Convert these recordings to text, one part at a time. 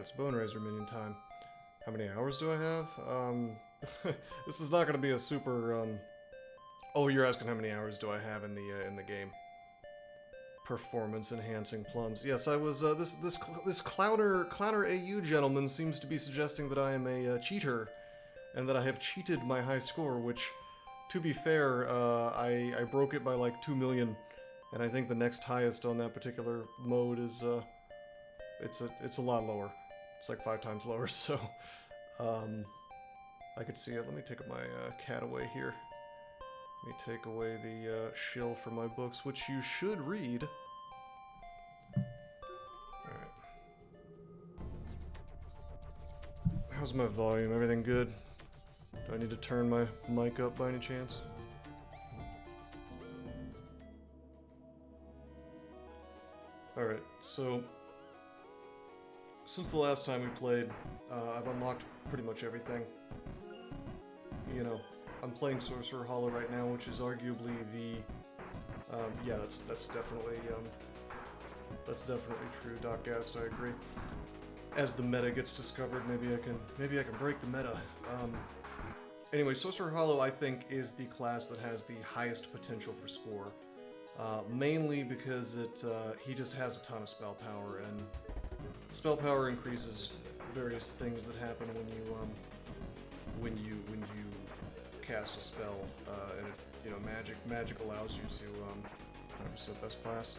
it's Boneraiser Minion time. How many hours do I have? This is not going to be a super, Oh, you're asking how many hours do I have in the game? Performance enhancing plums. Yes, I was, this Clowner AU gentleman seems to be suggesting that I am a cheater, and that I have cheated my high score, which, to be fair, I broke it by like 2 million, and I think the next highest on that particular mode is, it's a lot lower. It's like 5 times lower, so, I could see it. Let me take my cat away here. Let me take away the shill from my books, which you should read. Alright. How's my volume? Everything good? Do I need to turn my mic up by any chance? Alright, so since the last time we played, I've unlocked pretty much everything. You know, I'm playing Sorcerer Hollow right now, which is arguably the, yeah, that's definitely true. Doc Gast, I agree. As the meta gets discovered, maybe I can break the meta. Anyway, Sorcerer Hollow, I think, is the class that has the highest potential for score. Mainly because he just has a ton of spell power, and spell power increases various things that happen when you cast a spell, and it, magic allows you to 100% best class.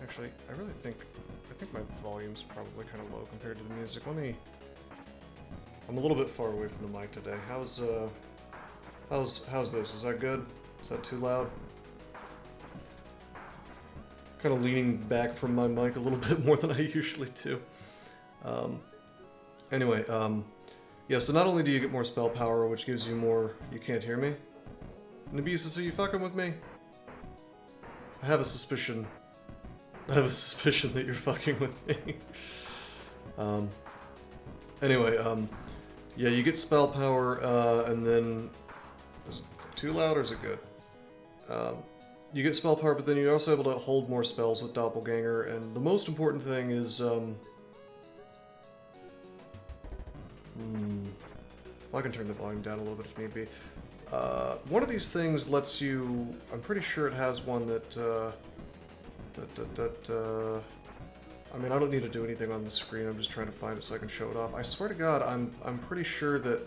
Actually, I think my volume's probably kind of low compared to the music. I'm a little bit far away from the mic today. How's this? Is that good? Is that too loud? Kind of leaning back from my mic a little bit more than I usually do. Anyway, yeah, so not only do you get more spell power, which gives you more... You can't hear me? Nabisa, are you fucking with me? I have a suspicion that you're fucking with me. Anyway, yeah, you get spell power, and then... Is it too loud or is it good? You get spell power, but then you're also able to hold more spells with Doppelganger, and the most important thing is, I can turn the volume down a little bit if need be. One of these things lets you... I'm pretty sure it has one that, I mean, I don't need to do anything on the screen, I'm just trying to find it so I can show it off. I swear to God, I'm pretty sure that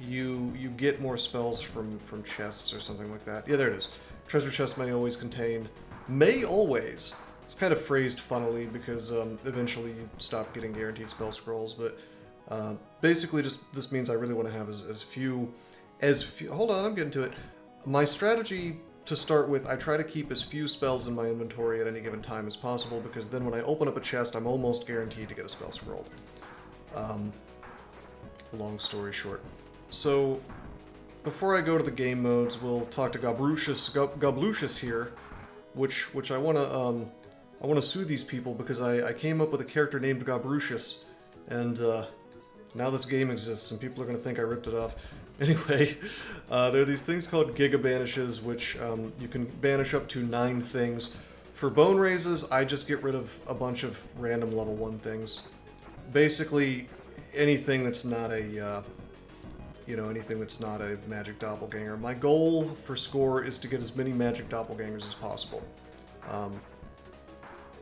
you get more spells from chests or something like that. Yeah, there it is. Treasure chests may always... It's kind of phrased funnily because eventually you stop getting guaranteed spell scrolls, but basically just this means I really want to have as few... Hold on, I'm getting to it. My strategy to start with, I try to keep as few spells in my inventory at any given time as possible, because then when I open up a chest, I'm almost guaranteed to get a spell scroll. Long story short. So, before I go to the game modes, we'll talk to Goblucius here, which I wanna sue these people because I came up with a character named Gobrucius, and now this game exists and people are gonna think I ripped it off. Anyway, there are these things called Giga Banishes, which you can banish up to 9 things. For Bone Raises, I just get rid of a bunch of random level 1 things. Basically, anything that's not a anything that's not a magic doppelganger. My goal for score is to get as many magic doppelgangers as possible.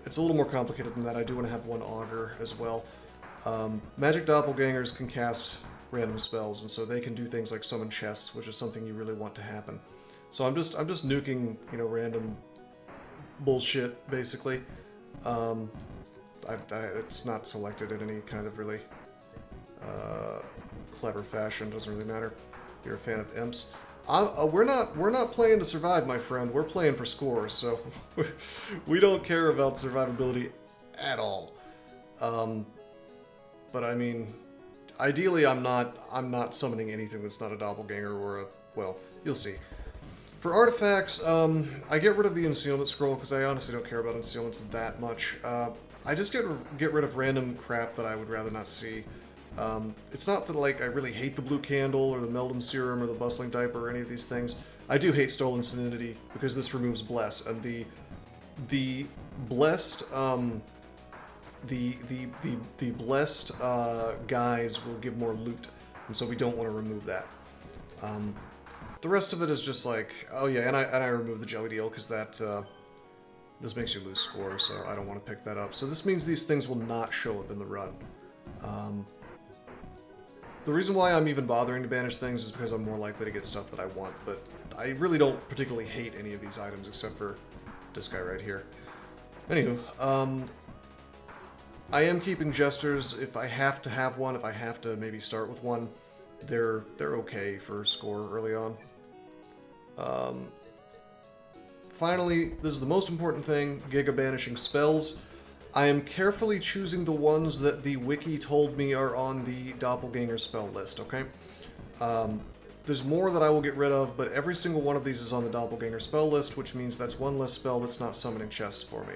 It's a little more complicated than that. I do want to have 1 augur as well. Magic doppelgangers can cast random spells, and so they can do things like summon chests, which is something you really want to happen. So I'm just nuking, random bullshit, basically. It's not selected in any kind of really clever fashion. Doesn't really matter. You're a fan of imps. We're not playing to survive, my friend. We're playing for scores, so we don't care about survivability at all. But I mean, ideally, I'm not summoning anything that's not a doppelganger or a... Well, you'll see. For artifacts, I get rid of the Ensealment Scroll because I honestly don't care about Ensealments that much. I just get rid of random crap that I would rather not see. It's not that, like, I really hate the Blue Candle or the Meldum Serum or the Bustling Diaper or any of these things. I do hate Stolen Salinity because this removes Bless, and the Blessed the blessed guys will give more loot, and so we don't want to remove that. The rest of it is just like, oh yeah, and I removed the jelly deal because that this makes you lose score, so I don't want to pick that up. So this means these things will not show up in the run. The reason why I'm even bothering to banish things is because I'm more likely to get stuff that I want, but I really don't particularly hate any of these items except for this guy right here. Anywho, I am keeping Jesters if I have to have one, if I have to maybe start with one. They're okay for score early on. Finally, this is the most important thing, Giga banishing spells. I am carefully choosing the ones that the wiki told me are on the doppelganger spell list, okay? There's more that I will get rid of, but every single one of these is on the doppelganger spell list, which means that's one less spell that's not summoning chests for me.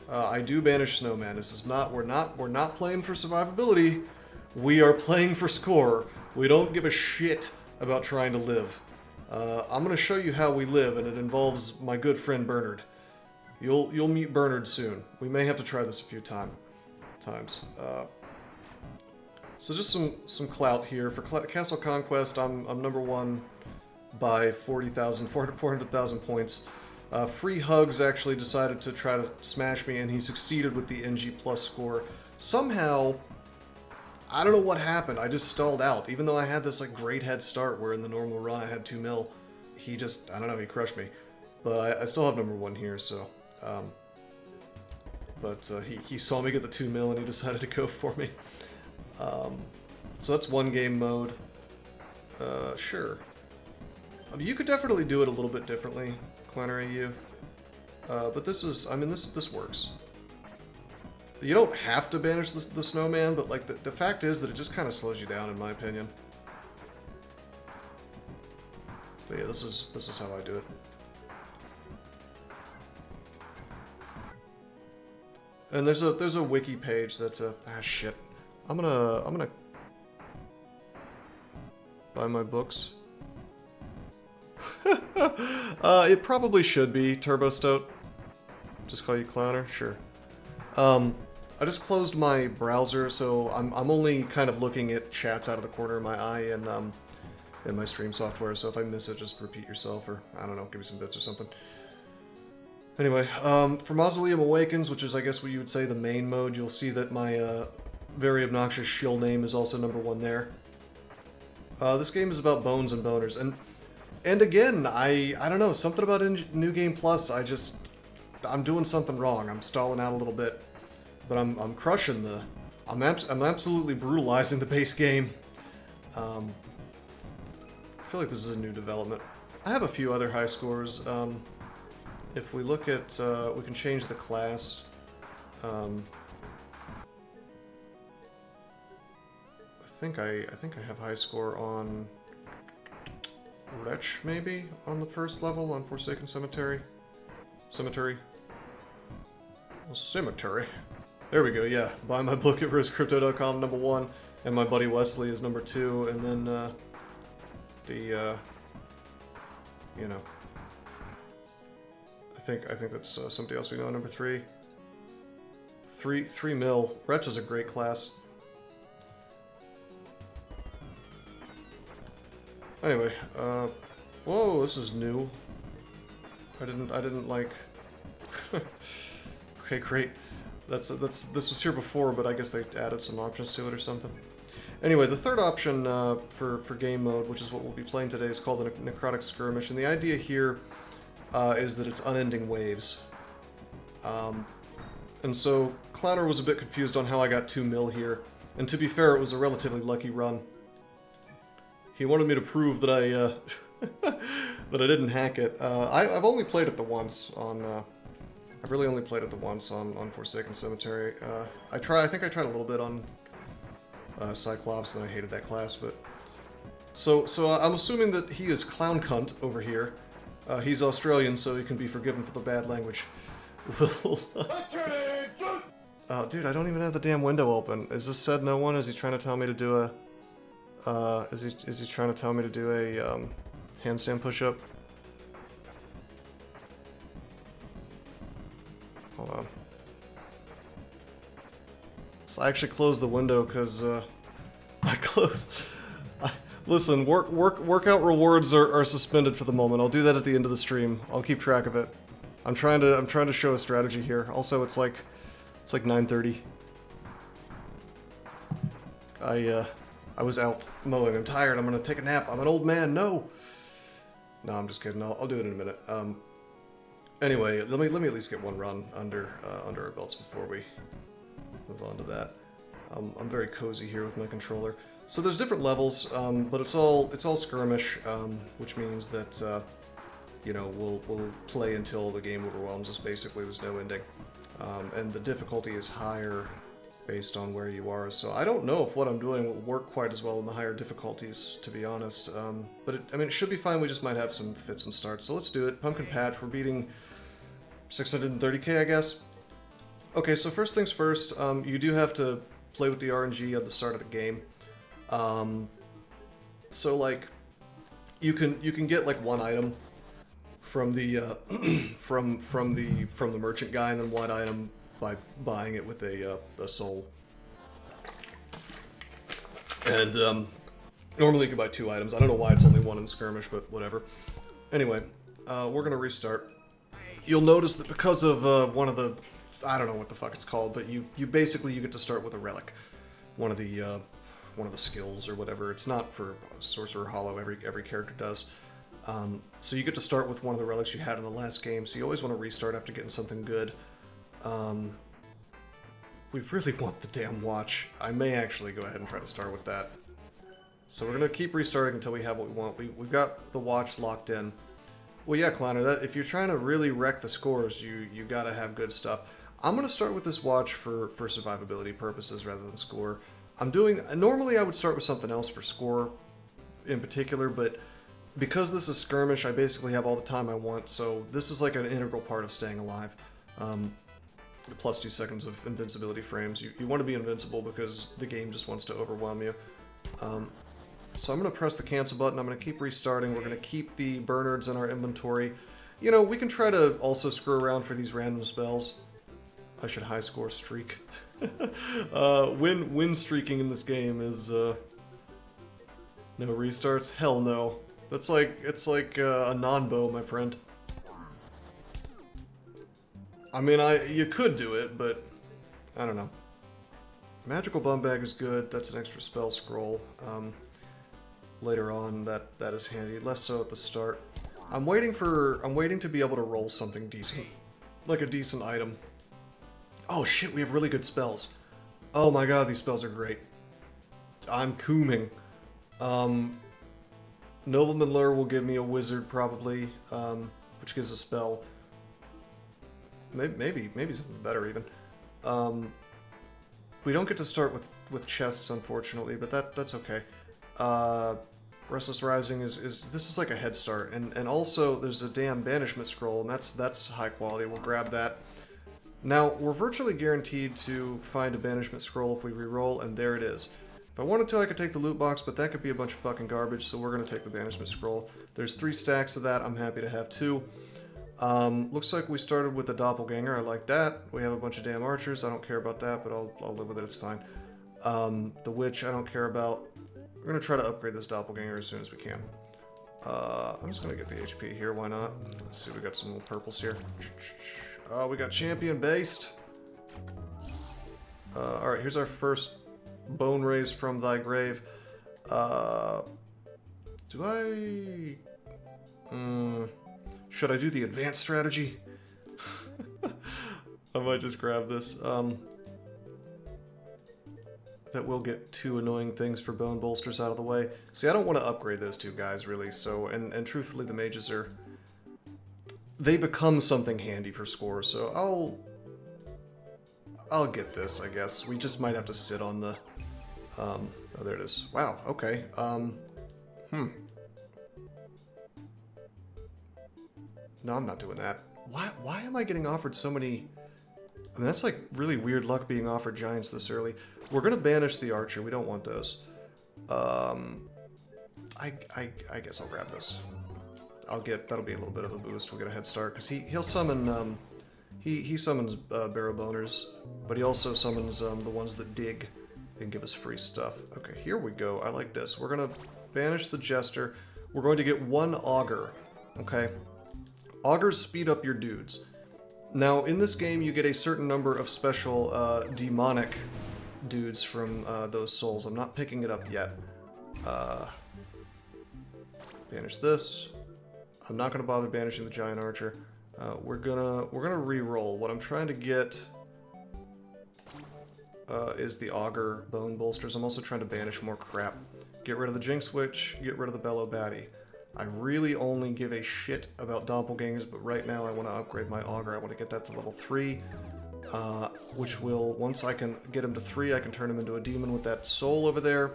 I do banish Snowman. This is not, we're not playing for survivability. We are playing for score. We don't give a shit about trying to live. I'm gonna show you how we live, and it involves my good friend Bernard. You'll meet Bernard soon. We may have to try this a few times. So just some clout here for Castle Conquest. I'm number 1 by 400,000 points. Free Hugs actually decided to try to smash me, and he succeeded with the NG plus score. Somehow, I don't know what happened. I just stalled out, even though I had this like great head start where in the normal run I had 2 mil. He just, I don't know, he crushed me. But I still have number 1 here, so. He saw me get the 2 mil and he decided to go for me. So that's one game mode. Sure. I mean, you could definitely do it a little bit differently, Clanner AU. But this is, I mean, this works. You don't have to banish the snowman, but like the fact is that it just kind of slows you down, in my opinion. But yeah, this is how I do it. And there's a wiki page that's shit. I'm gonna buy my books. It probably should be Turbo Stoat. Just call you Clowner, sure. I just closed my browser, so I'm only kind of looking at chats out of the corner of my eye in my stream software. So if I miss it, just repeat yourself, or I don't know, give me some bits or something. Anyway, for Mausoleum Awakens, which is I guess what you would say the main mode, you'll see that my very obnoxious shield name is also number 1 there. This game is about bones and boners, and again, I don't know, something about New Game Plus, I'm doing something wrong. I'm stalling out a little bit, but I'm crushing I'm absolutely brutalizing the base game. I feel like this is a new development. I have a few other high scores. If we look at, we can change the class. I think I have high score on Wretch, maybe, on the first level, on Forsaken Cemetery. Cemetery. There we go, yeah. Buy my book at rosecrypto.com, number 1, and my buddy Wesley is number 2, and then, you know. I think that's somebody else we know, number 3. 3 mil. Wretch is a great class. Anyway, whoa, this is new. I didn't like. Okay, great. This was here before, but I guess they added some options to it or something. Anyway, the third option for game mode, which is what we'll be playing today, is called the Necrotic Skirmish, and the idea here is that it's unending waves. And so Clowner was a bit confused on how I got 2 mil here, and to be fair, it was a relatively lucky run. He wanted me to prove that I that I didn't hack it. I've only played it the once on. I've really only played it the once on Forsaken Cemetery. I think I tried a little bit on Cyclops, and I hated that class. But so I'm assuming that he is Clown Cunt over here. He's Australian, so he can be forgiven for the bad language. Oh, dude, I don't even have the damn window open. Is this said no one? Is he trying to tell me to do a? Is he trying to tell me to do a handstand push-up? Hold on. So I actually closed the window because I closed. Listen, workout rewards are suspended for the moment. I'll do that at the end of the stream. I'll keep track of it. I'm trying to show a strategy here. Also, it's like 9:30. I was out mowing. I'm tired. I'm gonna take a nap. I'm an old man. No. No, I'm just kidding. I'll do it in a minute. Anyway, let me at least get one run under our belts before we move on to that. I'm very cozy here with my controller. So there's different levels, but it's all skirmish, which means that you know, we'll play until the game overwhelms us. Basically, there's no ending, and the difficulty is higher based on where you are. So I don't know if what I'm doing will work quite as well in the higher difficulties, to be honest. But I mean, it should be fine. We just might have some fits and starts. So let's do it. Pumpkin Patch. We're beating 630k, I guess. Okay, so first things first. You do have to play with the RNG at the start of the game. So like, you can get like one item from the from the merchant guy, and then one item by buying it with a soul. And normally you can buy two items. I don't know why it's only one in skirmish, but whatever. Anyway, we're gonna restart. You'll notice that because of one of the, I don't know what the fuck it's called, but you basically get to start with a relic, one of the skills or whatever. It's not for Sorcerer Hollow. Every character does. So you get to start with one of the relics you had in the last game. So you always want to restart after getting something good. We really want the damn watch. I may actually go ahead and try to start with that. So we're gonna keep restarting until we have what we want. We've got the watch locked in. Well, yeah, Clowner, that if you're trying to really wreck the scores, you gotta have good stuff. I'm gonna start with this watch for survivability purposes rather than score. Normally I would start with something else for score in particular, but because this is skirmish, I basically have all the time I want, so this is like an integral part of staying alive. Plus 2 seconds of invincibility frames. You want to be invincible because the game just wants to overwhelm you. So I'm going to press the cancel button. I'm going to keep restarting. We're going to keep the Bernards in our inventory. You know, we can try to also screw around for these random spells. I should high score streak. Win streaking in this game is no restarts. Hell no. It's like a non-bow, my friend. I mean, you could do it, but I don't know. Magical Bum Bag is good. That's an extra spell scroll. Later on, that is handy. Less so at the start. I'm waiting to be able to roll something decent, like a decent item. Oh shit, we have really good spells. Oh my god, these spells are great. I'm cooming. Nobleman Lure will give me a wizard probably, which gives a spell. Maybe something better even. We don't get to start with chests, unfortunately, but that's okay. Restless Rising this is like a head start, and also there's a damn banishment scroll, and that's high quality. We'll grab that. Now we're virtually guaranteed to find a banishment scroll if we reroll, and there it is. If I wanted to, I could take the loot box, but that could be a bunch of fucking garbage, so we're gonna take the banishment scroll. There's 3 stacks of that. I'm happy to have 2. Looks like we started with the doppelganger. I like that. We have a bunch of damn archers. I don't care about that, but I'll live with it. It's fine. The witch I don't care about. We're gonna try to upgrade this doppelganger as soon as we can. I'm just gonna get the HP here. Why not? Let's see. We got some little purples here. We got champion based. All right. Here's our first bone raise from thy grave. Do I? Should I do the advanced strategy? I might just grab this. That will get 2 annoying things for bone bolsters out of the way. See, I don't want to upgrade those 2 guys, really, so, and truthfully, the mages they become something handy for scores, so I'll get this, I guess. We just might have to sit on the, oh, there it is. Wow, okay, No, I'm not doing that. Why am I getting offered so many? I mean, that's like really weird luck being offered giants this early. We're gonna banish the archer. We don't want those. I guess I'll grab this. That'll be a little bit of a boost. We'll get a head start because he'll summon He summons barrow boners, but he also summons the ones that dig and give us free stuff. Okay, here we go. I like this. We're gonna banish the Jester. We're going to get one Augur, okay? Augurs speed up your dudes. Now, in this game, you get a certain number of special demonic dudes from those souls. I'm not picking it up yet. Banish this. I'm not gonna bother banishing the Giant Archer. We're gonna re-roll. What I'm trying to get is the Augur Bone Bolsters. I'm also trying to banish more crap. Get rid of the Jinx Witch, get rid of the Bellow Baddie. I really only give a shit about Doppelgangers, but right now I want to upgrade my Augur. I want to get that to level 3, which will, once I can get him to 3, I can turn him into a demon with that soul over there.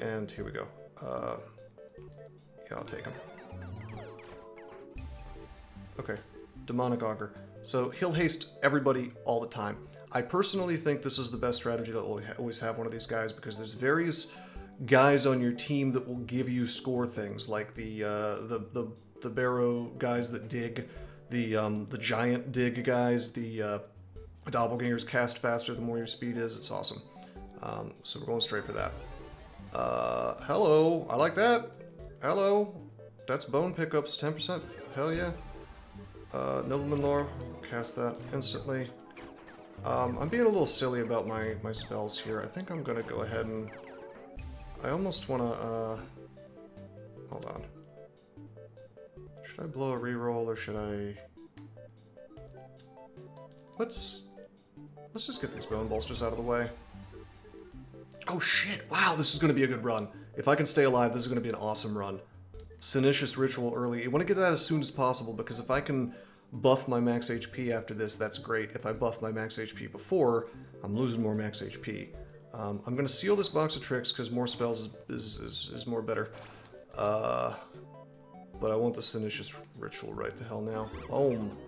And here we go. Yeah, I'll take him. Okay, Demonic Augur. So he'll haste everybody all the time. I personally think this is the best strategy to always have one of these guys, because there's various guys on your team that will give you score things, like the barrow guys that dig, the giant dig guys, the doppelgangers cast faster the more your speed is. It's awesome. So we're going straight for that. Hello, I like that. Hello, that's bone pickups, 10%. Hell yeah. Nobleman Lore, cast that instantly. I'm being a little silly about my spells here. I think I'm gonna go ahead and... I almost wanna, hold on. Should I blow a reroll, or should I... Let's just get these bone bolsters out of the way. Oh shit, wow, this is gonna be a good run. If I can stay alive, this is gonna be an awesome run. Sinicious Ritual early. You wanna get that as soon as possible, because if I can buff my max HP after this, that's great. If I buff my max HP before, I'm losing more max HP. I'm going to seal this box of tricks because more spells is more better. But I want the Sinicious Ritual right the hell now. Boom.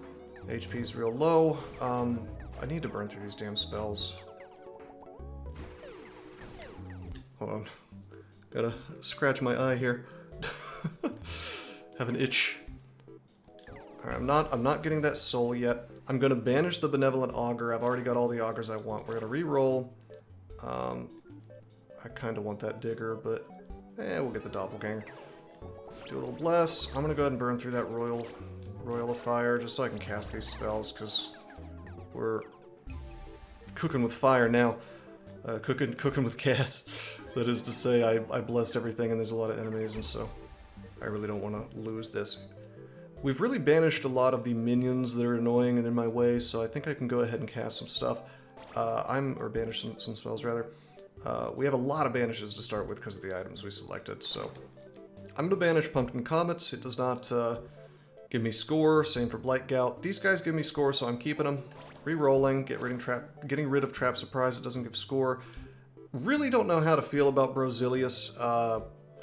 HP's real low. I need to burn through these damn spells. Hold on. Gotta scratch my eye here. Have an itch. Alright, I'm not getting that soul yet. I'm gonna banish the Benevolent Augur. I've already got all the Augurs I want. We're gonna re-roll. I kinda want that digger, but we'll get the doppelganger. Do a little bless. I'm gonna go ahead and burn through that Royal of Fire just so I can cast these spells, because we're cooking with fire now. Cooking with gas. That is to say, I blessed everything and there's a lot of enemies, and so I really don't want to lose this. We've really banished a lot of the minions that are annoying and in my way, so I think I can go ahead and cast some stuff. Or banish some spells, rather. We have a lot of banishes to start with because of the items we selected, so... I'm going to banish Pumpkin Comets. It does not give me score. Same for Blight Gout. These guys give me score, so I'm keeping them. Re-rolling, getting rid of Trap Surprise. It doesn't give score. Really don't know how to feel about Brozilius.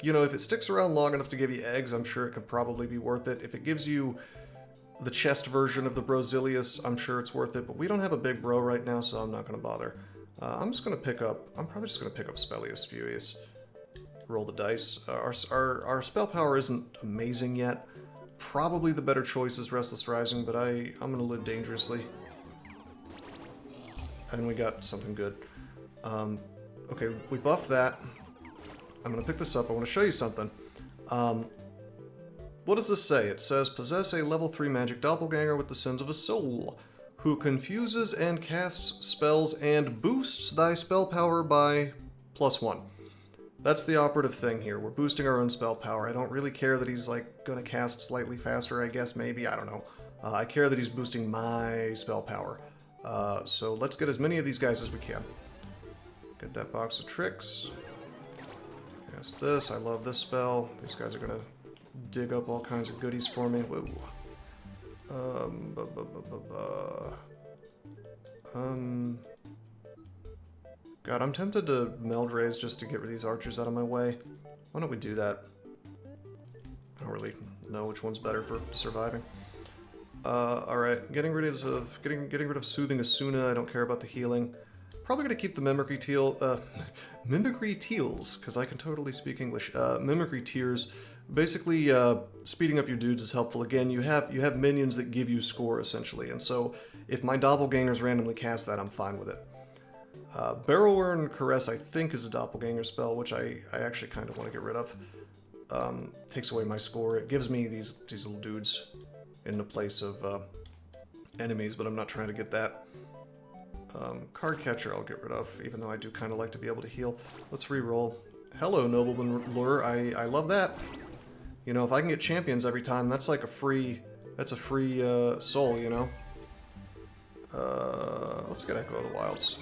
You know, if it sticks around long enough to give you eggs, I'm sure it could probably be worth it. If it gives you the chest version of the Brozilius, I'm sure it's worth it. But we don't have a big bro right now, so I'm not going to bother. I'm probably just going to pick up Spelius Furious. Roll the dice. Our spell power isn't amazing yet. Probably the better choice is Restless Rising, but I'm going to live dangerously. And we got something good. Okay, we buffed that. I'm going to pick this up. I want to show you something. What does this say? It says, possess a level 3 magic doppelganger with the sins of a soul, who confuses and casts spells and boosts thy spell power by +1. That's the operative thing here. We're boosting our own spell power. I don't really care that he's, like, going to cast slightly faster, I guess, maybe. I don't know. I care that he's boosting my spell power. So let's get as many of these guys as we can. Get that box of tricks. Cast this. I love this spell. These guys are going to dig up all kinds of goodies for me. Whoa. God, I'm tempted to meld raise just to get rid of these archers out of my way. Why don't we do that? I don't really know which one's better for surviving. Alright, getting rid of Soothing Asuna. I don't care about the healing. Probably gonna keep the Mimicry Teals, because I can totally speak English. Mimicry Tears, Basically, speeding up your dudes is helpful. Again, you have minions that give you score, essentially. And so, if my doppelgangers randomly cast that, I'm fine with it. Barrow-Earn Caress, I think, is a doppelganger spell, which I actually kind of want to get rid of. Takes away my score. It gives me these little dudes in the place of enemies, but I'm not trying to get that. Card Catcher I'll get rid of, even though I do kind of like to be able to heal. Let's re-roll. Hello, Nobleman Lure. I love that. You know, if I can get champions every time, that's like a free... That's a free soul, you know? Let's get Echo of the Wilds.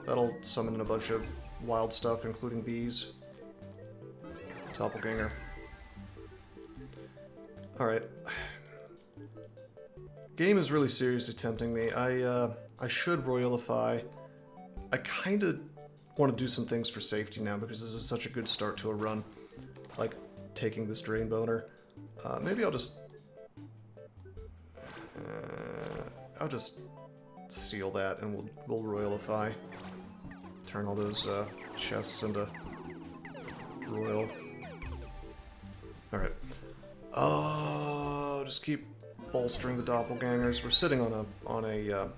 That'll summon in a bunch of wild stuff, including bees. Doppelganger. Alright. Game is really seriously tempting me. I should Royalify. I kind of want to do some things for safety now because this is such a good start to a run. Like taking this Drain Boner. Maybe I'll just seal that and we'll Royalify. Turn all those chests into royal. Alright. Just keep bolstering the doppelgangers. We're sitting on a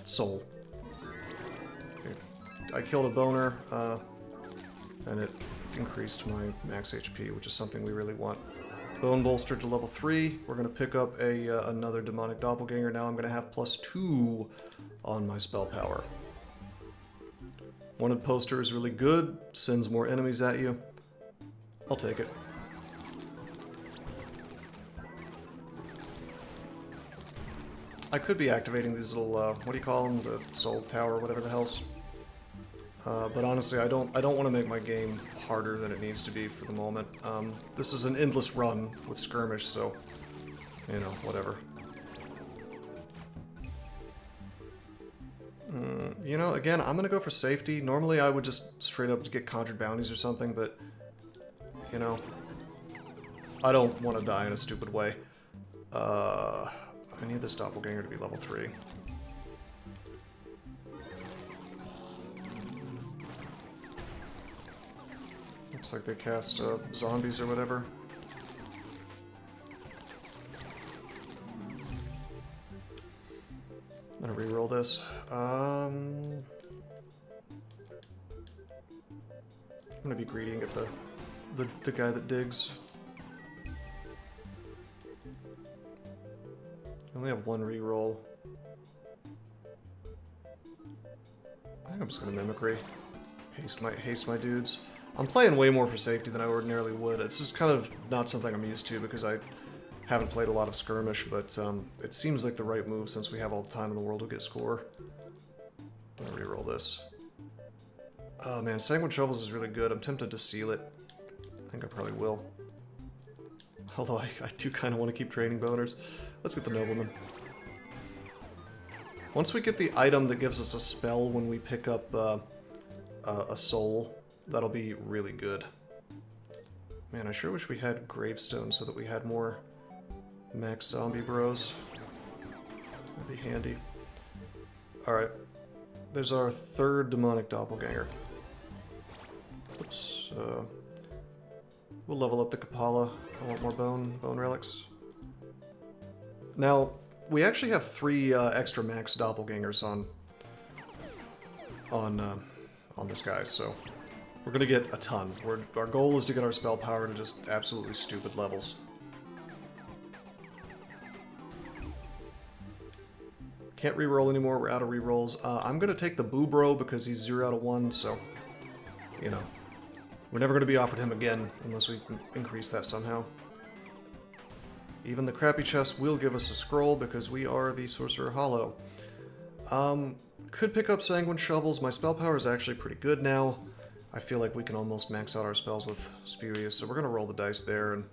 soul. Okay. I killed a boner, and it increased my max HP, which is something we really want. Bone bolstered to level 3. We're gonna pick up another demonic doppelganger. Now I'm gonna have +2 on my spell power. Wanted poster is really good, sends more enemies at you. I'll take it. I could be activating these little, what do you call them? The soul tower, whatever the hell's. But honestly, I don't want to make my game harder than it needs to be for the moment. This is an endless run with skirmish, so, you know, whatever. You know, again, I'm gonna go for safety. Normally I would just straight up get conjured bounties or something, but, you know, I don't want to die in a stupid way. I need this doppelganger to be level 3. Looks like they cast zombies or whatever. I'm gonna reroll this. I'm gonna be greedy and get the guy that digs. I only have one reroll. I think I'm just gonna mimicry. Haste my dudes. I'm playing way more for safety than I ordinarily would. It's just kind of not something I'm used to because I haven't played a lot of skirmish, but it seems like the right move since we have all the time in the world to get score. I'm gonna reroll this. Oh man, Sanguine Shovels is really good. I'm tempted to seal it. I think I probably will. Although I do kind of want to keep training boners. Let's get the Nobleman. Once we get the item that gives us a spell when we pick up a soul, that'll be really good. Man, I sure wish we had Gravestone so that we had more max zombie bros. That'd be handy. Alright. There's our third demonic doppelganger. Oops. We'll level up the Kapala. I want more bone relics. Now, we actually have 3 extra max doppelgangers on this guy, so we're gonna get a ton. Our goal is to get our spell power to just absolutely stupid levels. Can't reroll anymore, we're out of rerolls. I'm gonna take the Boo Bro because he's 0 out of 1, so, you know. We're never gonna be offered him again unless we can increase that somehow. Even the crappy chest will give us a scroll because we are the Sorcerer Hollow. Could pick up Sanguine Shovels. My spell power is actually pretty good now. I feel like we can almost max out our spells with Spurious, so we're gonna roll the dice there and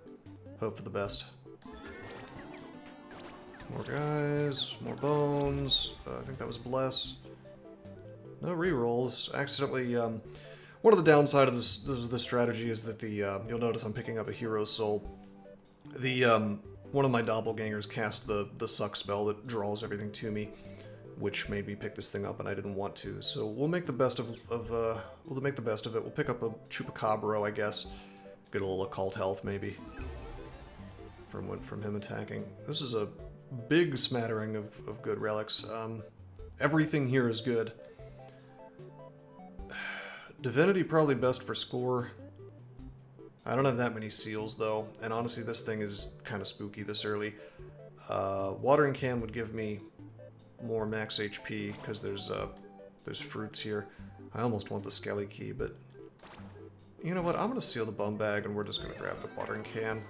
hope for the best. More guys, more bones. I think that was Bless. No rerolls. Accidentally, one of the downside of this strategy is that you'll notice I'm picking up a Hero's Soul. One of my doppelgangers cast the suck spell that draws everything to me, which made me pick this thing up, and I didn't want to. So we'll make the best of it. We'll pick up a Chupacabra, I guess, Get a little occult health, maybe, from him attacking. This is a big smattering of good relics. Everything here is good. Divinity probably best for score. I don't have that many seals, though, and honestly, this thing is kind of spooky this early. Watering Can would give me more max HP, because there's fruits here. I almost want the Skelly Key, but you know what? I'm going to seal the Bum Bag, and we're just going to grab the Watering Can.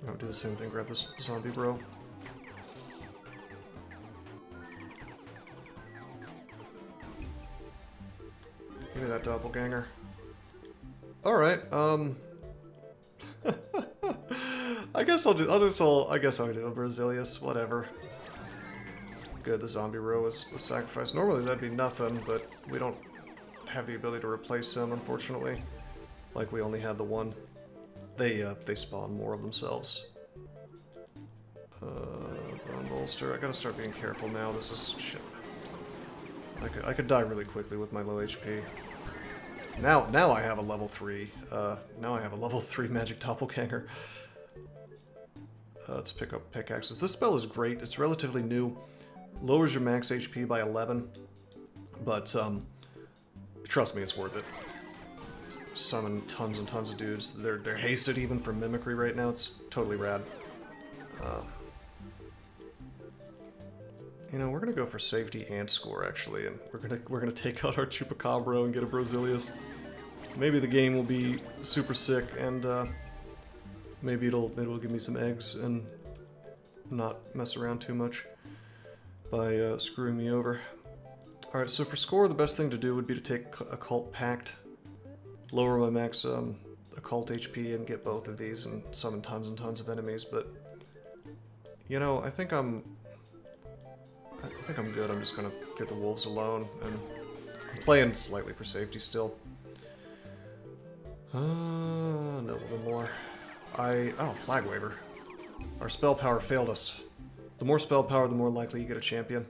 I'll do the same thing, grab this zombie bro. Give me that doppelganger. Alright, I guess I'll do a Brazilius, whatever. Good, the zombie row was sacrificed. Normally that'd be nothing, but we don't have the ability to replace him, unfortunately. Like, we only had the one. They spawn more of themselves. Bone bolster. I gotta start being careful now. This is shit. I could die really quickly with my low HP. Now I have a level 3. Now I have a level 3 magic doppelganger. Let's pick up pickaxes. This spell is great. It's relatively new. Lowers your max HP by 11. But, trust me, it's worth it. Summon tons and tons of dudes. They're hasted even from mimicry right now. It's totally rad. You know, we're gonna go for safety and score actually, and we're gonna take out our Chupacabra and get a Brazilius. Maybe the game will be super sick, and maybe it'll give me some eggs and not mess around too much by screwing me over. All right, so for score, the best thing to do would be to take Occult Pact, lower my max Occult HP, and get both of these and summon tons and tons of enemies. But you know, I think I'm good. I'm just gonna get the wolves alone, and I'm playing slightly for safety still. No, a little more. Oh, Flag Waver. Our spell power failed us. The more spell power, the more likely you get a champion.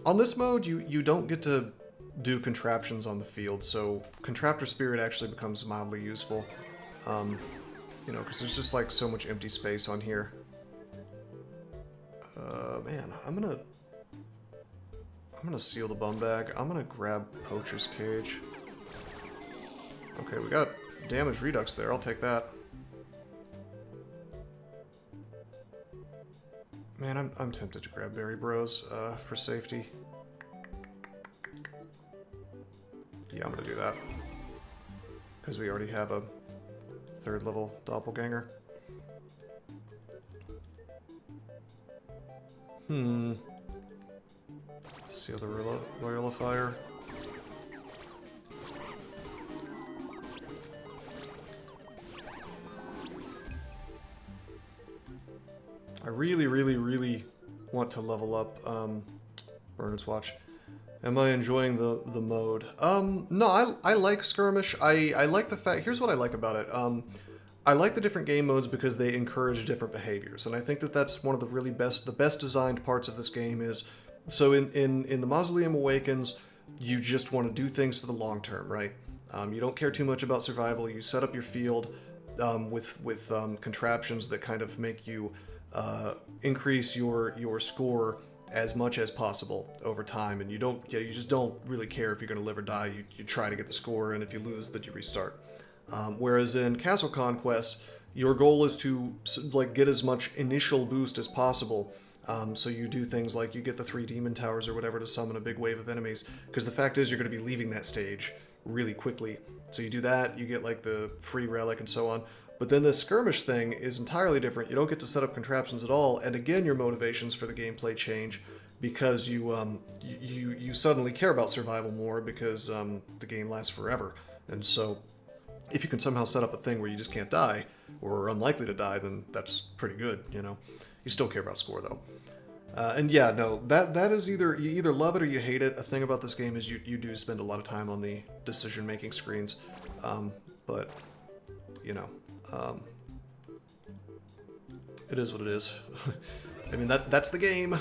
On this mode, you don't get to do contraptions on the field, so Contraptor Spirit actually becomes mildly useful. You know, because there's just like so much empty space on here. Man, I'm gonna seal the Bum Bag. I'm gonna grab Poacher's Cage. Okay, we got damage redux there. I'll take that. Man, I'm tempted to grab Berry Bros for safety. Yeah, I'm gonna do that because we already have a 3rd level doppelganger. Seal the Royal Fire. I really want to level up Bernard's Watch. Am I enjoying the mode? No, I like Skirmish. I like the fact, here's what I like about it. I like the different game modes because they encourage different behaviors, and I think that that's one of the best designed parts of this game is, so in the Mausoleum Awakens, you just want to do things for the long term, right? You don't care too much about survival. You set up your field with contraptions that kind of make you increase your score as much as possible over time, and you just don't really care if you're going to live or die. You try to get the score, and if you lose, then you restart. Whereas in Castle Conquest, your goal is to like get as much initial boost as possible. So you do things like you get the 3 demon towers or whatever to summon a big wave of enemies, because the fact is you're going to be leaving that stage really quickly. So you do that, you get like the free relic and so on. But then the skirmish thing is entirely different. You don't get to set up contraptions at all, and again your motivations for the gameplay change because you suddenly care about survival more because the game lasts forever. And so if you can somehow set up a thing where you just can't die, or are unlikely to die, then that's pretty good, you know. You still care about score, though. And yeah, no, that is you either love it or you hate it. A thing about this game is you do spend a lot of time on the decision-making screens, but, you know, it is what it is. I mean, that's the game.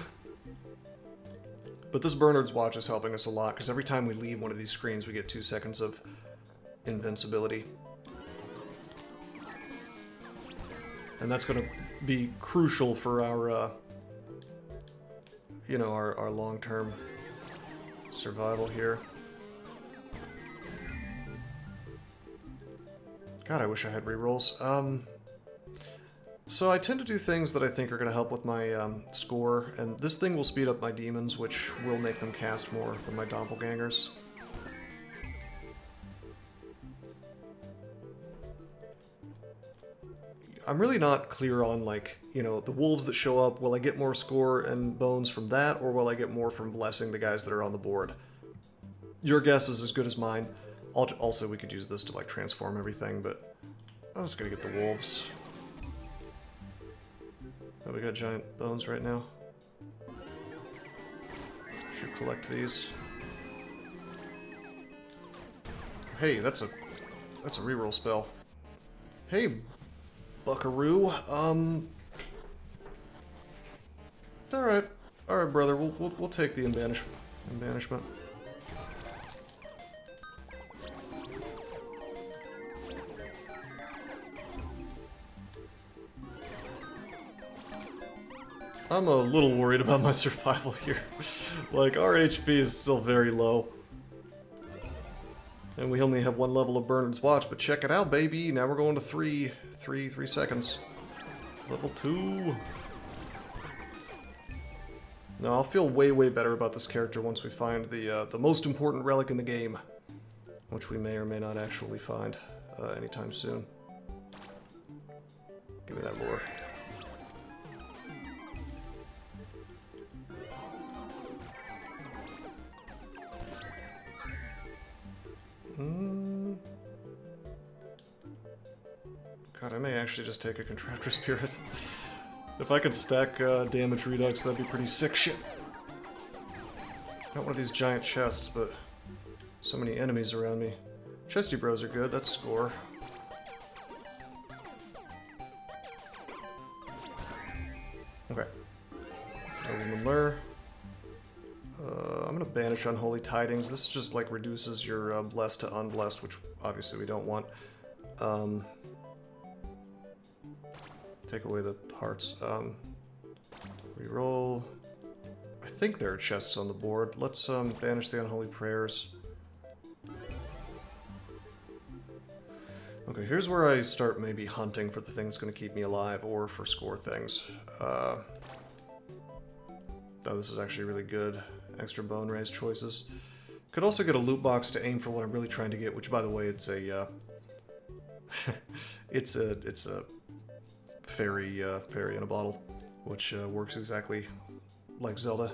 But this Bernard's Watch is helping us a lot, because every time we leave one of these screens, we get 2 seconds of invincibility. And that's going to be crucial for our, you know, our long-term survival here. God, I wish I had rerolls. So I tend to do things that I think are going to help with my score, and this thing will speed up my demons, which will make them cast more than my doppelgangers. I'm really not clear on, like, you know, the wolves that show up, will I get more score and bones from that, or will I get more from blessing the guys that are on the board? Your guess is as good as mine. Also, we could use this to, like, transform everything, but I'm just gonna get the wolves. Oh, we got giant bones right now. Should collect these. Hey, that's a reroll spell. Hey, Buckaroo. Alright, brother. We'll take the banishment. I'm a little worried about my survival here. Like, our HP is still very low. And we only have 1 level of Bernard's Watch, but check it out, baby! Now we're going to 3 seconds. Level 2. No, I'll feel way, way better about this character once we find the most important relic in the game. Which we may or may not actually find anytime soon. Give me that lore. God, I may actually just take a Contraptor Spirit. If I could stack damage redux, that'd be pretty sick shit. Not one of these giant chests, but so many enemies around me. Chesty bros are good, that's score. Okay. Aluminum Lure. I'm gonna banish Unholy Tidings. This just like reduces your blessed to unblessed, which obviously we don't want. Take away the hearts. Reroll. I think there are chests on the board. Let's banish the Unholy Prayers. Okay, here's where I start maybe hunting for the things going to keep me alive, or for score things. Oh, this is actually really good. Extra bone raise choices. Could also get a loot box to aim for what I'm really trying to get, which, by the way, it's a it's a fairy in a bottle, which works exactly like Zelda.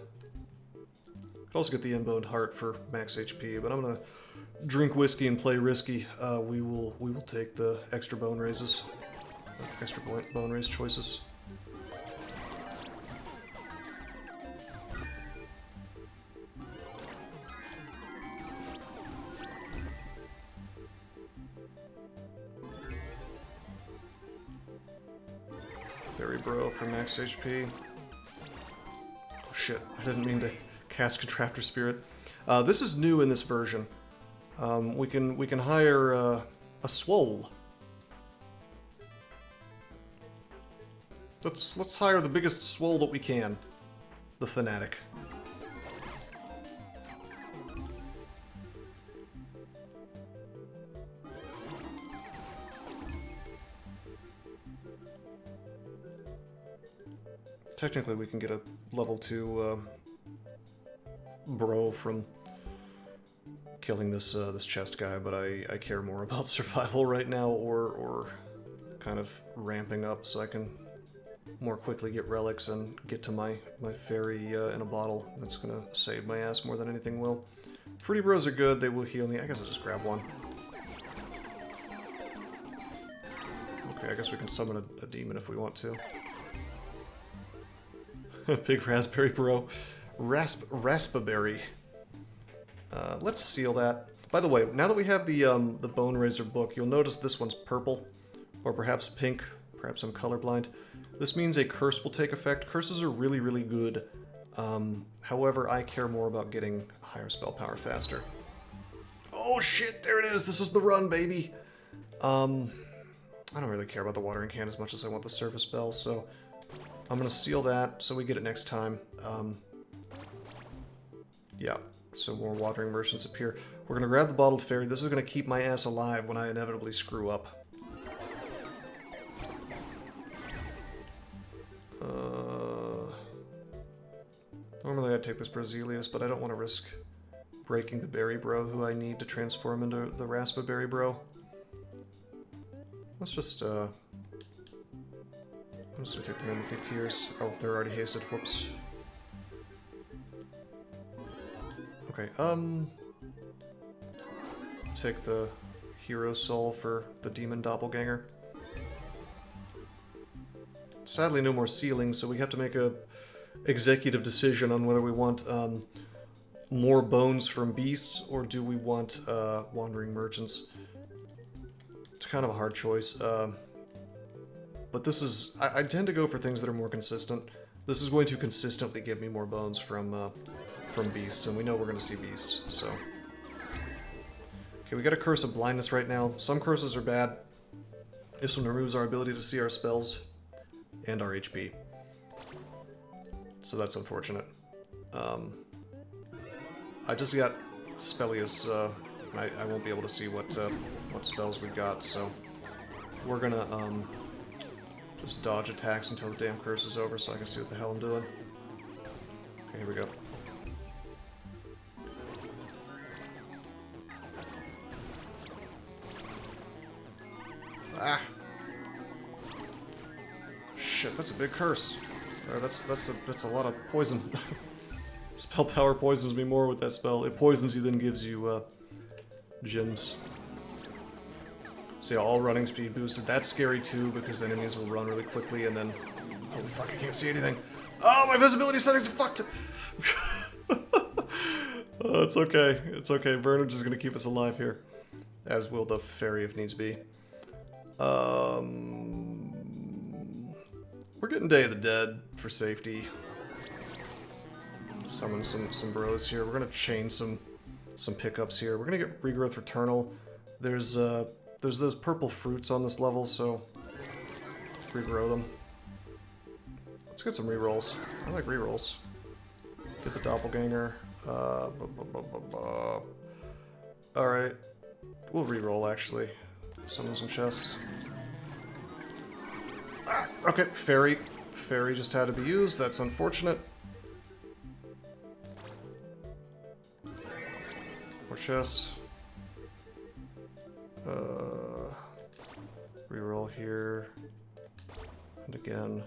Could also get the Inboned Heart for max HP, but I'm gonna drink whiskey and play risky. We will take the extra bone raises, extra bone raise choices. Fairy Bro for max HP. Oh shit, I didn't mean to cast Contraptor Spirit. This is new in this version. We can hire a Swole. Let's hire the biggest Swole that we can. The Fanatic. Technically, we can get a level 2 bro from killing this this chest guy, but I care more about survival right now, or kind of ramping up so I can more quickly get relics and get to my fairy in a bottle. That's gonna save my ass more than anything will. Fruity Bros are good, they will heal me. I guess I'll just grab one. Okay, I guess we can summon a demon if we want to. Big Raspberry Bro. Raspaberry. Let's seal that. By the way, now that we have the Boneraiser book, you'll notice this one's purple, or perhaps pink. Perhaps I'm colorblind. This means a curse will take effect. Curses are really, really good However, I care more about getting higher spell power faster. Oh shit, there it is! This is the run, baby! I don't really care about the watering can as much as I want the service bell, so I'm gonna seal that so we get it next time. Yeah, so more watering merchants appear. We're gonna grab the bottled fairy. This is gonna keep my ass alive when I inevitably screw up. Normally I'd take this Brazilius, but I don't want to risk breaking the Berry Bro who I need to transform into the Raspberry Bro. Let's just, I'm just gonna take the Mimicry Tears. Oh, they're already hasted. Whoops. Okay, take the Hero Soul for the Demon Doppelganger. Sadly, no more sealing, so we have to make a executive decision on whether we want more bones from beasts or do we want wandering merchants. It's kind of a hard choice, but this is I tend to go for things that are more consistent. This is going to consistently give me more bones from beasts, and we know we're going to see beasts. So okay, we got a Curse of Blindness right now. Some curses are bad. This one removes our ability to see our spells and our HP. So that's unfortunate. I just got Spellius, I won't be able to see what spells we've got, so we're gonna just dodge attacks until the damn curse is over so I can see what the hell I'm doing. Okay, here we go. Ah! Shit, that's a big curse. That's a lot of poison. Spell power poisons me more with that spell. It poisons you, then gives you gems. So yeah, all running speed boosted. That's scary too, because enemies will run really quickly and then... Holy fuck, I can't see anything. Oh, my visibility settings are fucked! Oh, it's okay. It's okay. Vernage is gonna keep us alive here. As will the fairy if needs be. We're getting Day of the Dead for safety. Summon some bros here. We're gonna chain some pickups here. We're gonna get Regrowth Returnal. There's those purple fruits on this level, so regrow them. Let's get some rerolls. I like rerolls. Get the Doppelganger. Alright. We'll reroll actually. Summon some chests. Ah, okay, fairy. Fairy just had to be used. That's unfortunate. More chests. Reroll here. And again.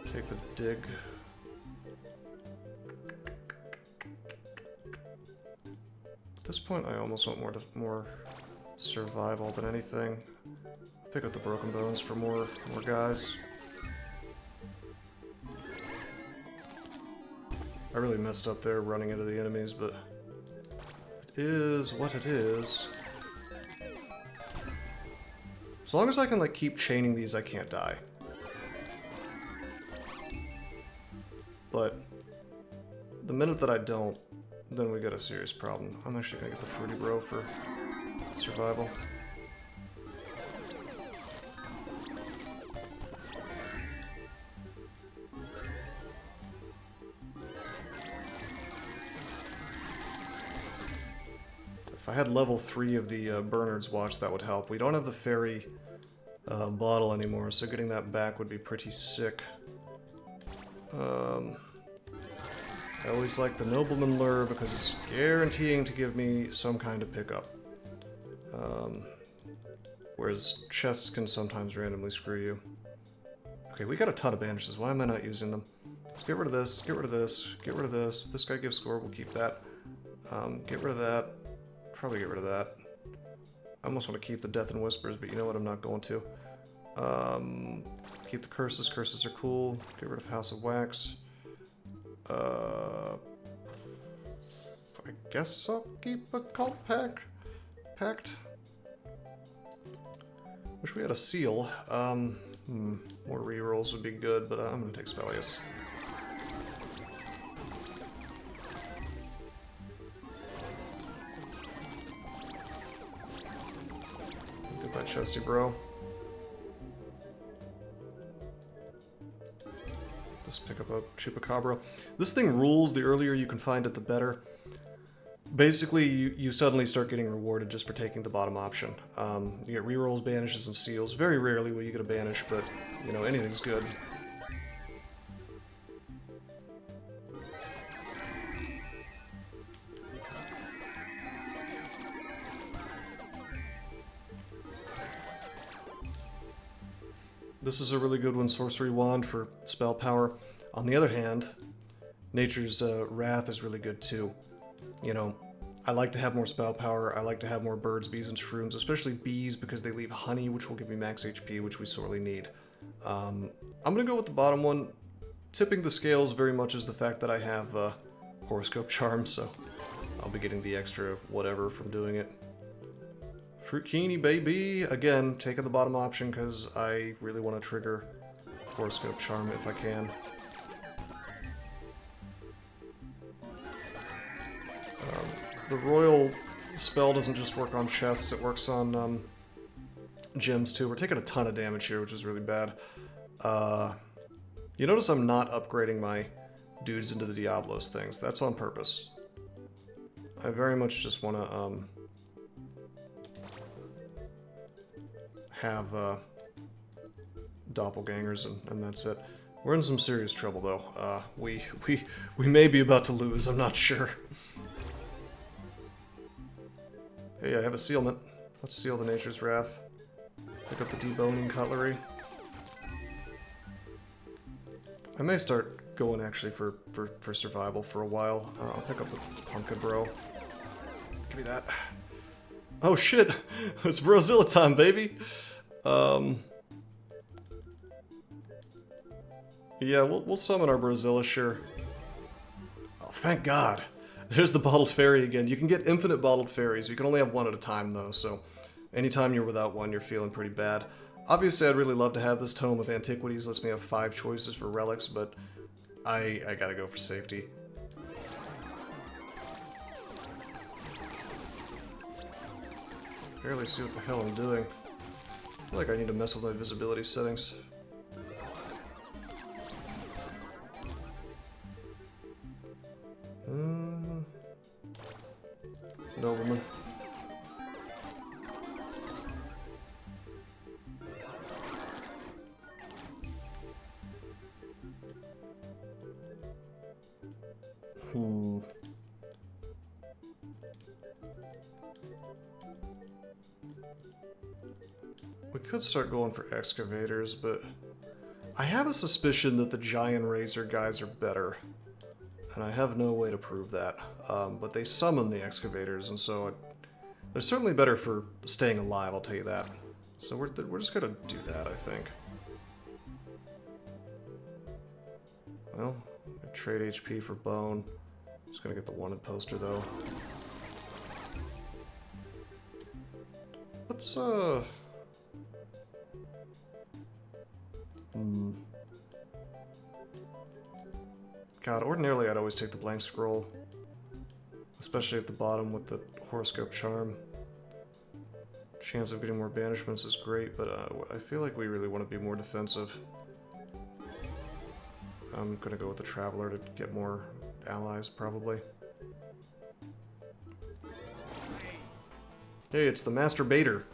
Take the dig. At this point, I almost want more survival than anything. Pick up the broken bones for more guys. I really messed up there running into the enemies, but it is what it is. As long as I can like keep chaining these, I can't die. But the minute that I don't, then we got a serious problem. I'm actually gonna get the Fruity Bro for survival. If I had level 3 of the Bernard's Watch, that would help. We don't have the fairy bottle anymore, so getting that back would be pretty sick. I always like the Nobleman Lure because it's guaranteeing to give me some kind of pickup. Whereas chests can sometimes randomly screw you. Okay, we got a ton of bandages. Why am I not using them? Let's get rid of this, get rid of this, get rid of this. This guy gives score, we'll keep that. Get rid of that. Probably get rid of that. I almost want to keep the Death and Whispers, but you know what, I'm not going to. Keep the curses. Curses are cool. Get rid of House of Wax. I guess I'll keep a Cult Pact. Wish we had a seal. More rerolls would be good, but I'm gonna take Spellius. chesty, bro. Just pick up a chupacabra. This thing rules. The earlier you can find it, the better. Basically, you suddenly start getting rewarded just for taking the bottom option. You get rerolls, banishes, and seals. Very rarely will you get a banish, but, you know, anything's good. This is a really good one, Sorcery Wand for spell power. On the other hand, Nature's Wrath is really good too. You know, I like to have more spell power, I like to have more birds, bees, and shrooms, especially bees because they leave honey, which will give me max HP, which we sorely need. I'm gonna go with the bottom one. Tipping the scales very much is the fact that I have Horoscope Charm, so I'll be getting the extra whatever from doing it. Fruitkini, baby! Again, taking the bottom option because I really want to trigger Horoscope Charm if I can. The Royal spell doesn't just work on chests, it works on gems too. We're taking a ton of damage here, which is really bad. You notice I'm not upgrading my dudes into the Diablos things. That's on purpose. I very much just want to have doppelgangers and that's it. We're in some serious trouble though. We may be about to lose, I'm not sure. Hey, I have a sealment. Let's seal the Nature's Wrath. Pick up the deboning cutlery. I may start going actually for survival for a while. I'll pick up the pumpkin bro. Give me that. Oh shit! It's Brozilla time, baby! Yeah, we'll summon our Brozilla, sure. Oh, thank God! There's the bottled fairy again. You can get infinite bottled fairies. You can only have one at a time, though, so anytime you're without one, you're feeling pretty bad. Obviously, I'd really love to have this Tome of Antiquities. Lets me have 5 choices for relics, but I gotta go for safety. Barely see what the hell I'm doing. I feel like I need to mess with my visibility settings. Nobleman. We could start going for excavators, but I have a suspicion that the giant razor guys are better. And I have no way to prove that. But they summon the excavators, and so they're certainly better for staying alive, I'll tell you that. So we're just gonna do that, I think. Well, I trade HP for bone. Just gonna get the wanted poster, though. Let's, God, ordinarily I'd always take the blank scroll. Especially at the bottom with the Horoscope Charm. Chance of getting more banishments is great, but I feel like we really want to be more defensive. I'm gonna go with the Traveler to get more allies, probably. Hey, it's the Master Baiter.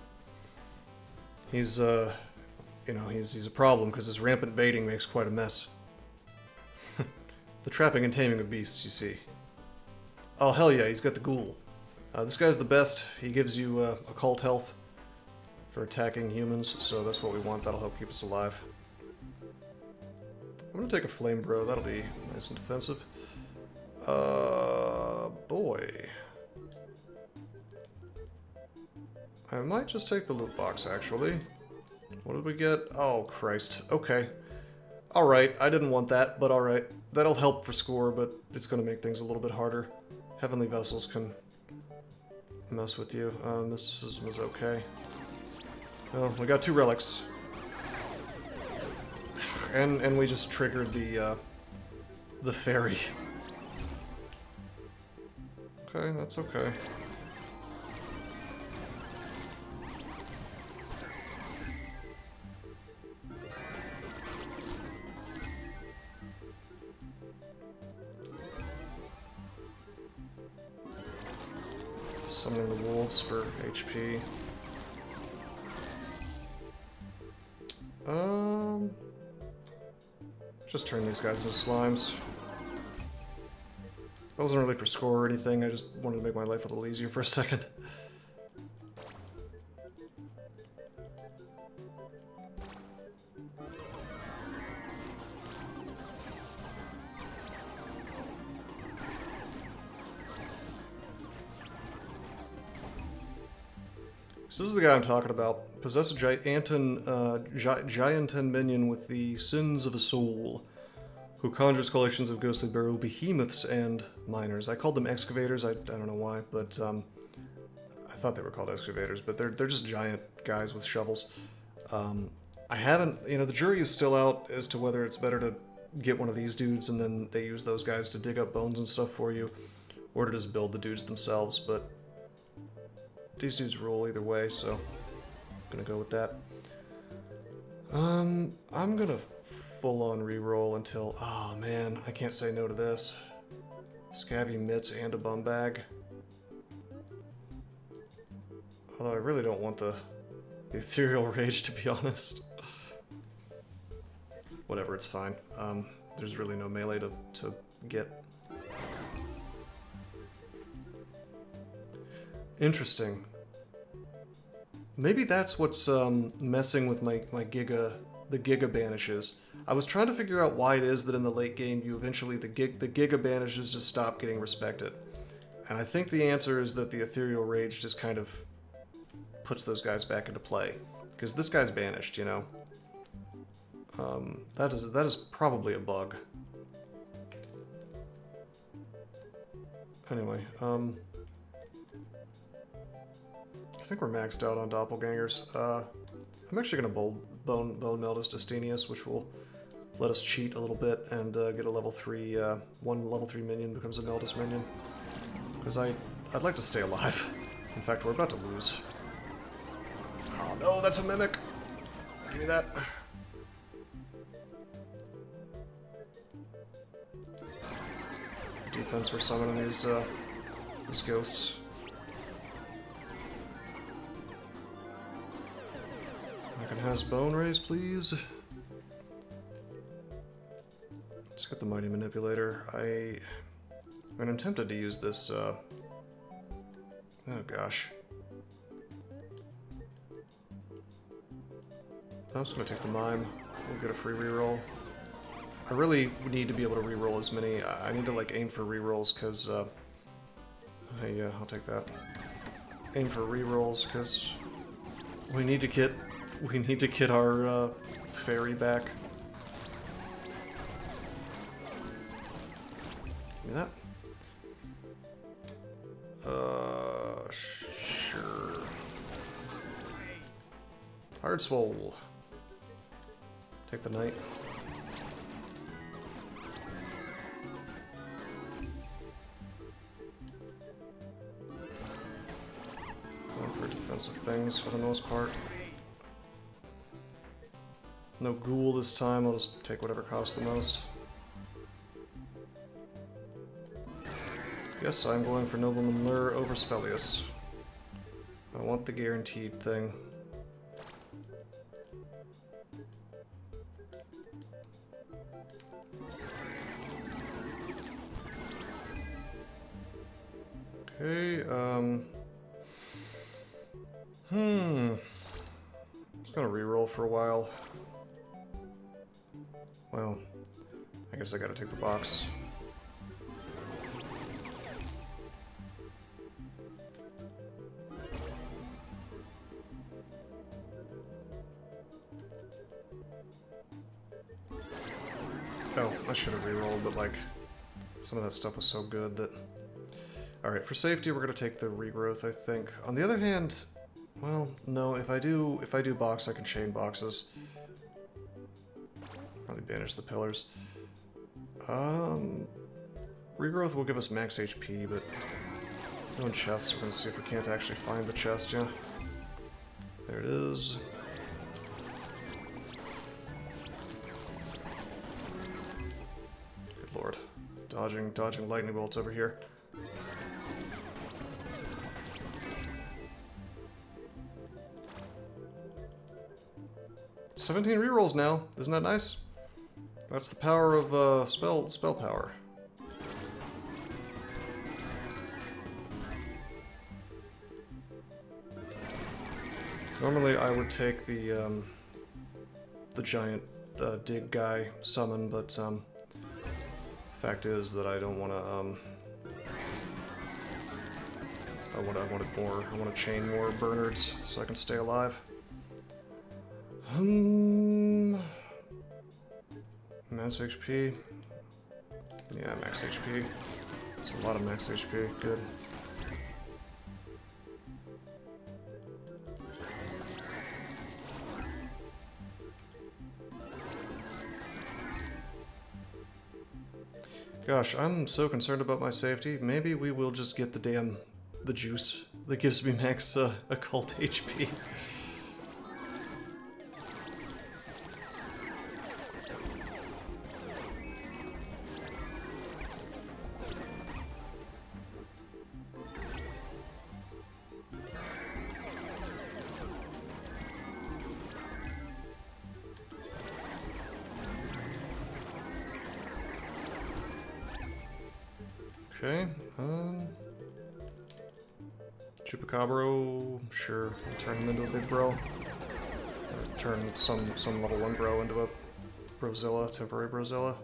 He's, you know, he's a problem because his rampant baiting makes quite a mess. The trapping and taming of beasts, you see. Oh, hell yeah, he's got the ghoul. This guy's the best. He gives you occult health for attacking humans, so that's what we want. That'll help keep us alive. I'm gonna take a flame bro. That'll be nice and defensive. Boy. I might just take the loot box, actually. What did we get? Oh, Christ. Okay. Alright, I didn't want that, but alright. That'll help for score, but it's gonna make things a little bit harder. Heavenly Vessels can mess with you. Mysticism is okay. Oh, we got 2 relics. And we just triggered the fairy. Okay, that's okay. Summoning the wolves for HP. Just turn these guys into slimes. That wasn't really for score or anything, I just wanted to make my life a little easier for a second. So this is the guy I'm talking about. Possess a gianten minion with the sins of a soul, who conjures collections of ghostly burial behemoths and miners. I called them excavators, I don't know why, but I thought they were called excavators, but they're just giant guys with shovels. I haven't, the jury is still out as to whether it's better to get one of these dudes and then they use those guys to dig up bones and stuff for you, or to just build the dudes themselves, but these dudes roll either way, so I'm gonna go with that. I'm gonna full-on reroll until... Oh man, I can't say no to this. Scabby mitts and a bum bag. Although I really don't want the ethereal rage, to be honest. Whatever, it's fine. There's really no melee to get. Interesting. Maybe that's what's messing with the Giga banishes. I was trying to figure out why it is that in the late game you eventually the Giga banishes just stop getting respected. And I think the answer is that the Ethereal Rage just kind of puts those guys back into play. Because this guy's banished, you know. That is probably a bug. Anyway, I think we're maxed out on doppelgangers. I'm actually going to bone meld as Destinius, which will let us cheat a little bit and get a level 3, one level 3 minion becomes a Meldus minion. Because I'd like to stay alive. In fact, we're about to lose. Oh no, that's a mimic! Give me that. Defense, we're summoning these ghosts. I can has bone raise, please. Let's get the mighty manipulator. I mean, I'm tempted to use this. Oh gosh. I'm just gonna take the mime. We'll get a free reroll. I really need to be able to reroll as many. I need to like aim for rerolls because. Yeah, I'll take that. Aim for rerolls because we need to get our fairy back. Give me that. Sure. Hard swole. Take the knight. Going for defensive things for the most part. No ghoul this time, I'll just take whatever costs the most. Yes, I'm going for Nobleman Lure over Spelius. I want the guaranteed thing. Okay, I'm just gonna reroll for a while. Well, I guess I gotta take the box. Oh, I should have rerolled, but like, some of that stuff was so good that... Alright, for safety, we're gonna take the regrowth, I think. On the other hand, well, no, if I do box, I can chain boxes. Probably banish the pillars. Regrowth will give us max HP, but doing chests, we're gonna see if we can't actually find the chest, yeah. There it is. Good lord. Dodging lightning bolts over here. 17 rerolls now. Isn't that nice? That's the power of spell power. Normally I would take the giant dig guy summon, but fact is that I don't want to I want to chain more Bernards so I can stay alive. Max HP. Yeah, max HP. It's a lot of max HP. Good. Gosh, I'm so concerned about my safety. Maybe we will just get the juice that gives me max occult HP. Okay, Chupacabro, sure, I'll turn him into a big bro. Or turn some level 1 bro into a Brozilla, temporary Brozilla.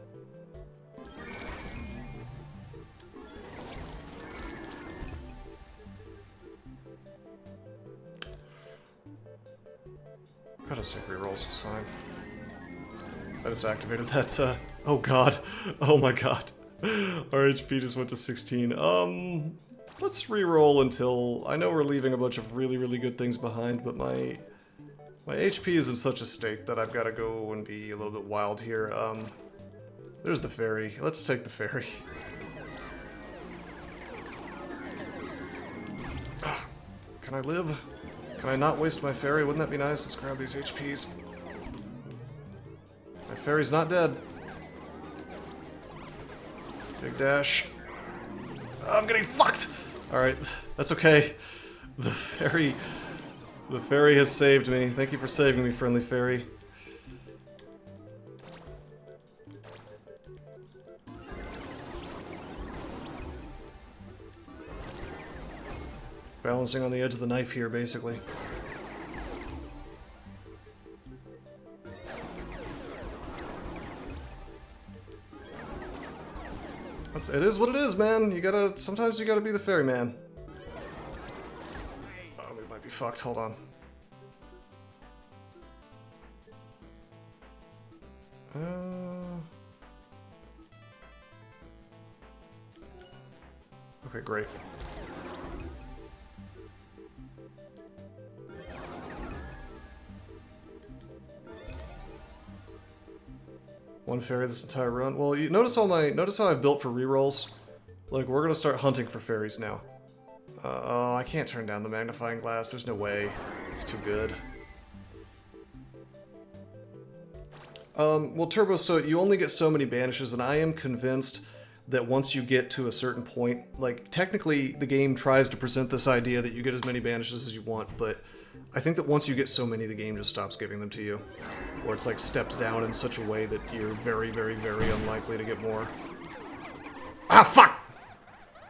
I'll just take rerolls, it's fine. I just activated that, oh god, oh my god. Our HP just went to 16. Let's reroll until... I know we're leaving a bunch of really, really good things behind, but my HP is in such a state that I've got to go and be a little bit wild here. There's the fairy. Let's take the fairy. Can I live? Can I not waste my fairy? Wouldn't that be nice? Let's grab these HPs. My fairy's not dead. Big dash. I'm getting fucked! Alright, that's okay. The fairy has saved me. Thank you for saving me, friendly fairy. Balancing on the edge of the knife here, basically. It is what it is, man. Sometimes you gotta be the ferryman. Oh, we might be fucked. Hold on. Okay, great. One fairy this entire run. Well, you notice how I've built for rerolls. Like, we're gonna start hunting for fairies now. Oh, I can't turn down the magnifying glass. There's no way. It's too good. Well, Turbo, so you only get so many banishes, and I am convinced that once you get to a certain point, like, technically the game tries to present this idea that you get as many banishes as you want, but I think that once you get so many, the game just stops giving them to you. Or it's like stepped down in such a way that you're very, very, very unlikely to get more. Ah, fuck!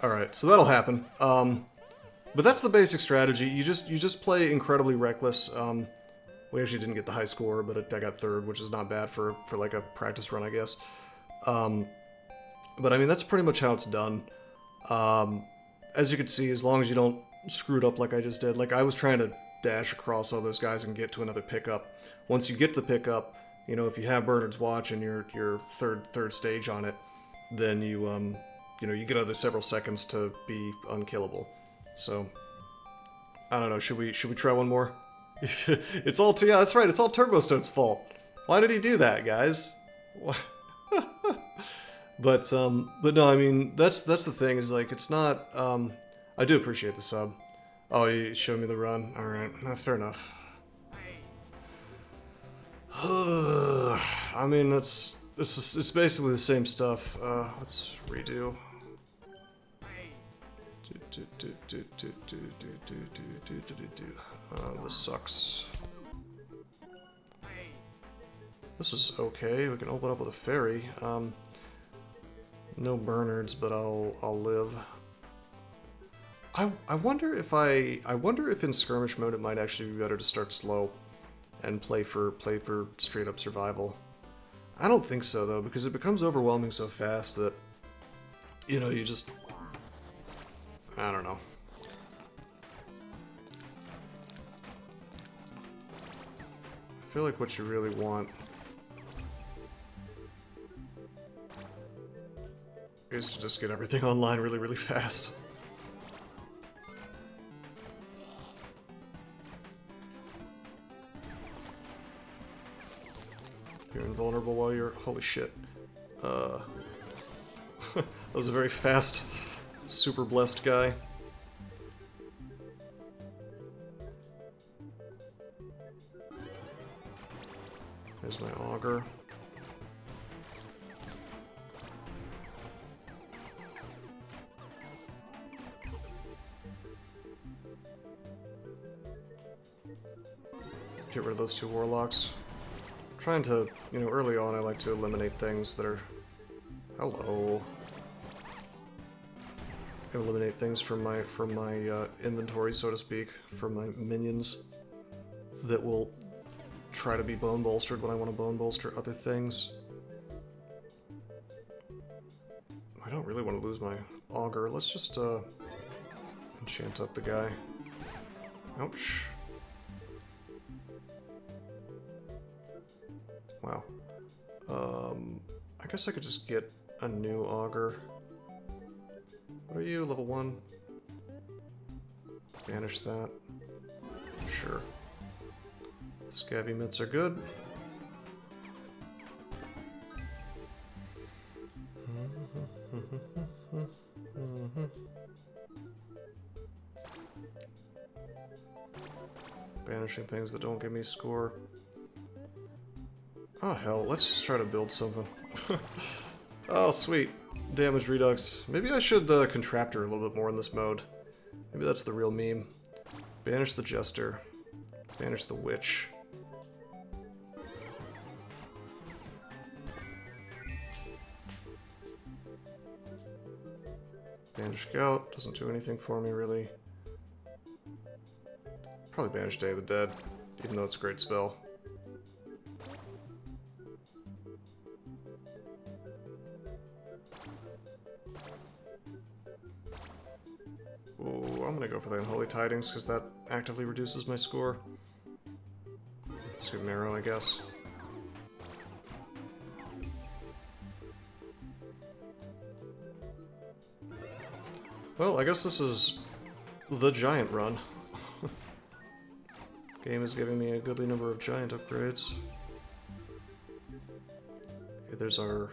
Alright, so that'll happen. But that's the basic strategy. You just play incredibly reckless. We actually didn't get the high score, but I got third, which is not bad for like a practice run, I guess. But I mean, that's pretty much how it's done. As you can see, as long as you don't screw it up like I just did. Like, I was trying to dash across all those guys and get to another pickup. Once you get to the pickup, you know, if you have Bernard's Watch and you're third stage on it, then you know, you get another several seconds to be unkillable. So, I don't know, should we try one more? It's all, yeah, that's right, it's all Turbostone's fault. Why did he do that, guys? But no, I mean, that's the thing, is like, it's not, I do appreciate the sub. Oh, you showed me the run. Alright, fair enough. I mean, it's basically the same stuff. Let's redo. This sucks. This is okay. We can open up with a fairy. No Bernards, but I'll live. I wonder if in skirmish mode it might actually be better to start slow and play for straight up survival. I don't think so though, because it becomes overwhelming so fast that you know, you just I don't know. I feel like what you really want is to just get everything online really, really fast. You're invulnerable while you're... Holy shit. That was a very fast, super blessed guy. There's my auger. Get rid of those two warlocks. Trying to, you know, early on I like to eliminate things that are... Hello. Eliminate things from my inventory, so to speak, from my minions that will try to be bone bolstered when I want to bone bolster other things. I don't really want to lose my auger. Let's just enchant up the guy. Ouch. Wow. I guess I could just get a new auger. What are you, level 1? Banish that. Sure. Scabby mitts are good. Banishing things that don't give me score. Oh hell, let's just try to build something. Oh sweet. Damage redux. Maybe I should contraptor a little bit more in this mode. Maybe that's the real meme. Banish the jester. Banish the witch. Banish Gout. Doesn't do anything for me really. Probably banish Day of the Dead, even though it's a great spell. Ooh, I'm gonna go for the Unholy Tidings, because that actively reduces my score. Let's do Marrow, I guess. Well, I guess this is the giant run. Game is giving me a goodly number of giant upgrades. Okay, there's our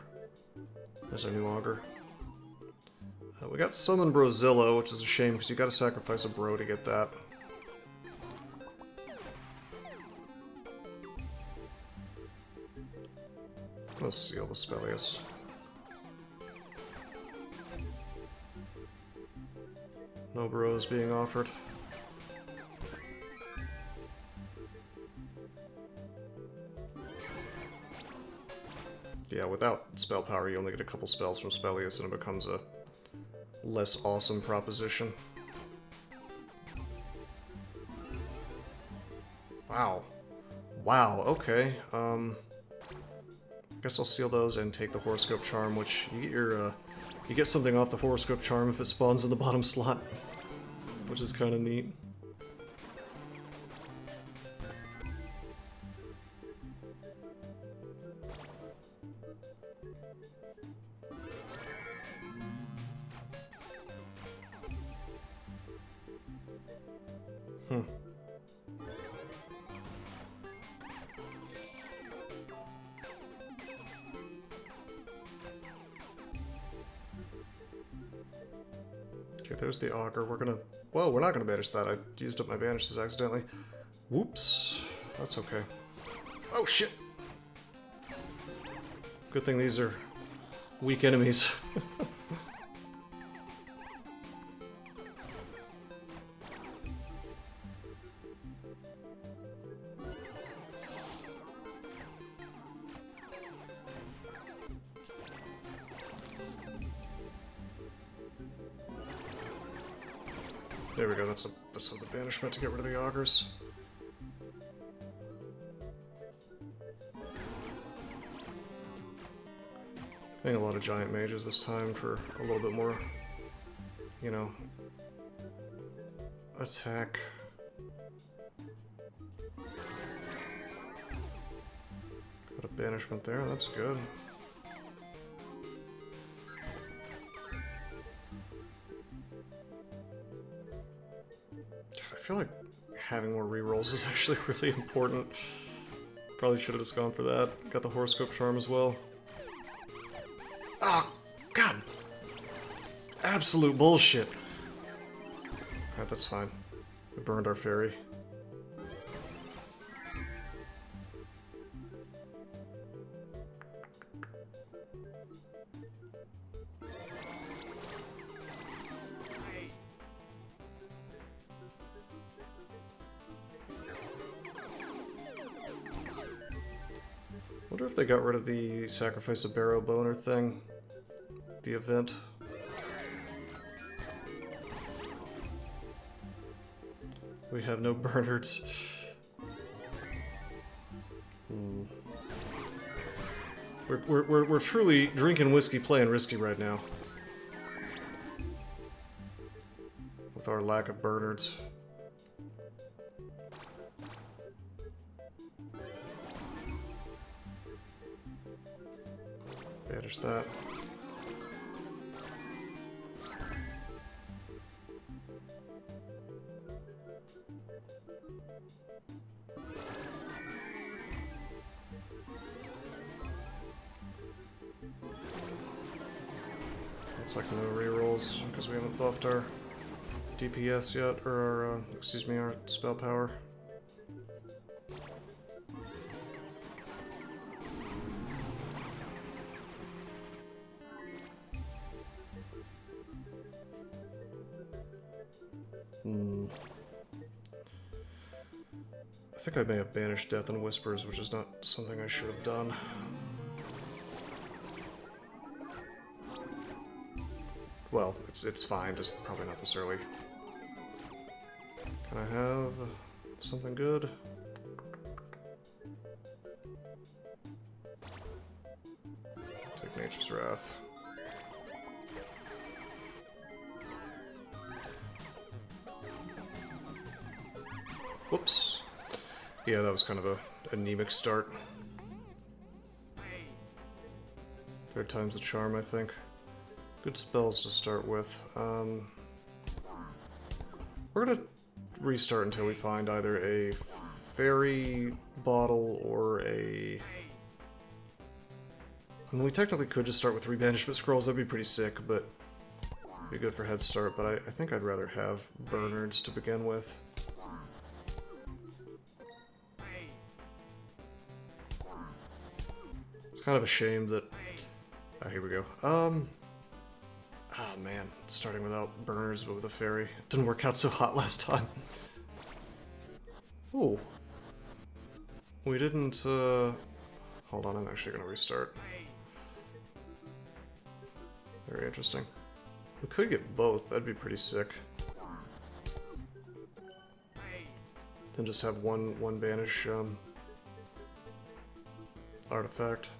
new auger. We got Summon Brozilla, which is a shame because you gotta sacrifice a bro to get that. Let's seal the Spellius. No bros being offered. Yeah, without spell power you only get a couple spells from Spellius and it becomes a less awesome proposition. Wow. Wow, okay. Guess I'll seal those and take the Horoscope Charm, which you get your, you get something off the Horoscope Charm if it spawns in the bottom slot, which is kind of neat. Okay, there's the auger. We're gonna... Well, we're not gonna banish that. I used up my banishes accidentally. Whoops. That's okay. Oh, shit! Good thing these are weak enemies. There we go, that's the banishment to get rid of the augurs. Playing a lot of giant mages this time for a little bit more, you know, attack. Got a banishment there, that's good. God, I feel like having more rerolls is actually really important. Probably should have just gone for that. Got the horoscope charm as well. Oh, God. Absolute bullshit. Alright, that's fine. We burned our fairy. Wonder if they got rid of the Sacrifice of Barrow Boner thing. The event. We have no Bernards. We're truly drinking whiskey, playing risky right now. With our lack of Bernards. Banish that. It's like no rerolls because we haven't buffed our DPS yet, or our, excuse me, our spell power. I think I may have banished Death and Whispers, which is not something I should have done. Well, it's fine, just probably not this early. Can I have something good? Take Nature's Wrath. Whoops. Yeah, that was kind of a anemic start. Third time's the charm, I think. Good spells to start with. We're gonna restart until we find either a fairy bottle or a... I mean, we technically could just start with 3 banishment scrolls, that'd be pretty sick, but be good for head start, but I think I'd rather have Bernards to begin with. It's kind of a shame that... Oh, here we go. Oh man, starting without burners but with a fairy. Didn't work out so hot last time. Ooh. We didn't, Hold on, I'm actually gonna restart. Very interesting. We could get both, that'd be pretty sick. Then just have one banish, artifact.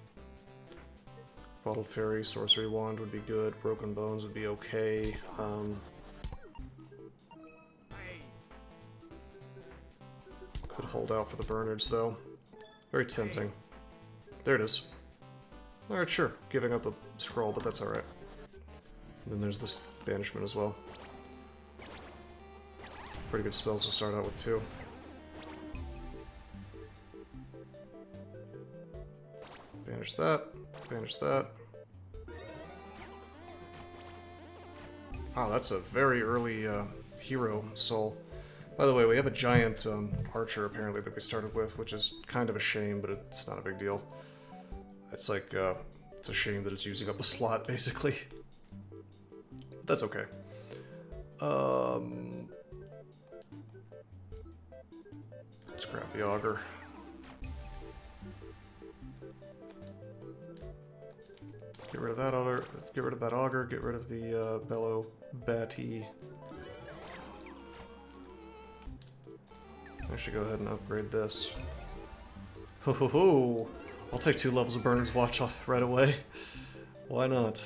Bottled Fairy, Sorcery Wand would be good, Broken Bones would be okay. Could hold out for the Bernards though. Very tempting. There it is. Alright, sure. Giving up a scroll, but that's alright. Then there's this banishment as well. Pretty good spells to start out with too. Banish that. Banish that. Wow, that's a very early hero soul. By the way, we have a giant archer apparently that we started with, which is kind of a shame, but it's not a big deal. It's like, it's a shame that it's using up a slot, basically. But that's okay. Let's grab the augur. Get rid of that augur, get rid of the bellow batty. I should go ahead and upgrade this. Ho ho ho! I'll take 2 levels of Bernard's Watch right away. Why not?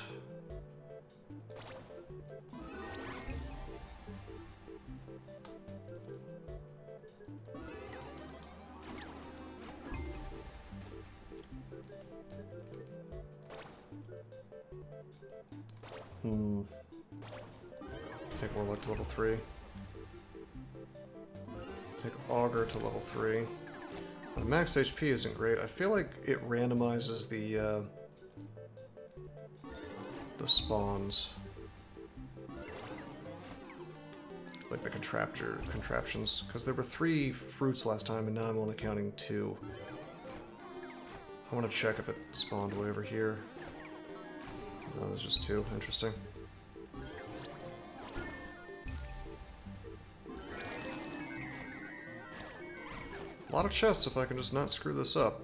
Take Warlock to level 3. Take Augur to level 3. But max HP isn't great. I feel like it randomizes the spawns. Like the contraptions. Because there were 3 fruits last time and now I'm only counting 2. I want to check if it spawned way over here. No, there's just 2. Interesting. A lot of chests if I can just not screw this up.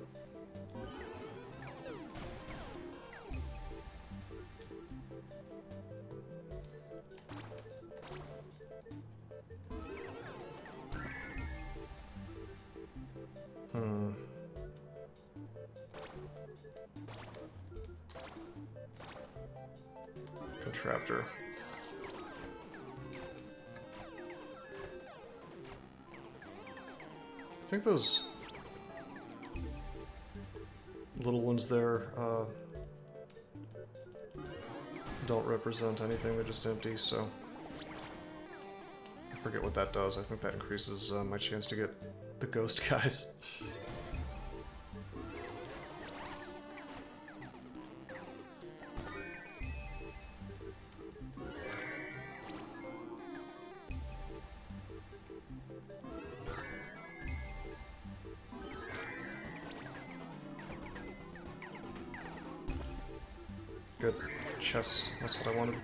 Contraptor. I think those little ones there don't represent anything, they're just empty, so I forget what that does. I think that increases my chance to get the ghost guys. Good. Chests. That's what I wanted.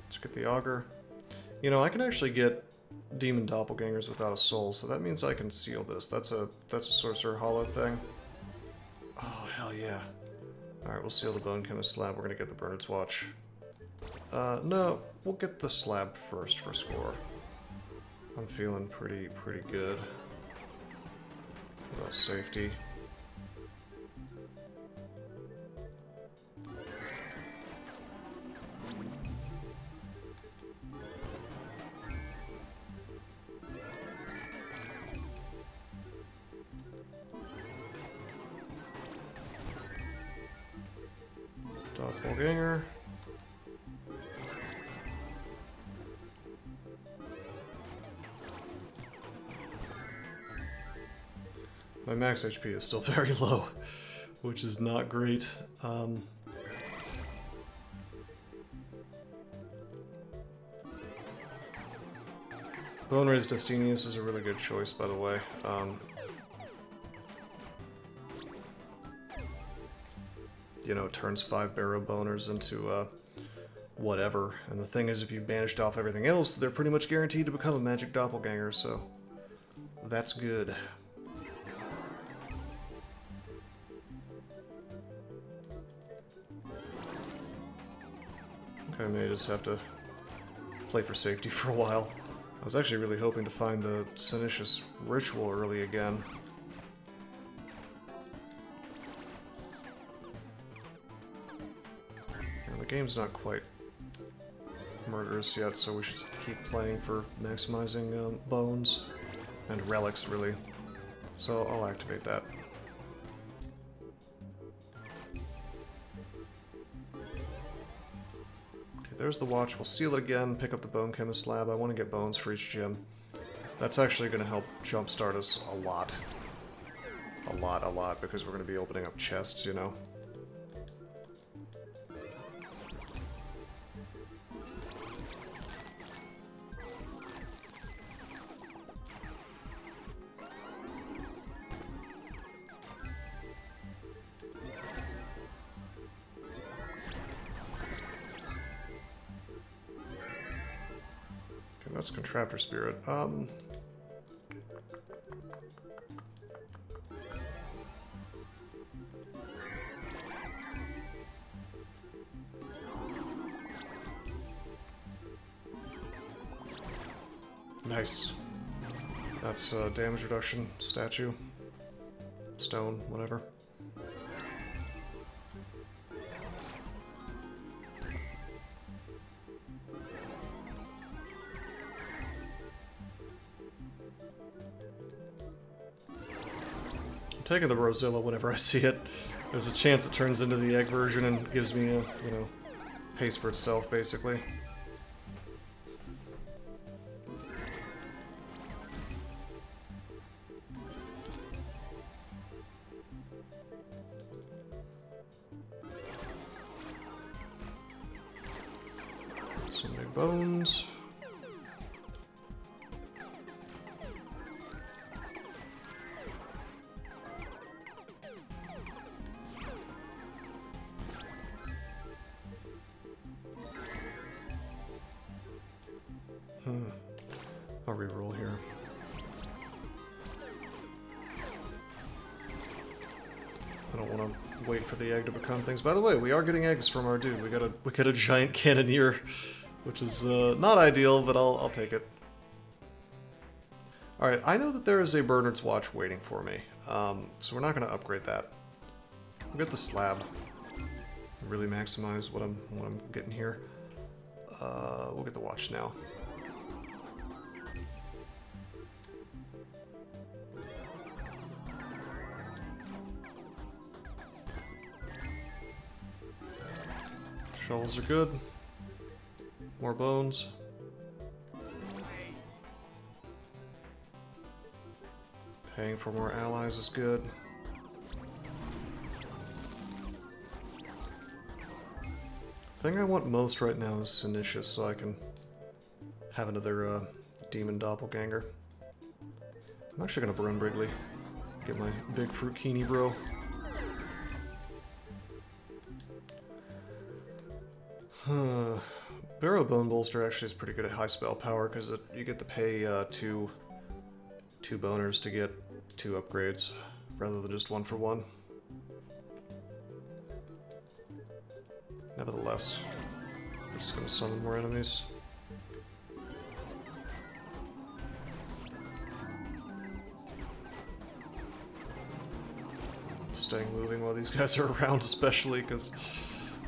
Let's get the Augur. You know, I can actually get Demon Doppelgangers without a soul, so that means I can seal this. That's a Sorcerer Hollow thing. Oh, hell yeah. Alright, we'll seal the Bone Chemist slab. We're gonna get the Bernard's Watch. No, we'll get the slab first for score. I'm feeling pretty good about safety. Doppelganger. My max HP is still very low, which is not great. Boneraiser Destinius is a really good choice, by the way. You know, it turns 5 Barrow Boners into whatever. And the thing is, if you've banished off everything else, they're pretty much guaranteed to become a magic doppelganger, so that's good. I may just have to play for safety for a while. I was actually really hoping to find the Sinicious Ritual early again. And the game's not quite murderous yet, so we should keep playing for maximizing bones and relics, really. So I'll activate that. There's the watch. We'll seal it again, pick up the Bone Chemist slab. I want to get bones for each gym. That's actually going to help jumpstart us a lot. A lot, because we're going to be opening up chests, you know. That's Contraptor Spirit. Nice. That's damage reduction statue. Stone, whatever. I'm taking the Rosilla whenever I see it. There's a chance it turns into the egg version and gives me a, you know, pace for itself, basically. Some big bones. I'll reroll here. I don't want to wait for the egg to become things. By the way, we are getting eggs from our dude. We got a giant cannoneer, which is not ideal, but I'll take it. All right, I know that there is a Bernard's Watch waiting for me, so we're not going to upgrade that. We'll get the slab. Really maximize what I'm getting here. We'll get the watch now. Shovels are good. More bones. Paying for more allies is good. The thing I want most right now is Sinitius, so I can have another demon doppelganger. I'm actually gonna burn Brigley. Get my big fruitini bro. Barrow Bone Bolster actually is pretty good at high spell power because you get to pay two boners to get 2 upgrades rather than just 1 for 1. Nevertheless, we're just gonna summon more enemies. Staying moving while these guys are around, especially because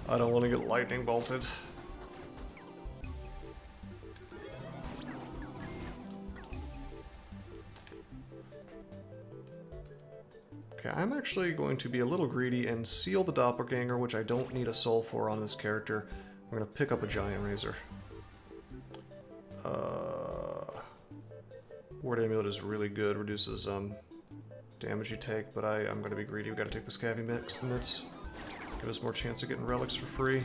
I don't want to get lightning bolted. Okay, I'm actually going to be a little greedy and seal the doppelganger, which I don't need a soul for on this character. I'm going to pick up a giant razor. Ward Amulet is really good, reduces damage you take, but I'm going to be greedy. We've got to take the Scavvy Mitts. Give us more chance of getting relics for free.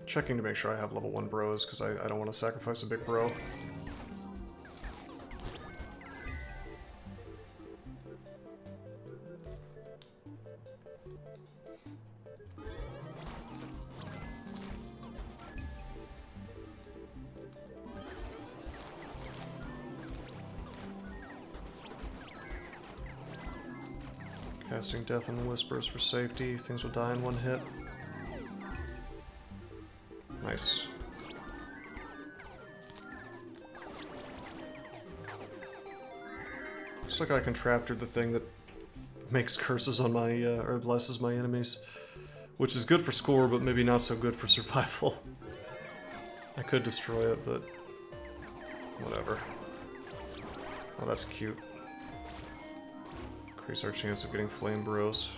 Checking to make sure I have level 1 bros, because I don't want to sacrifice a big bro. Casting Death on the Whispers for safety. Things will die in 1 hit. Nice. Looks like I contraptured the thing that makes curses on my, or blesses my enemies. Which is good for score, but maybe not so good for survival. I could destroy it, but whatever. Oh, that's cute. Increase our chance of getting flame bros.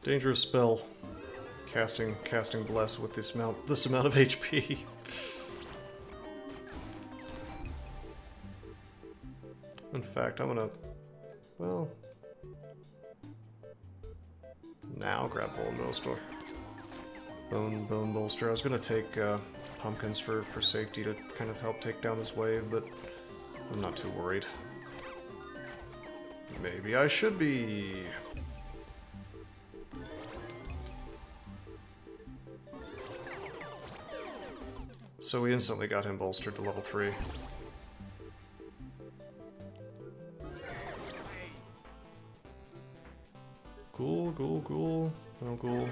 Dangerous spell. Casting Bless with this amount of HP. In fact, I'm gonna, well, now grab Bone Bolster. Bone Bolster. I was gonna take pumpkins for safety to kind of help take down this wave, but I'm not too worried. Maybe I should be. So we instantly got him bolstered to level 3. Ghoul, ghoul, ghoul. No ghoul.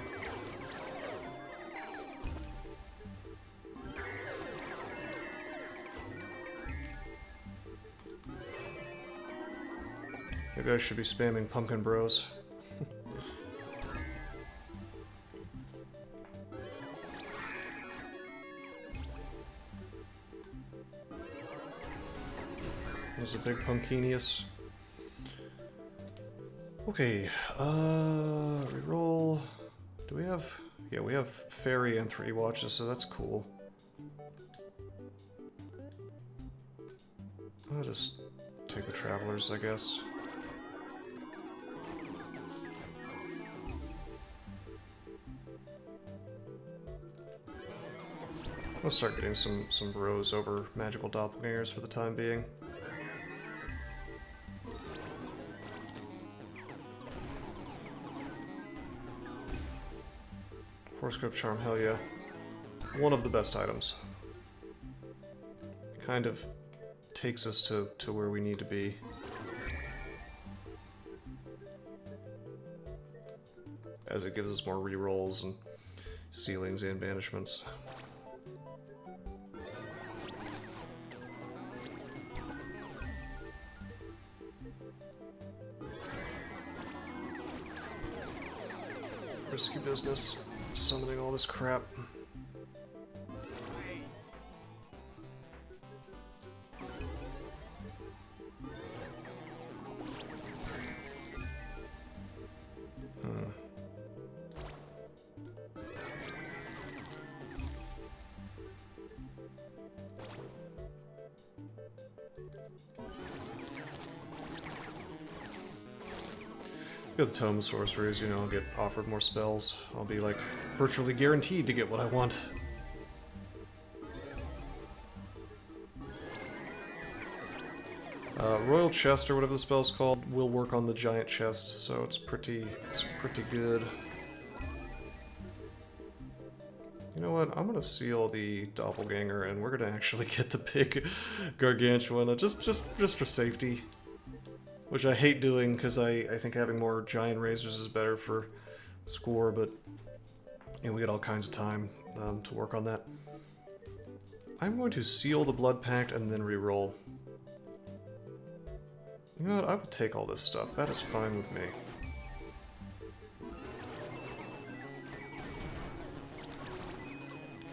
Maybe I should be spamming Pumpkin Bros. There's a big Pumpkinius. Okay, reroll. Do we have... Yeah, we have Fairy and 3 watches, so that's cool. I'll just take the Travelers, I guess. I'll start getting some bros over magical doppelgangers for the time being. Horoscope Charm, hell yeah. One of the best items. Kind of takes us to where we need to be. As it gives us more rerolls and sealings and banishments. Risky business. Summoning all this crap. Got the Tome of Sorceries, you know, I'll get offered more spells. I'll be, like, virtually guaranteed to get what I want. Royal Chest, or whatever the spell's called, will work on the giant chest, so it's pretty good. You know what, I'm gonna seal the Doppelganger, and we're gonna actually get the big Gargantuan, just for safety. Which I hate doing, because I think having more giant razors is better for score, but you know, we get all kinds of time to work on that. I'm going to seal the Blood Pact and then reroll. You know what, I would take all this stuff. That is fine with me.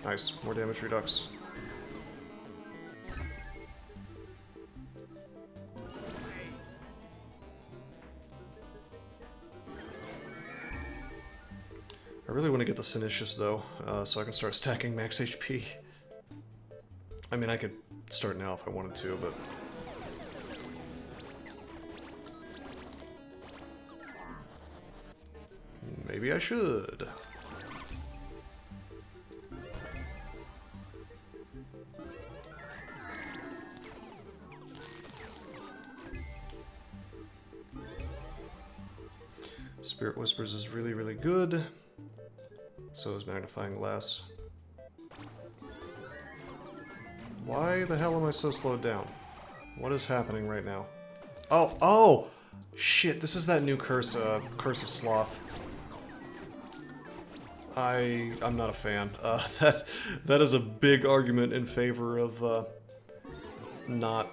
Nice, more damage redux. I really want to get the Sinicious though, so I can start stacking max HP. I mean, I could start now if I wanted to, but... maybe I should. Spirit Whispers is really, really good. So is Magnifying Glass. Why the hell am I so slowed down? What is happening right now? Oh! Shit, this is that new curse, Curse of Sloth. I'm not a fan. That is a big argument in favor of, not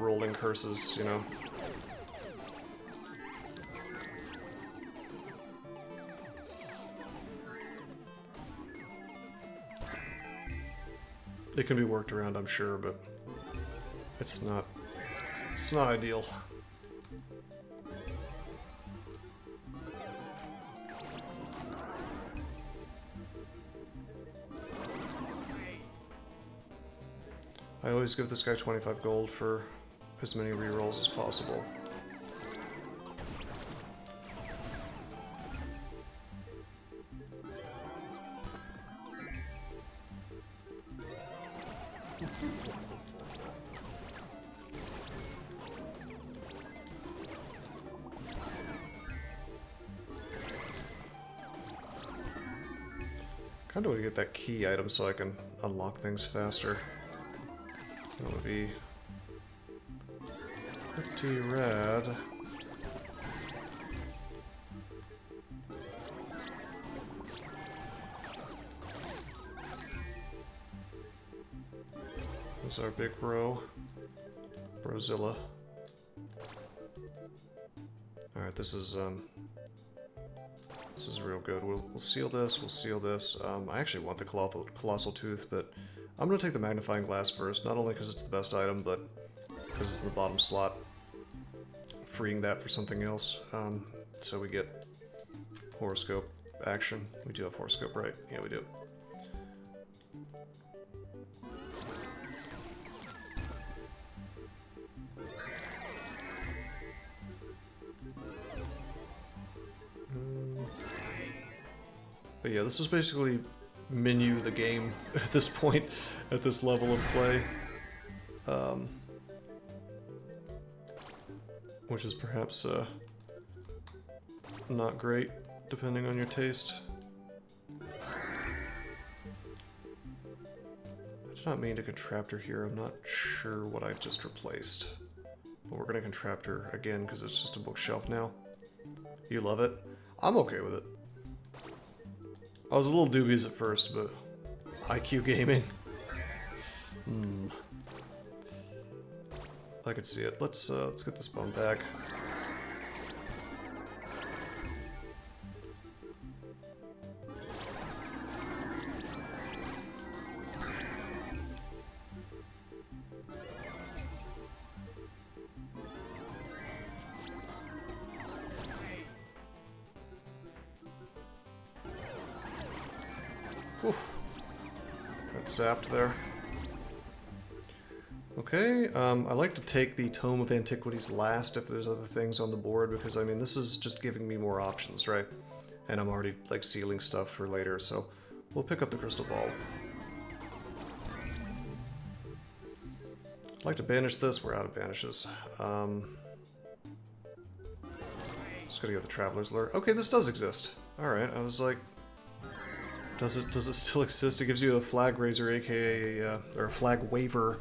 rolling curses, you know. It can be worked around, I'm sure, but it's not ideal. I always give this guy 25 gold for as many rerolls as possible. How do I get that key item so I can unlock things faster? That would be pretty rad. Who's our big bro? Brozilla. Alright, this is real good. We'll seal this, we'll seal this. I actually want the Colossal Tooth, but I'm gonna take the Magnifying Glass first, not only because it's the best item, but because it's in the bottom slot. Freeing that for something else, so we get Horoscope action. We do have Horoscope, right? Yeah, we do. But yeah, this is basically menu the game at this point, at this level of play. Which is perhaps not great, depending on your taste. I did not mean to Contraptor here, I'm not sure what I just replaced. But we're gonna Contraptor again, because it's just a bookshelf now. You love it? I'm okay with it. I was a little dubious at first, but IQ gaming. I could see it. Let's get this bone back. Whew. Got zapped there. Okay, I like to take the Tome of Antiquities last if there's other things on the board, because I mean this is just giving me more options, right? And I'm already like sealing stuff for later, so we'll pick up the Crystal Ball. I'd like to banish this, we're out of banishes. Just gotta get the Traveler's Lure. Okay, this does exist. Alright, I was like, does it still exist? It gives you a Flag Raiser, aka or a Flag Waver,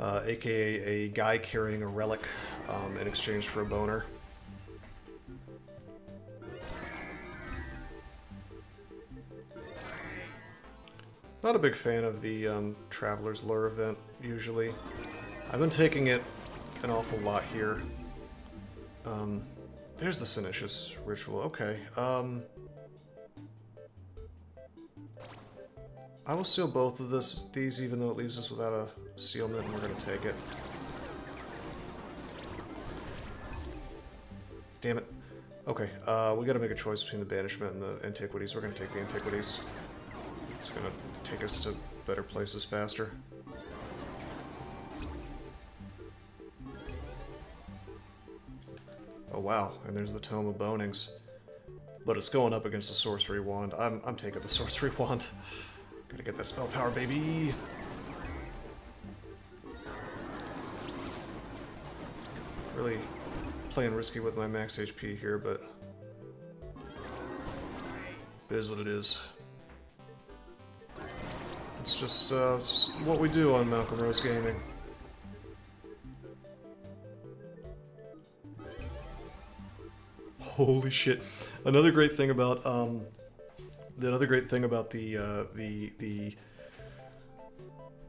aka a guy carrying a relic in exchange for a boner. Not a big fan of the Traveler's Lure event, usually. I've been taking it an awful lot here. There's the Sinicious Ritual, okay. I will seal both of these, even though it leaves us without a sealment, and we're going to take it. Damn it. Okay, we got to make a choice between the Banishment and the Antiquities. We're going to take the Antiquities. It's going to take us to better places faster. Oh wow, and there's the Tome of Bonings. But it's going up against the Sorcery Wand. I'm taking the Sorcery Wand. Gotta get that spell power, baby! Really playing risky with my max HP here, but it is what it is. It's just what we do on Malcolm Rose Gaming. Holy shit! Another great thing about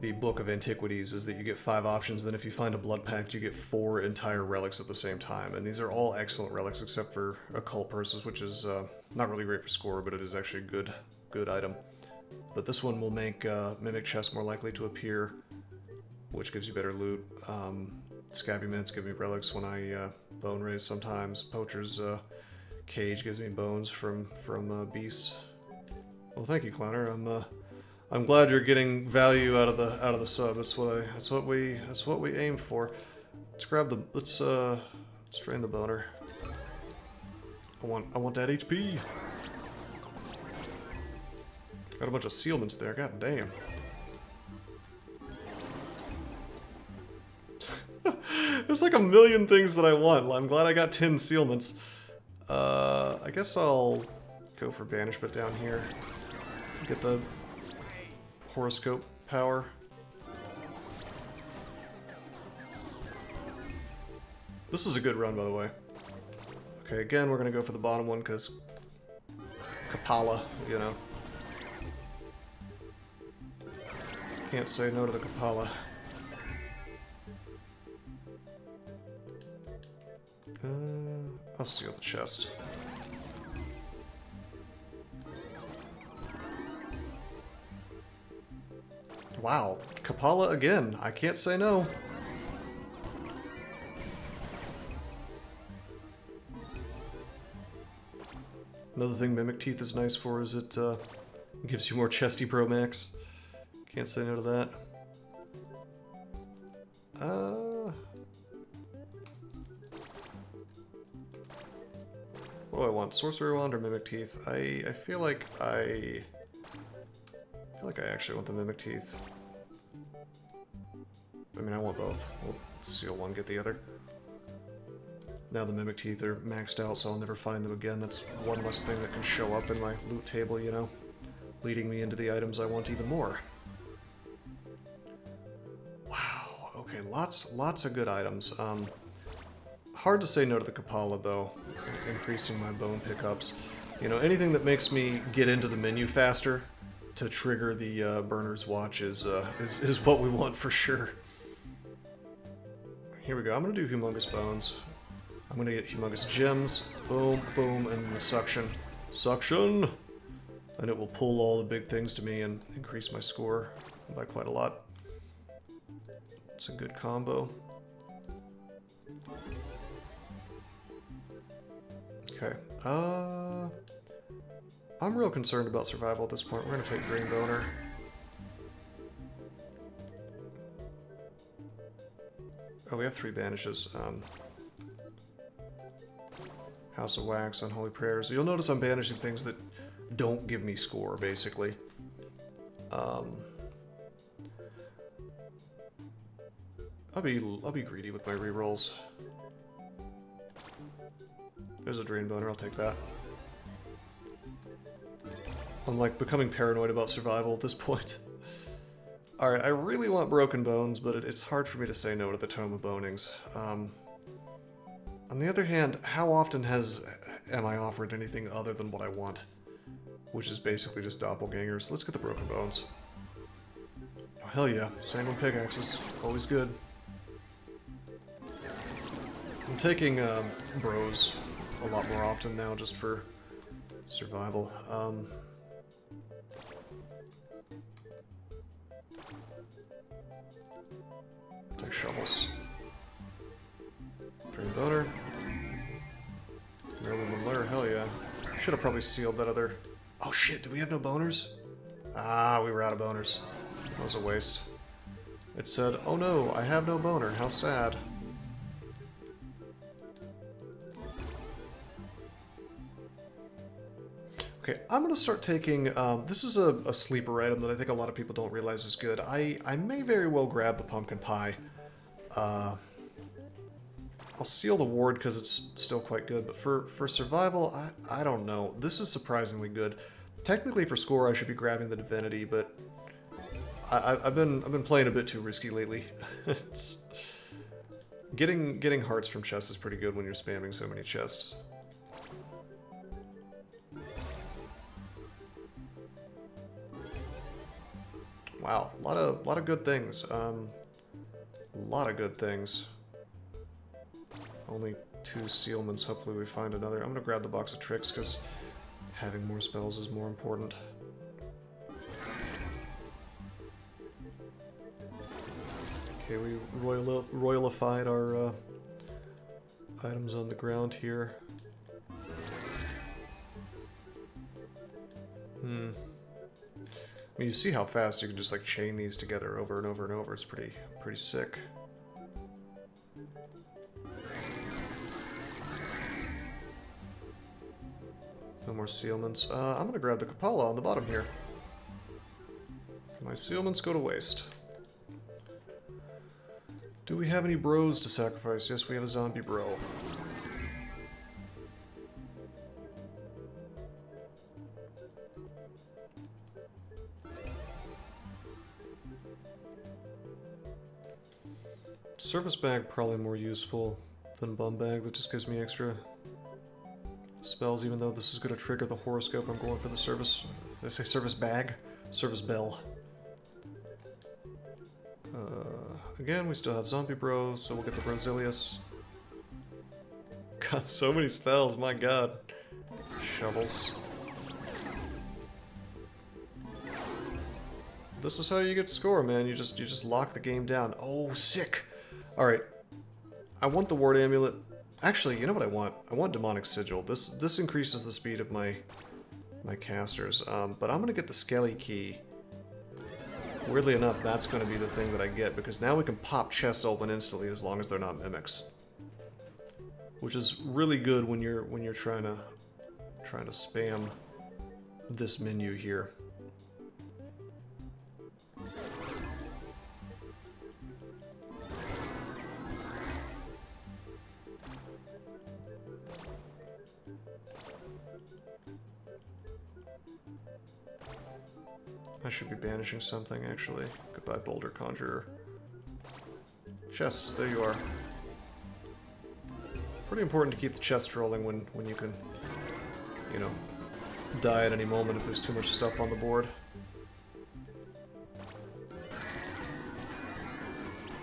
the Book of Antiquities is that you get 5 options, then if you find a Blood Pact, you get 4 entire relics at the same time. And these are all excellent relics, except for Occult Purses, which is not really great for score, but it is actually a good item. But this one will make Mimic Chest more likely to appear, which gives you better loot. Scabby Mints give me relics when I bone raise sometimes. Poacher's Cage gives me bones from beasts. Well, thank you, Clowner. I'm glad you're getting value out of the sub. That's what we aim for. Let's drain the boner. I want that HP. Got a bunch of sealments there. God damn. There's like a million things that I want. I'm glad I got 10 sealments. I guess I'll go for banishment down here. Get the horoscope power. This is a good run, by the way. Okay, again, we're gonna go for the bottom one, because Kapala, you know. Can't say no to the Kapala. I'll seal the chest. Wow, Kapala again. I can't say no. Another thing Mimic Teeth is nice for is it gives you more chesty Pro Max. Can't say no to that. What do I want? Sorcerer Wand or Mimic Teeth? I feel like I actually want the Mimic Teeth. I mean, I want both. We'll seal one, get the other. Now the Mimic Teeth are maxed out, so I'll never find them again. That's one less thing that can show up in my loot table, you know? Leading me into the items I want even more. Wow, okay, lots of good items. Hard to say no to the Kapala, though. Increasing my bone pickups. You know, anything that makes me get into the menu faster to trigger the Burner's Watch is what we want for sure. Here we go. I'm going to do Humongous Bones. I'm going to get Humongous Gems. Boom, boom, and then the Suction. Suction! And it will pull all the big things to me and increase my score by quite a lot. It's a good combo. Okay. I'm real concerned about survival at this point. We're going to take Dream Boner. Oh, we have 3 banishes. House of Wax, Unholy Prayers. You'll notice I'm banishing things that don't give me score, basically. I'll be greedy with my rerolls. There's a Drain Boner, I'll take that. I'm like becoming paranoid about survival at this point. Alright, I really want Broken Bones, but it's hard for me to say no to the Tome of Bonings. On the other hand, how often am I offered anything other than what I want? Which is basically just doppelgangers. Let's get the Broken Bones. Oh, hell yeah. Sanguine Pickaxes. Always good. I'm taking bros a lot more often now just for survival. Take shovels. Dream Boner. Noble Lair, hell yeah. Should have probably sealed that other... Oh shit, do we have no boners? Ah, we were out of boners. That was a waste. It said, oh no, I have no boner, how sad. Okay, I'm gonna start taking, this is a sleeper item that I think a lot of people don't realize is good. I may very well grab the Pumpkin Pie. I'll seal the ward because it's still quite good, but for survival, I don't know. This is surprisingly good. Technically for score, I should be grabbing the Divinity, but I've been playing a bit too risky lately. It's, getting hearts from chests is pretty good when you're spamming so many chests. Wow, a lot of good things. A lot of good things. Only 2 sealments. Hopefully we find another. I'm gonna grab the box of tricks because having more spells is more important. Okay, we royalified our items on the ground here. I mean, you see how fast you can just like chain these together over and over and over. It's pretty sick. No more sealments. I'm gonna grab the Kapala on the bottom here. My sealments go to waste. Do we have any bros to sacrifice? Yes, we have a zombie bro. Service bag probably more useful than bum bag. That just gives me extra spells, even though this is going to trigger the horoscope. I'm going for the service... Did I say service bag? Service bell. Again, we still have Zombie Bros, so we'll get the Brasilius. Got so many spells, my god. Shovels. This is how you get score, man. You just lock the game down. Oh, sick! Alright. I want the Ward Amulet. Actually, you know what I want? I want Demonic Sigil. This increases the speed of my casters. But I'm gonna get the Skelly Key. Weirdly enough, that's gonna be the thing that I get, because now we can pop chests open instantly as long as they're not mimics. Which is really good when you're trying to spam this menu here. I should be banishing something, actually. Goodbye, Boulder Conjurer. Chests, there you are. Pretty important to keep the chest rolling when you can, you know, die at any moment if there's too much stuff on the board.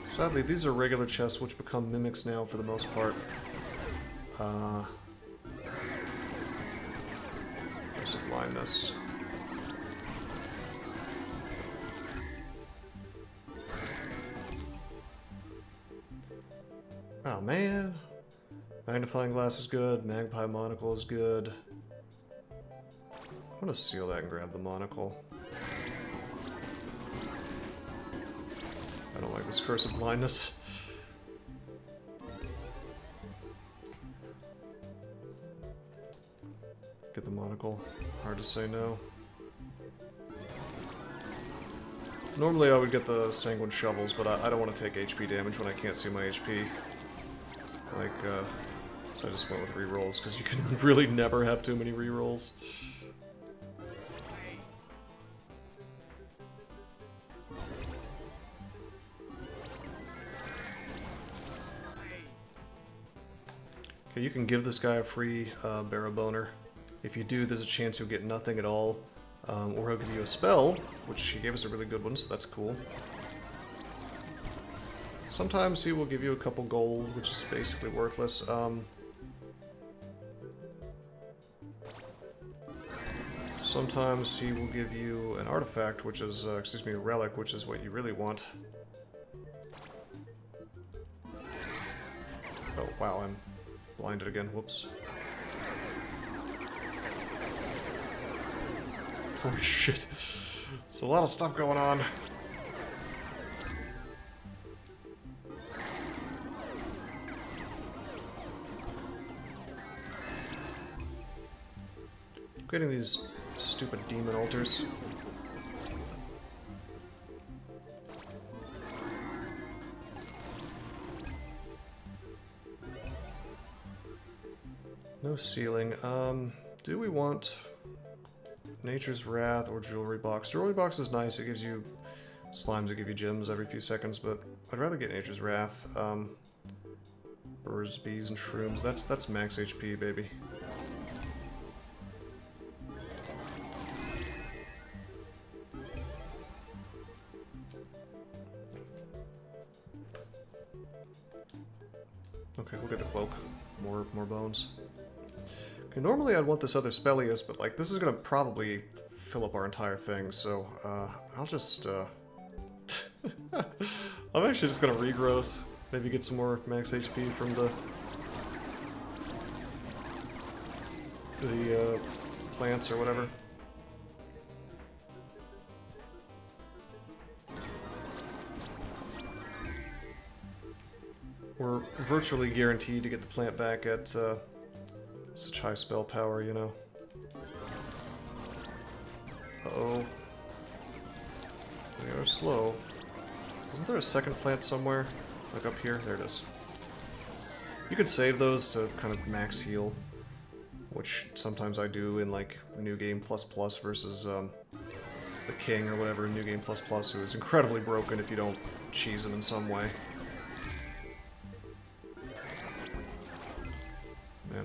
Sadly, these are regular chests which become mimics now for the most part. There's a blindness. Oh man. Magnifying glass is good, magpie monocle is good. I'm gonna seal that and grab the monocle. I don't like this curse of blindness. Get the monocle. Hard to say no. Normally I would get the sanguine shovels, but I don't want to take HP damage when I can't see my HP. Like, so I just went with rerolls, because you can really never have too many rerolls. Okay, you can give this guy a free Barrow Boner. If you do, there's a chance you'll get nothing at all. Or he'll give you a spell, which he gave us a really good one, so that's cool. Sometimes he will give you a couple gold, which is basically worthless. Sometimes he will give you an artifact, which is, excuse me, a relic, which is what you really want. Oh, wow, I'm blinded again. Whoops. Holy shit. There's a lot of stuff going on. Getting these stupid demon altars. No ceiling. Do we want Nature's Wrath or Jewelry Box? Jewelry Box is nice, it gives you slimes that give you gems every few seconds, but I'd rather get Nature's Wrath. Birds, bees, and shrooms. That's max HP, baby. Okay, we'll get the cloak. More bones. Okay, normally I'd want this other Spellius, but like this is gonna probably fill up our entire thing, so I'll just I'm actually just gonna regrowth. Maybe get some more max HP from the plants or whatever. We're virtually guaranteed to get the plant back at such high spell power, you know. Uh-oh. They are slow. Isn't there a second plant somewhere? Like up here? There it is. You could save those to kind of max heal, which sometimes I do in like New Game Plus Plus versus the King or whatever in New Game Plus Plus, who is incredibly broken if you don't cheese him in some way.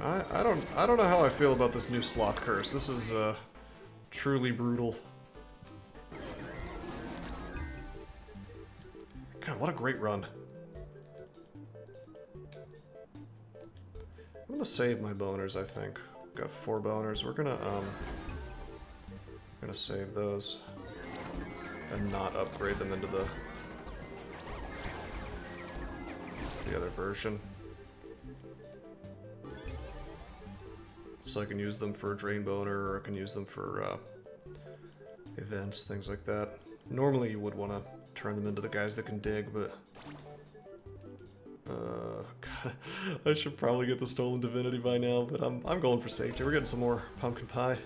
I don't know how I feel about this new sloth curse. This is truly brutal. God, what a great run. I'm gonna save my boners, I think. Got 4 boners. We're gonna save those and not upgrade them into the other version. So I can use them for Drain Boner, or I can use them for events, things like that. Normally you would want to turn them into the guys that can dig, but God, I should probably get the Stolen Divinity by now, but I'm going for safety. We're getting some more pumpkin pie.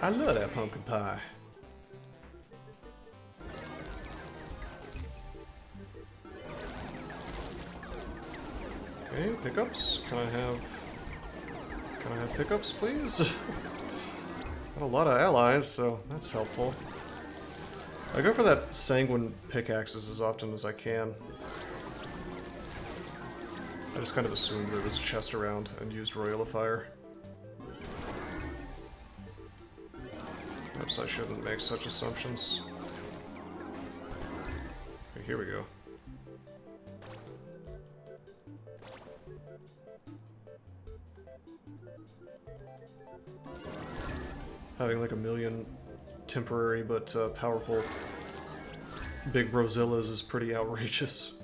I love that pumpkin pie. Okay, pickups. Can I have pickups, please? Got a lot of allies, so that's helpful. I go for that sanguine pickaxes as often as I can. I just kind of assumed there was a chest around and used Royalifier. Perhaps I shouldn't make such assumptions. Okay, here we go. Having like a million temporary but powerful big brozillas is pretty outrageous.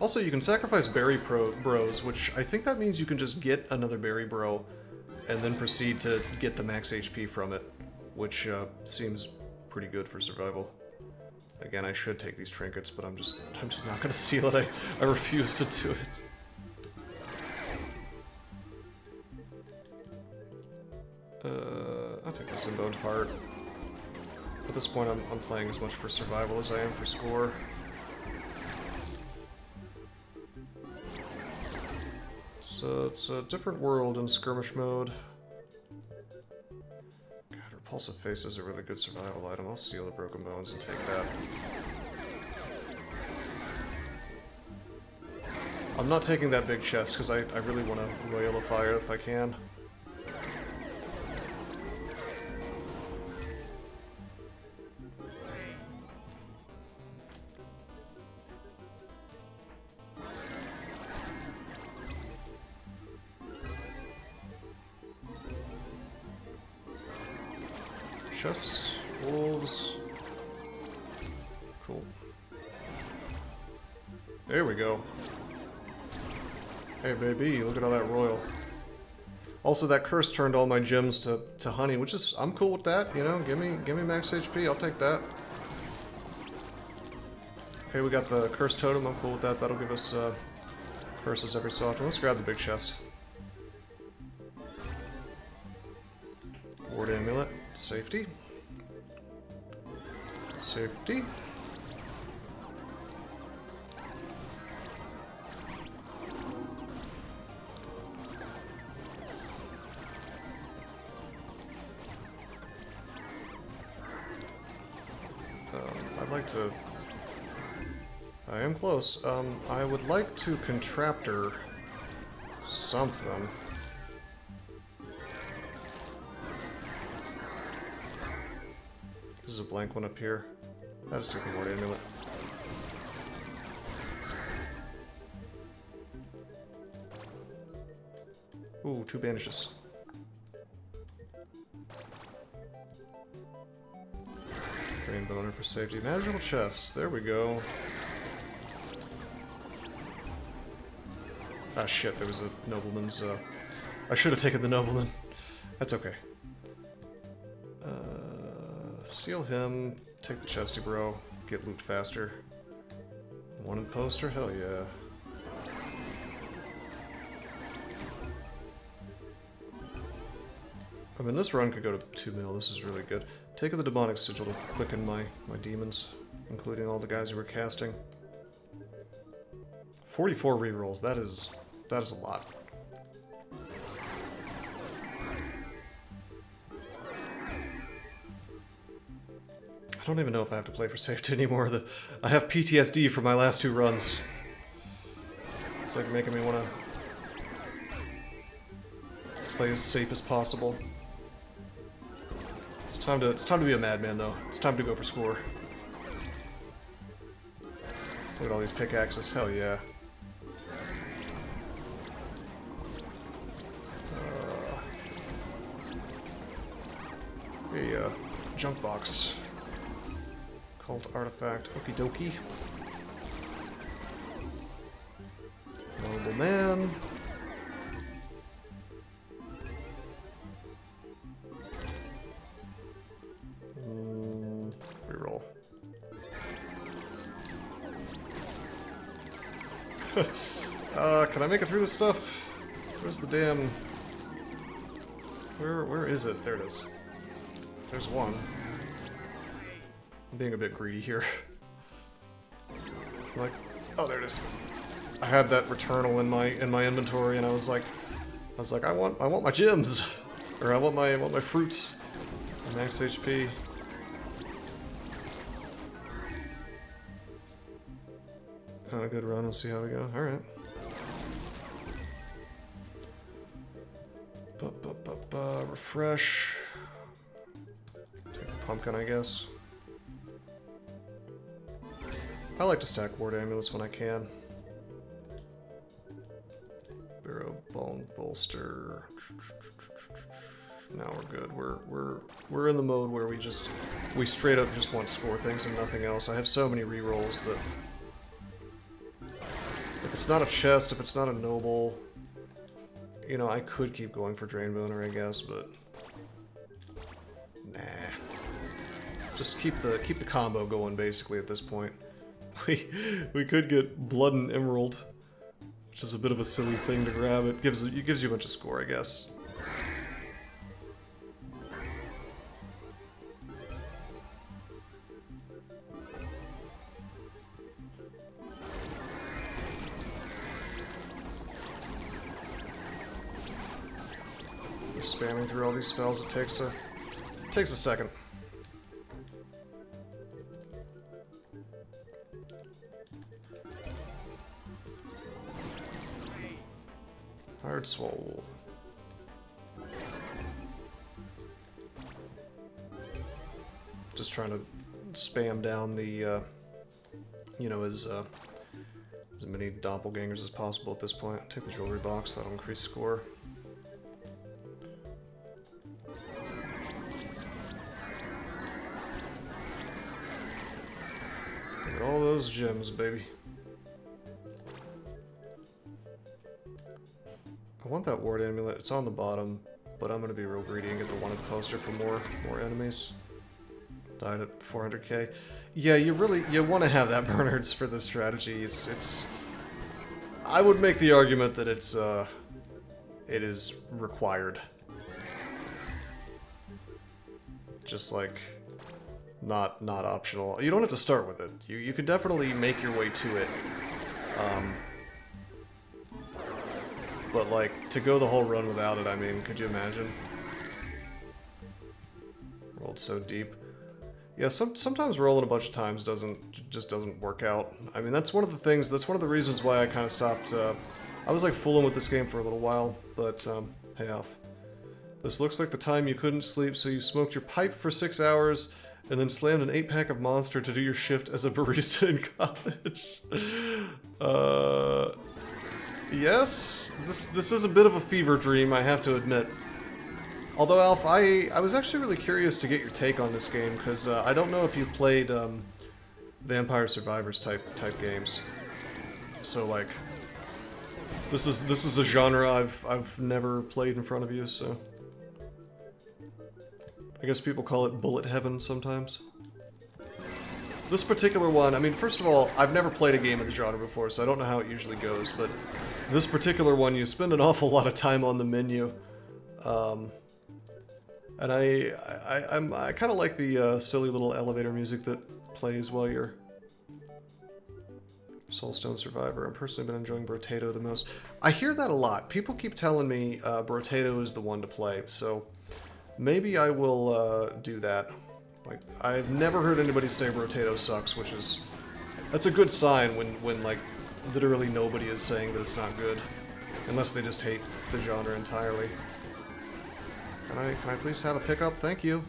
Also, you can sacrifice berry bros, which I think that means you can just get another berry bro and then proceed to get the max HP from it, which seems pretty good for survival. Again, I should take these trinkets, but I'm just not gonna seal it. I refuse to do it. I'll take this Inboned Heart. At this point, I'm playing as much for survival as I am for score. So it's a different world in skirmish mode. God, Repulsive Face is a really good survival item. I'll steal the Broken Bones and take that. I'm not taking that big chest because I really want to Royalify it if I can. Chests, wolves. Cool. There we go. Hey baby, look at all that royal. Also, that curse turned all my gems to honey, which is, I'm cool with that, you know, give me max HP, I'll take that. Okay, we got the curse totem, I'm cool with that, that'll give us curses every so often. Let's grab the big chest. Ward Amulet, safety. Safety. I'd like to... I am close. I would like to Contraptor something. This is a blank one up here. I'll just take the Ward Amulet. Ooh, 2 banishes. Drain Boner for safety. Magical chests. There we go. Ah shit, there was a nobleman's, I should have taken the nobleman. That's okay. Seal him, take the chesty bro, get loot faster. Wanted poster? Hell yeah. I mean, this run could go to 2 mil, this is really good. Taking the Demonic Sigil to quicken my demons, including all the guys who were casting. 44 rerolls, that is a lot. I don't even know if I have to play for safety anymore. I have PTSD from my last 2 runs. like making me want to play as safe as possible. It's time to be a madman, though. It's time to go for score. Look at all these pickaxes. Hell yeah. A junk box. Cult artifact. Okie dokie. Noble man. Reroll. Can I make it through this stuff? Where's the damn... Where is it? There it is. There's one. I'm being a bit greedy here. Like, oh, there it is. I had that returnal in my inventory, and I was like, I want my gems, or I want my fruits, max HP. Kind of good run. We'll see how we go. All right. Refresh. Take the pumpkin, I guess. I like to stack ward amulets when I can. Barrow bone bolster. Now we're good. We're in the mode where we straight up just want to score things and nothing else. I have so many rerolls that if it's not a chest, if it's not a noble, you know, I could keep going for Drain Boner, I guess, but nah. Just keep the combo going basically at this point. We could get Blood and Emerald, which is a bit of a silly thing to grab. It gives you a bunch of score, I guess. Just spamming through all these spells, it takes a second. Hard swole. Just trying to spam down the, you know, as many doppelgangers as possible at this point. Take the jewelry box, that'll increase score. Look at all those gems, baby. I want that ward amulet. It's on the bottom, but I'm gonna be real greedy and get the wanted poster for more enemies. Died at 400k. Yeah, you want to have that Bernard's for this strategy. It's. I would make the argument that it is required. Just like, not optional. You don't have to start with it. You could definitely make your way to it. But like, to go the whole run without it, I mean, could you imagine? Rolled so deep. Yeah, sometimes rolling a bunch of times just doesn't work out. I mean, that's one of the reasons why I kind of stopped. I was like fooling with this game for a little while, but hey off. This looks like the time you couldn't sleep, so you smoked your pipe for 6 hours and then slammed an 8-pack of Monster to do your shift as a barista in college. Yes, this is a bit of a fever dream, I have to admit. Although, Alf, I was actually really curious to get your take on this game, because I don't know if you've played Vampire Survivors type games. So, like, this is a genre I've never played in front of you, so I guess people call it bullet heaven sometimes. This particular one, I mean, first of all, I've never played a game of the genre before, so I don't know how it usually goes, but this particular one, you spend an awful lot of time on the menu. And I kind of like the silly little elevator music that plays while you're Soulstone Survivor. I've personally been enjoying Brotato the most. I hear that a lot. People keep telling me Brotato is the one to play, so maybe I will do that. Like, I've never heard anybody say Brotato sucks, that's a good sign when like literally nobody is saying that it's not good. Unless they just hate the genre entirely. Can I please have a pickup? Thank you.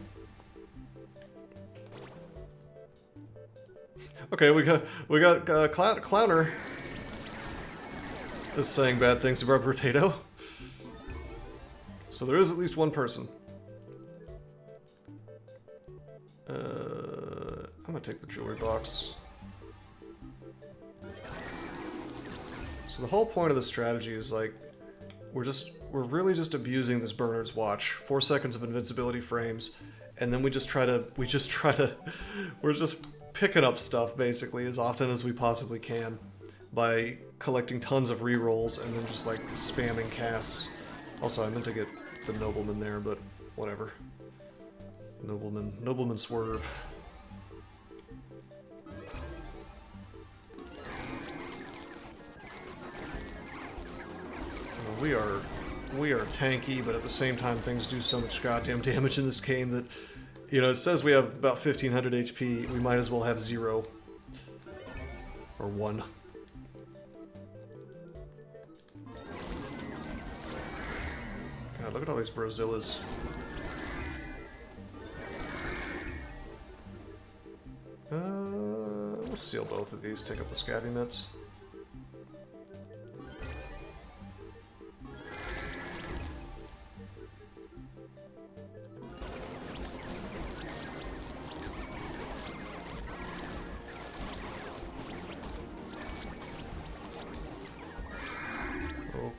Okay, we got Clowner is saying bad things about Potato. So there is at least one person. I'm gonna take the jewelry box. So the whole point of the strategy is like, we're really just abusing this Burner's Watch. 4 seconds of invincibility frames, and then we're just picking up stuff basically as often as we possibly can by collecting tons of rerolls and then just like spamming casts. Also, I meant to get the Nobleman there, but whatever. Nobleman swerve. We are tanky, but at the same time things do so much goddamn damage in this game that, you know, it says we have about 1500 HP, we might as well have 0. Or 1. God, look at all these Brozillas. We'll seal both of these, take up the scabby mitts.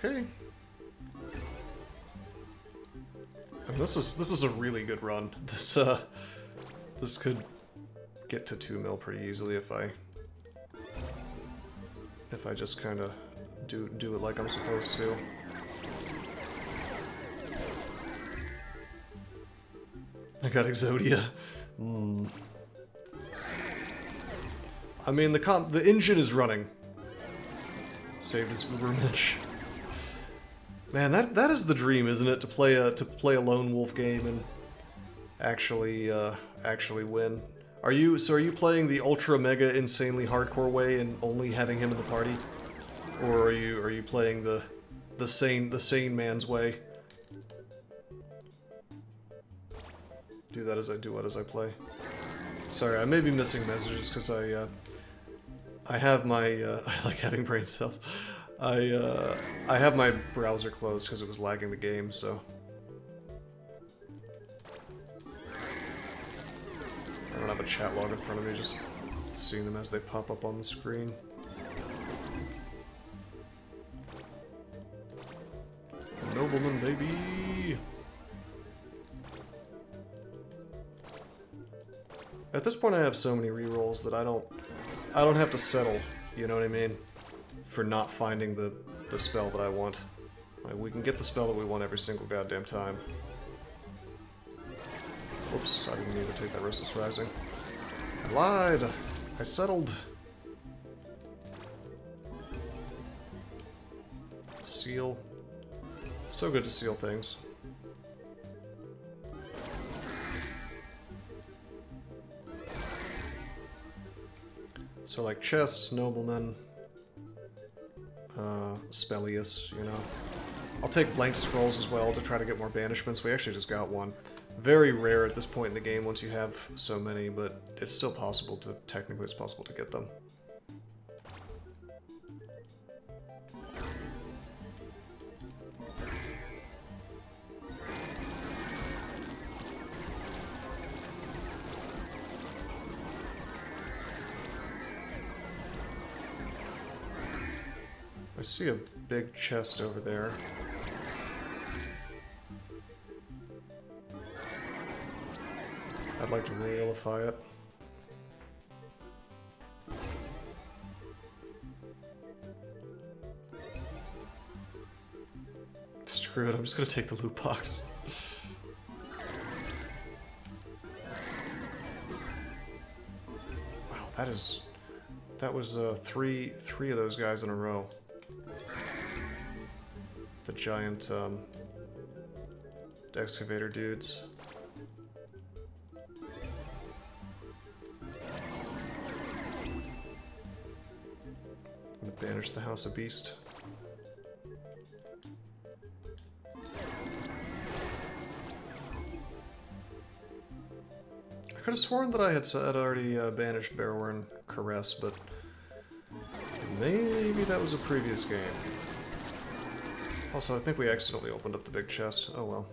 Okay. And this is a really good run. This could get to 2 mil pretty easily if I just kind of do it like I'm supposed to. I got Exodia. I mean, the engine is running. Saved his Uber Mitch. Man, that is the dream, isn't it? To play a lone wolf game and actually win. Are you playing the ultra mega insanely hardcore way and only having him in the party, or are you playing the sane man's way? Do what as I play. Sorry, I may be missing messages because I have my I like having brain cells. I have my browser closed because it was lagging the game, so I don't have a chat log in front of me, just seeing them as they pop up on the screen. Nobleman, baby! At this point I have so many rerolls that I don't have to settle, you know what I mean? For not finding the spell that I want. Like, we can get the spell that we want every single goddamn time. Oops, I didn't mean to take that Restless Rising. I lied! I settled! Seal. It's still good to seal things. So like chests, noblemen, Spellius, you know. I'll take blank scrolls as well to try to get more banishments. We actually just got one. Very rare at this point in the game once you have so many, but it's still possible to, technically it's possible to get them. I see a big chest over there. I'd like to realify it. Screw it, I'm just gonna take the loot box. Wow, that was three of those guys in a row. The giant excavator dudes. I'm gonna Banish the House of Beast. I could have sworn that I had already banished Barrow Caress, but maybe that was a previous game. Also, I think we accidentally opened up the big chest. Oh well.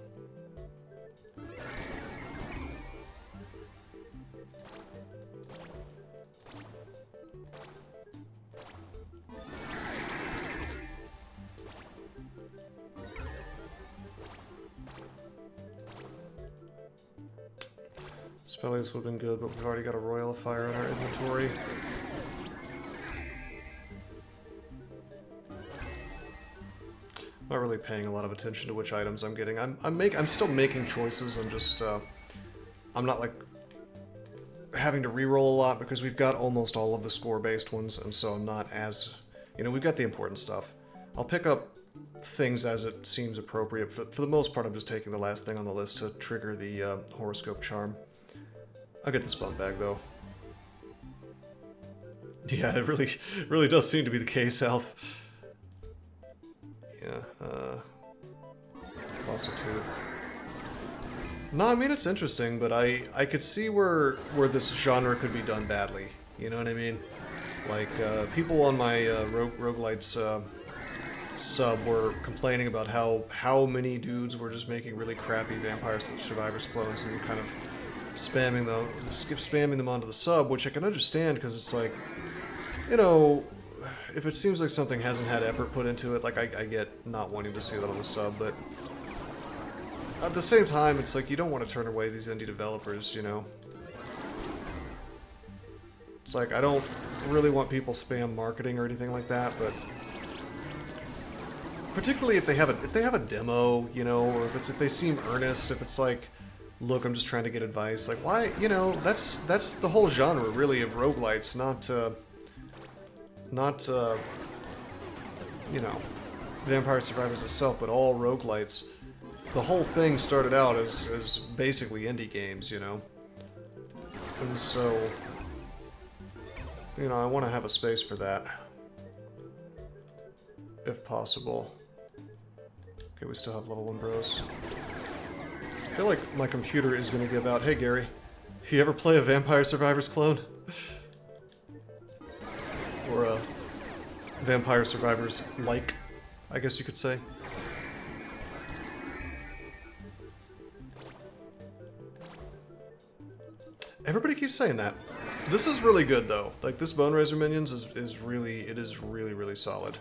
Spellies would have been good, but we've already got a Royal Fire in our inventory. Not really paying a lot of attention to which items I'm getting. I'm still making choices. I'm just I'm not like having to reroll a lot because we've got almost all of the score-based ones, and so I'm not as, you know, we've got the important stuff. I'll pick up things as it seems appropriate. For the most part, I'm just taking the last thing on the list to trigger the horoscope charm. I'll get this bump bag though. Yeah, it really does seem to be the case, Alf. Yeah, lost a tooth. No, I mean, it's interesting, but I could see where this genre could be done badly. You know what I mean? Like, people on my roguelites sub were complaining about how many dudes were just making really crappy Vampire Survivors clones and kind of spamming them onto the sub, which I can understand because it's like, you know, if it seems like something hasn't had effort put into it, like I get not wanting to see that on the sub, but at the same time, it's like you don't want to turn away these indie developers, you know? It's like, I don't really want people spam marketing or anything like that, but particularly if they have a demo, you know, or if they seem earnest, if it's like, look, I'm just trying to get advice, like, why, you know, that's the whole genre, really, of roguelites, not, you know, Vampire Survivors itself, but all roguelites. The whole thing started out as basically indie games, you know? And so, you know, I want to have a space for that. If possible. Okay, we still have level 1 bros. I feel like my computer is going to give out, hey Gary, you ever play a Vampire Survivors clone? Or a Vampire Survivors like, I guess you could say. Everybody keeps saying that. This is really good though. Like, this Boneraiser Minions is really solid.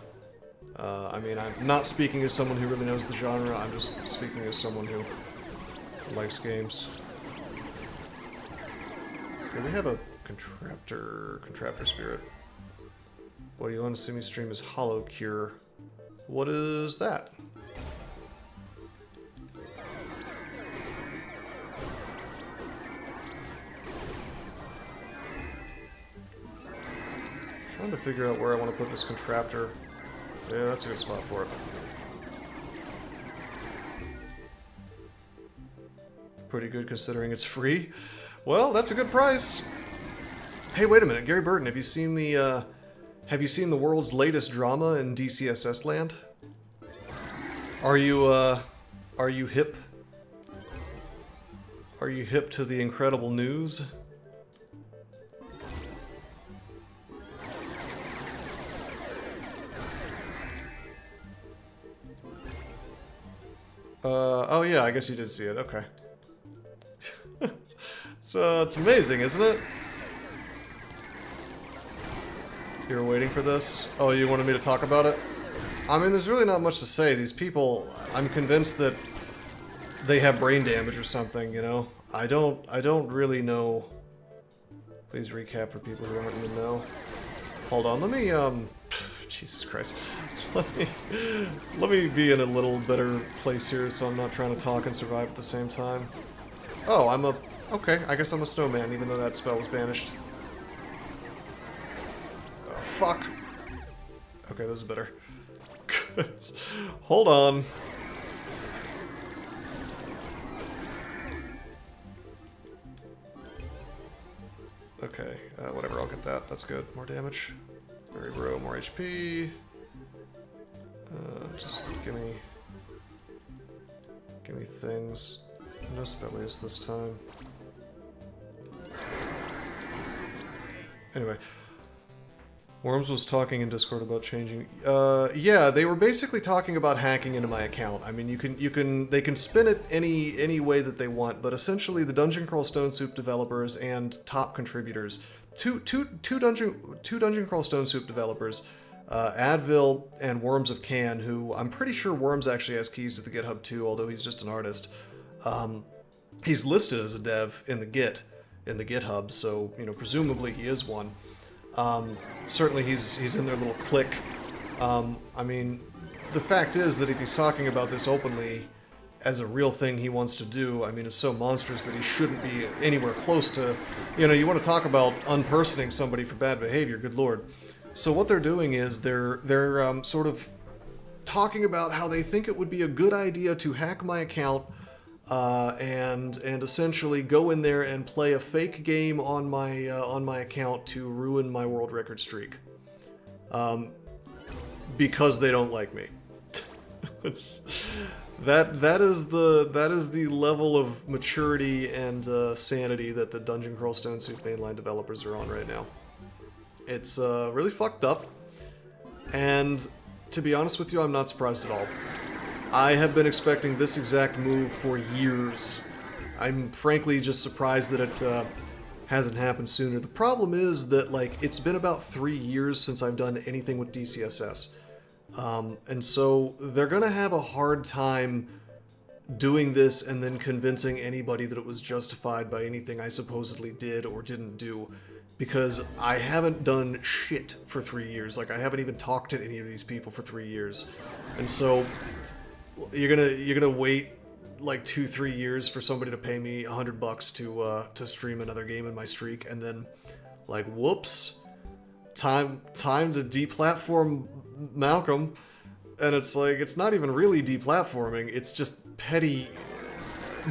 I mean, I'm not speaking as someone who really knows the genre, I'm just speaking as someone who likes games. Okay, we have a contraptor spirit. What do you want to see me stream is Hollow Cure. What is that? Trying to figure out where I want to put this contraptor. Yeah, that's a good spot for it. Pretty good considering it's free. Well, that's a good price. Hey, wait a minute, Gary Burton, have you seen the world's latest drama in DCSS land? Are you hip? Are you hip to the incredible news? Oh yeah, I guess you did see it, okay. It's amazing, isn't it? You were waiting for this? Oh, you wanted me to talk about it? I mean, there's really not much to say. These people, I'm convinced that they have brain damage or something, you know? I don't really know. Please recap for people who aren't in the know. Hold on, let me, Jesus Christ. Let me be in a little better place here so I'm not trying to talk and survive at the same time. Oh, okay, I guess I'm a snowman, even though that spell was banished. Oh, fuck. Okay, this is better. Hold on. Okay, whatever, I'll get that. That's good. More damage. Berry Bro, more HP. Just give me things. No spellies this time. Anyway, Worms was talking in Discord about changing. Yeah, they were basically talking about hacking into my account. I mean, they can spin it any way that they want, but essentially the Dungeon Crawl Stone Soup developers and top contributors, two Dungeon Crawl Stone Soup developers, Advil and Worms of Can, who I'm pretty sure Worms actually has keys to the GitHub too, although he's just an artist. He's listed as a dev in the GitHub, so you know presumably he is one. Certainly he's in their little clique. I mean, the fact is that if he's talking about this openly as a real thing he wants to do, I mean, it's so monstrous that he shouldn't be anywhere close to, you know, you want to talk about unpersoning somebody for bad behavior, good lord. So what they're doing is they're sort of talking about how they think it would be a good idea to hack my account and essentially go in there and play a fake game on my account to ruin my world record streak, because they don't like me. That is the level of maturity and sanity that the Dungeon Crawl Stone Soup mainline developers are on right now. It's really fucked up, and to be honest with you, I'm not surprised at all. I have been expecting this exact move for years. I'm frankly just surprised that it hasn't happened sooner. The problem is that, like, it's been about 3 years since I've done anything with DCSS. And so they're gonna have a hard time doing this and then convincing anybody that it was justified by anything I supposedly did or didn't do. Because I haven't done shit for 3 years. Like, I haven't even talked to any of these people for 3 years. And so you're gonna wait like 2-3 years for somebody to pay me $100 to stream another game in my streak, and then like, whoops, time to deplatform Malcolm. And it's like, it's not even really deplatforming, it's just petty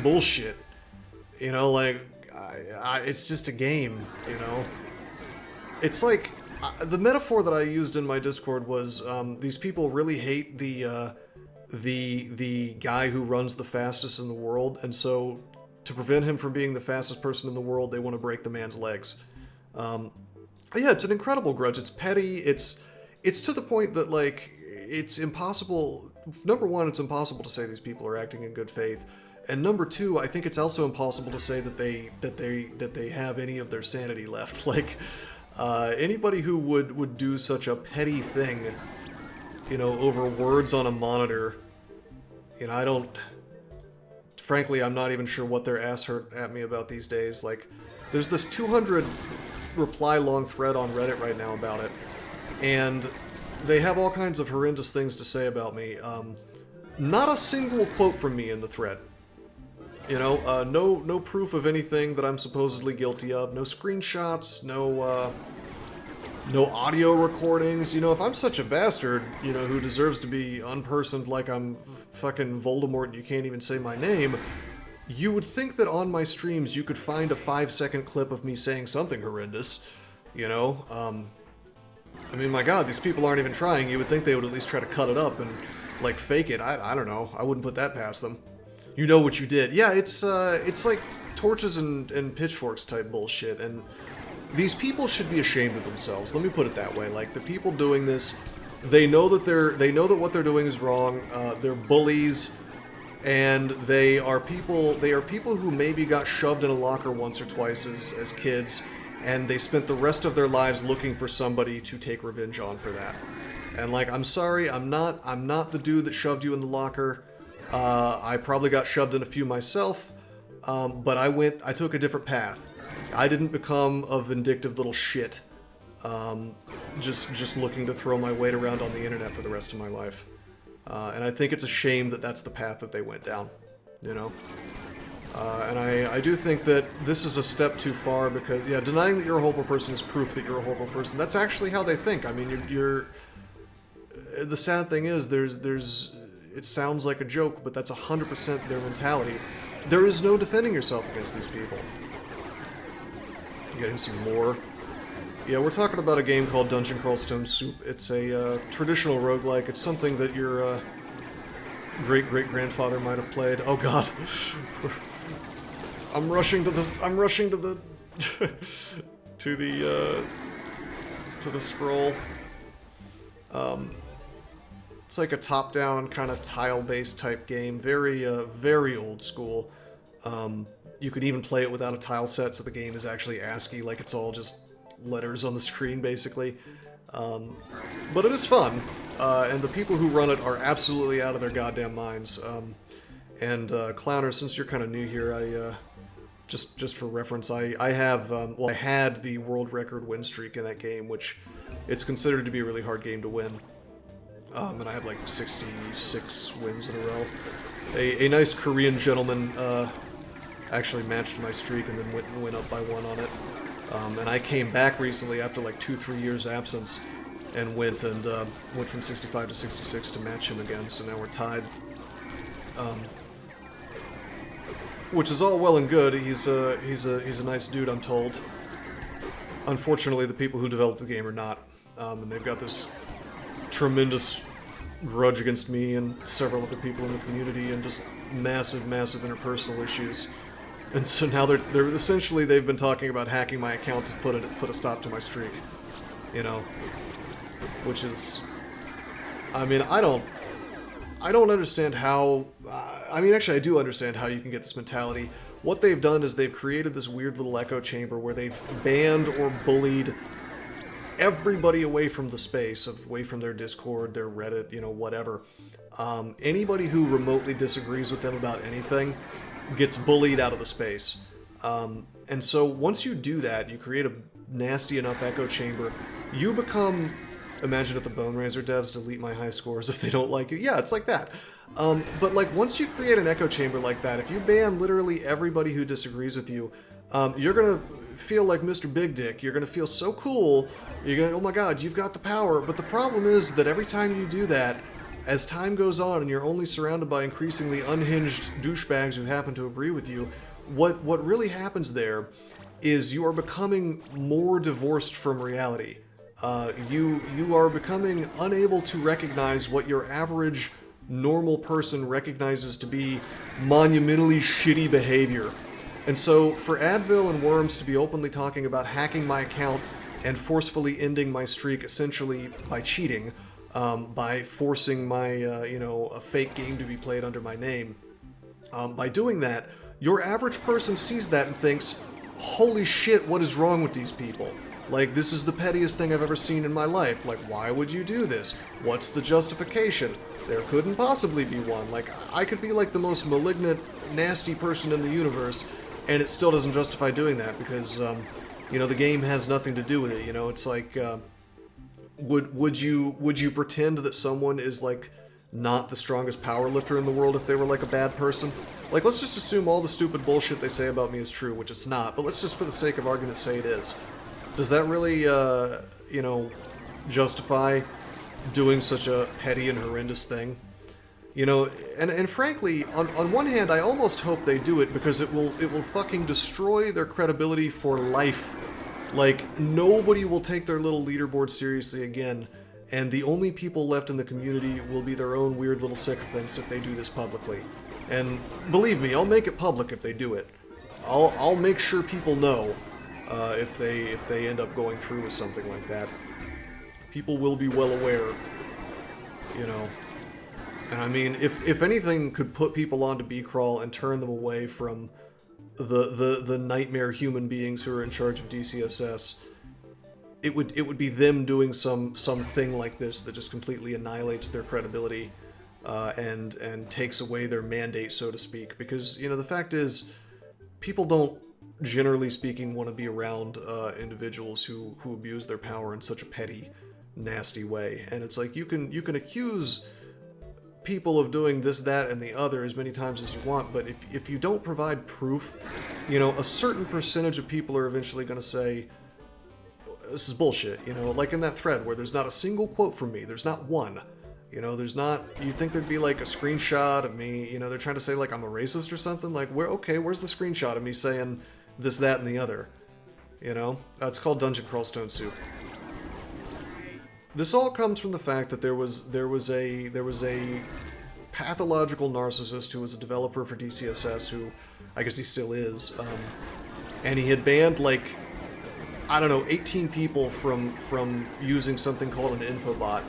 bullshit, you know, like it's just a game, you know. It's like the metaphor that I used in my Discord was these people really hate the guy who runs the fastest in the world, and so to prevent him from being the fastest person in the world, they want to break the man's legs. Yeah, it's an incredible grudge. It's petty. It's to the point that, like, it's impossible. Number one, it's impossible to say these people are acting in good faith, and number two, I think it's also impossible to say that they have any of their sanity left. Like, anybody who would do such a petty thing, you know, over words on a monitor, you know, frankly, I'm not even sure what their ass hurt at me about these days. Like, there's this 200 reply long thread on Reddit right now about it, and they have all kinds of horrendous things to say about me. Not a single quote from me in the thread. You know, no proof of anything that I'm supposedly guilty of, no screenshots, no audio recordings. You know, if I'm such a bastard, you know, who deserves to be unpersoned like I'm fucking Voldemort and you can't even say my name, you would think that on my streams you could find a 5-second clip of me saying something horrendous, you know? I mean, my god, these people aren't even trying. You would think they would at least try to cut it up and, like, fake it. I don't know. I wouldn't put that past them. You know what you did. Yeah, it's like torches and pitchforks type bullshit, and these people should be ashamed of themselves. Let me put it that way. Like, the people doing this, they know that what they're doing is wrong. They're bullies, and they are people who maybe got shoved in a locker once or twice as kids, and they spent the rest of their lives looking for somebody to take revenge on for that. And, like, I'm sorry, I'm not the dude that shoved you in the locker. I probably got shoved in a few myself, but I took a different path. I didn't become a vindictive little shit, just looking to throw my weight around on the internet for the rest of my life. And I think it's a shame that that's the path that they went down, you know? And I do think that this is a step too far, because, yeah, denying that you're a horrible person is proof that you're a horrible person. That's actually how they think. I mean, the sad thing is, it sounds like a joke, but that's 100% their mentality. There is no defending yourself against these people. Getting some more. Yeah, we're talking about a game called Dungeon Crawl Stone Soup. It's a traditional roguelike. It's something that your great-great-grandfather might have played. Oh god. I'm rushing to the... I'm rushing to the... to the scroll. It's like a top-down kind of tile-based type game. Very old school. You could even play it without a tile set, so the game is actually ASCII, like it's all just letters on the screen, basically. But it is fun, and the people who run it are absolutely out of their goddamn minds. Clowner, since you're kind of new here, just for reference, I have, well, I had the world record win streak in that game, which it's considered to be a really hard game to win. And I have like 66 wins in a row. A nice Korean gentleman actually matched my streak and then went up by 1 on it. And I came back recently after like 2-3 years absence and went from 65 to 66 to match him again. So now we're tied. Which is all well and good. He's a nice dude, I'm told. Unfortunately, the people who developed the game are not, and they've got this tremendous grudge against me and several other people in the community, and just massive interpersonal issues. And so now they're essentially, they've been talking about hacking my account to put a stop to my streak, you know, which is, I mean, I don't understand how. I mean, actually, I do understand how you can get this mentality. What they've done is they've created this weird little echo chamber where they've banned or bullied everybody away from the space, away from their Discord, their Reddit, you know, whatever. Anybody who remotely disagrees with them about anything gets bullied out of the space. And so once you do that, you create a nasty enough echo chamber, you become... Imagine if the Boneraiser devs delete my high scores if they don't like you. Yeah, it's like that. But like once you create an echo chamber like that, if you ban literally everybody who disagrees with you, you're gonna feel like Mr. Big Dick. You're gonna feel so cool. You're gonna, oh my god, you've got the power. But the problem is that every time you do that, as time goes on and you're only surrounded by increasingly unhinged douchebags who happen to agree with you, what really happens there is you are becoming more divorced from reality. You are becoming unable to recognize what your average normal person recognizes to be monumentally shitty behavior. And so for Advil and Worms to be openly talking about hacking my account and forcefully ending my streak essentially by cheating, by forcing my, a fake game to be played under my name, by doing that, your average person sees that and thinks, holy shit, what is wrong with these people? Like, this is the pettiest thing I've ever seen in my life. Like, why would you do this? What's the justification? There couldn't possibly be one. Like, I could be like the most malignant, nasty person in the universe, and it still doesn't justify doing that because, the game has nothing to do with it. You know, it's like, would you pretend that someone is like not the strongest power lifter in the world if they were like a bad person? Like, let's just assume all the stupid bullshit they say about me is true, which it's not. But let's just, for the sake of argument, say it is. Does that really, justify doing such a petty and horrendous thing? You know, and frankly, on one hand, I almost hope they do it because it will fucking destroy their credibility for life. Like, nobody will take their little leaderboard seriously again, and the only people left in the community will be their own weird little sycophants if they do this publicly. And believe me, I'll make it public if they do it. I'll make sure people know. If they end up going through with something like that. People will be well aware, you know. And I mean, if anything could put people onto B-Crawl and turn them away from the nightmare human beings who are in charge of DCSS, it would be them doing something like this that just completely annihilates their credibility and takes away their mandate, so to speak. Because, you know, the fact is, people don't, generally speaking, want to be around individuals who abuse their power in such a petty, nasty way. And it's like, you can accuse people of doing this, that, and the other as many times as you want, but if you don't provide proof, you know, a certain percentage of people are eventually going to say, this is bullshit, you know, like in that thread where there's not a single quote from me, there's not one. You know, there's not, you'd think there'd be like a screenshot of me, you know, they're trying to say like I'm a racist or something, like, where's the screenshot of me saying this, that, and the other? You know? It's called Dungeon Crawl Stone Soup. This all comes from the fact that there was a pathological narcissist who was a developer for DCSS, who I guess he still is, and he had banned, like, I don't know, 18 people from using something called an infobot.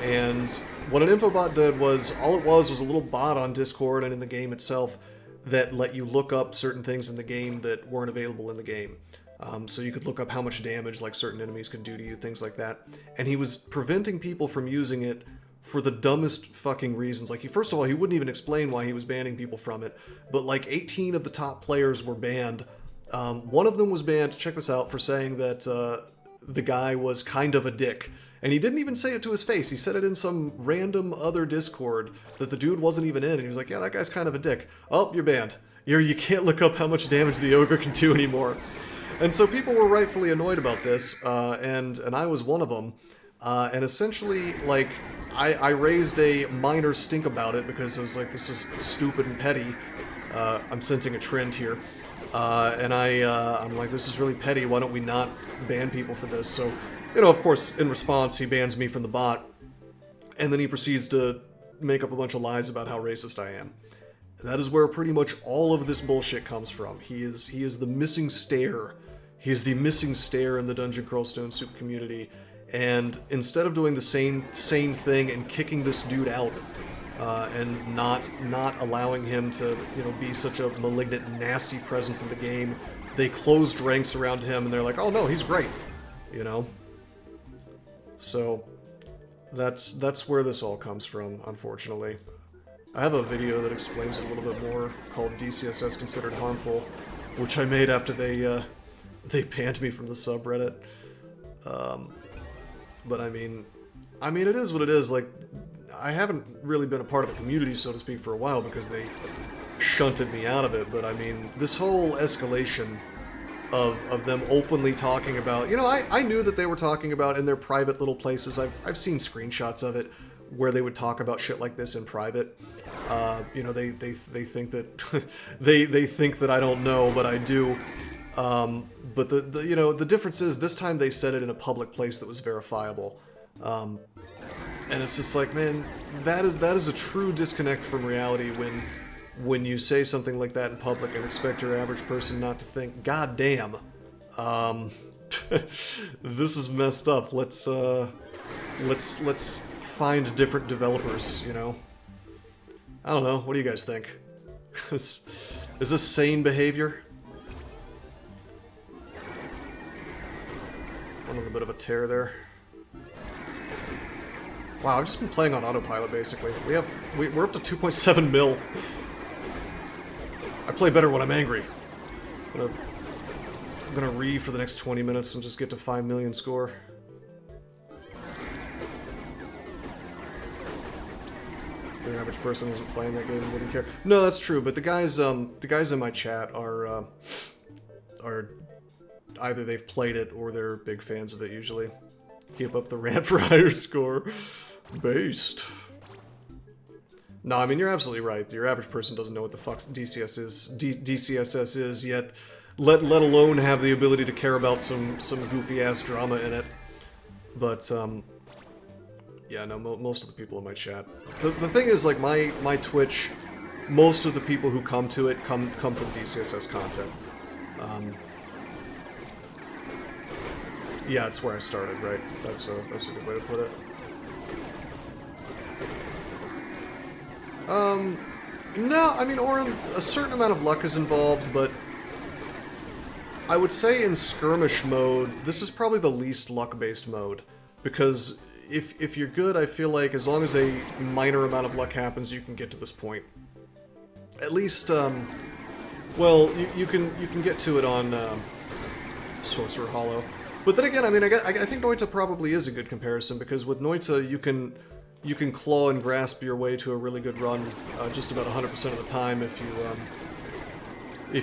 And what an infobot did was, all it was a little bot on Discord and in the game itself that let you look up certain things in the game that weren't available in the game. So you could look up how much damage, like, certain enemies could do to you, things like that. And he was preventing people from using it for the dumbest fucking reasons. Like, first of all, he wouldn't even explain why he was banning people from it, but like 18 of the top players were banned. One of them was banned, check this out, for saying that the guy was kind of a dick. And he didn't even say it to his face. He said it in some random other Discord that the dude wasn't even in. And he was like, yeah, that guy's kind of a dick. Oh, you're banned. You can't look up how much damage the ogre can do anymore. And so people were rightfully annoyed about this, and I was one of them. And essentially, like, I raised a minor stink about it because I was like, this is stupid and petty. I'm sensing a trend here. And I'm like, this is really petty, why don't we not ban people for this? So, you know, of course, in response, he bans me from the bot, and then he proceeds to make up a bunch of lies about how racist I am. That is where pretty much all of this bullshit comes from. He is the missing stair. He is the missing stair in the Dungeon Crawl Stone Soup community, and instead of doing the same thing and kicking this dude out, and not allowing him to, you know, be such a malignant, nasty presence in the game, they closed ranks around him, and they're like, oh no, he's great, you know? So, that's where this all comes from, unfortunately. I have a video that explains it a little bit more, called DCSS Considered Harmful, which I made after they banned me from the subreddit. But I mean, it is what it is. Like, I haven't really been a part of the community, so to speak, for a while because they shunted me out of it. But I mean, this whole escalation of them openly talking about, you know, I knew that they were talking about in their private little places. I've seen screenshots of it where they would talk about shit like this in private. You know, they think that they think that I don't know, but I do. But the you know, the difference is this time they said it in a public place that was verifiable. And it's just like, man, that is a true disconnect from reality when you say something like that in public and expect your average person not to think, God damn, this is messed up. Let's find different developers, you know? I don't know, what do you guys think? Is this sane behavior? Went on a bit of a tear there. Wow, I've just been playing on autopilot, basically. We're up to 2.7 mil. I play better when I'm angry. I'm gonna read for the next 20 minutes and just get to 5 million score. The average person isn't playing that game, wouldn't care. No, that's true, but the guys in my chat are either they've played it or they're big fans of it usually. Keep up the rant for higher score. Based. No, I mean, you're absolutely right. Your average person doesn't know what the fuck DCSS is yet, let alone have the ability to care about some goofy-ass drama in it. But, yeah, no, most of the people in my chat. The thing is, like, my Twitch, most of the people who come to it come from DCSS content. Yeah, it's where I started, right? That's a good way to put it. No, I mean, Oren, a certain amount of luck is involved, but I would say in skirmish mode, this is probably the least luck-based mode, because if you're good, I feel like as long as a minor amount of luck happens, you can get to this point. At least, well, you can get to it on Sorcerer Hollow. But then again, I mean, I think Noita probably is a good comparison, because with Noita, you can claw and grasp your way to a really good run just about 100% of the time if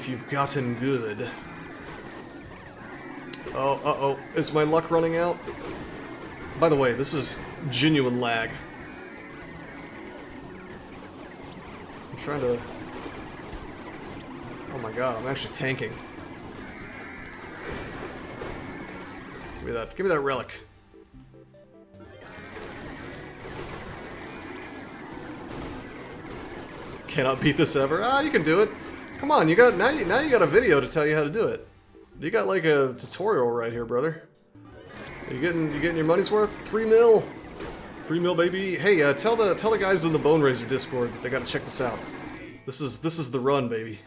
you've gotten good. Oh, uh-oh. Is my luck running out? By the way, this is genuine lag. I'm trying to... Oh my god, I'm actually tanking. Give me that relic. Cannot beat this ever. Ah, you can do it. Come on, you got now you got a video to tell you how to do it. You got like a tutorial right here, brother. You getting your money's worth? 3 mil. 3 mil, baby. Hey, tell the guys in the Boneraiser Discord that they got to check this out. This is the run, baby.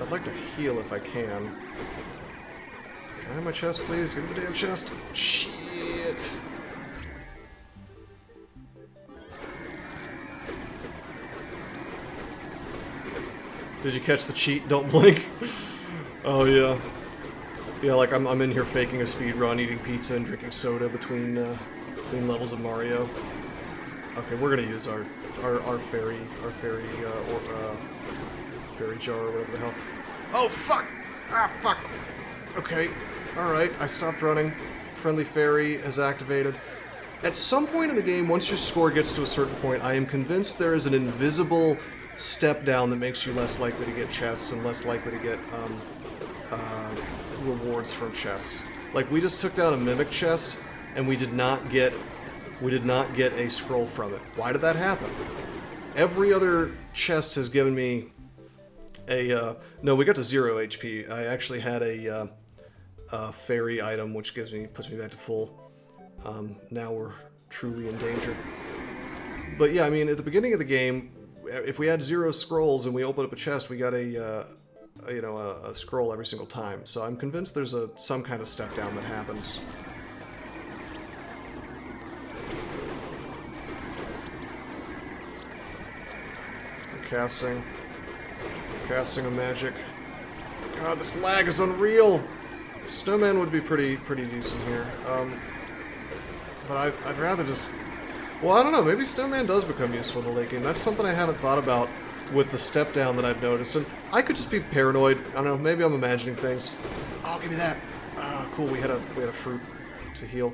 I'd like to heal if I can. Can I have my chest, please? Give me the damn chest. Shit. Did you catch the cheat? Don't blink. Oh yeah. Yeah, like I'm in here faking a speed run, eating pizza and drinking soda between levels of Mario. Okay, we're gonna use our fairy fairy jar or whatever the hell. Oh fuck! Ah fuck! Okay, alright, I stopped running. Friendly fairy has activated. At some point in the game, once your score gets to a certain point, I am convinced there is an invisible step down that makes you less likely to get chests and less likely to get rewards from chests. Like, we just took down a mimic chest and we did not get a scroll from it. Why did that happen? Every other chest has given me a no, we got to 0 HP. I actually had a fairy item which puts me back to full. Now we're truly in danger. But yeah, I mean, at the beginning of the game, if we had 0 scrolls and we opened up a chest, we got a scroll every single time. So I'm convinced there's some kind of step down that happens. Casting a magic. God, this lag is unreal. Snowman would be pretty decent here. But I'd rather just. Well, I don't know. Maybe Snowman does become useful in the late game. That's something I haven't thought about with the step down that I've noticed. And I could just be paranoid. I don't know. Maybe I'm imagining things. Oh, give me that. Ah, cool. We had a fruit to heal.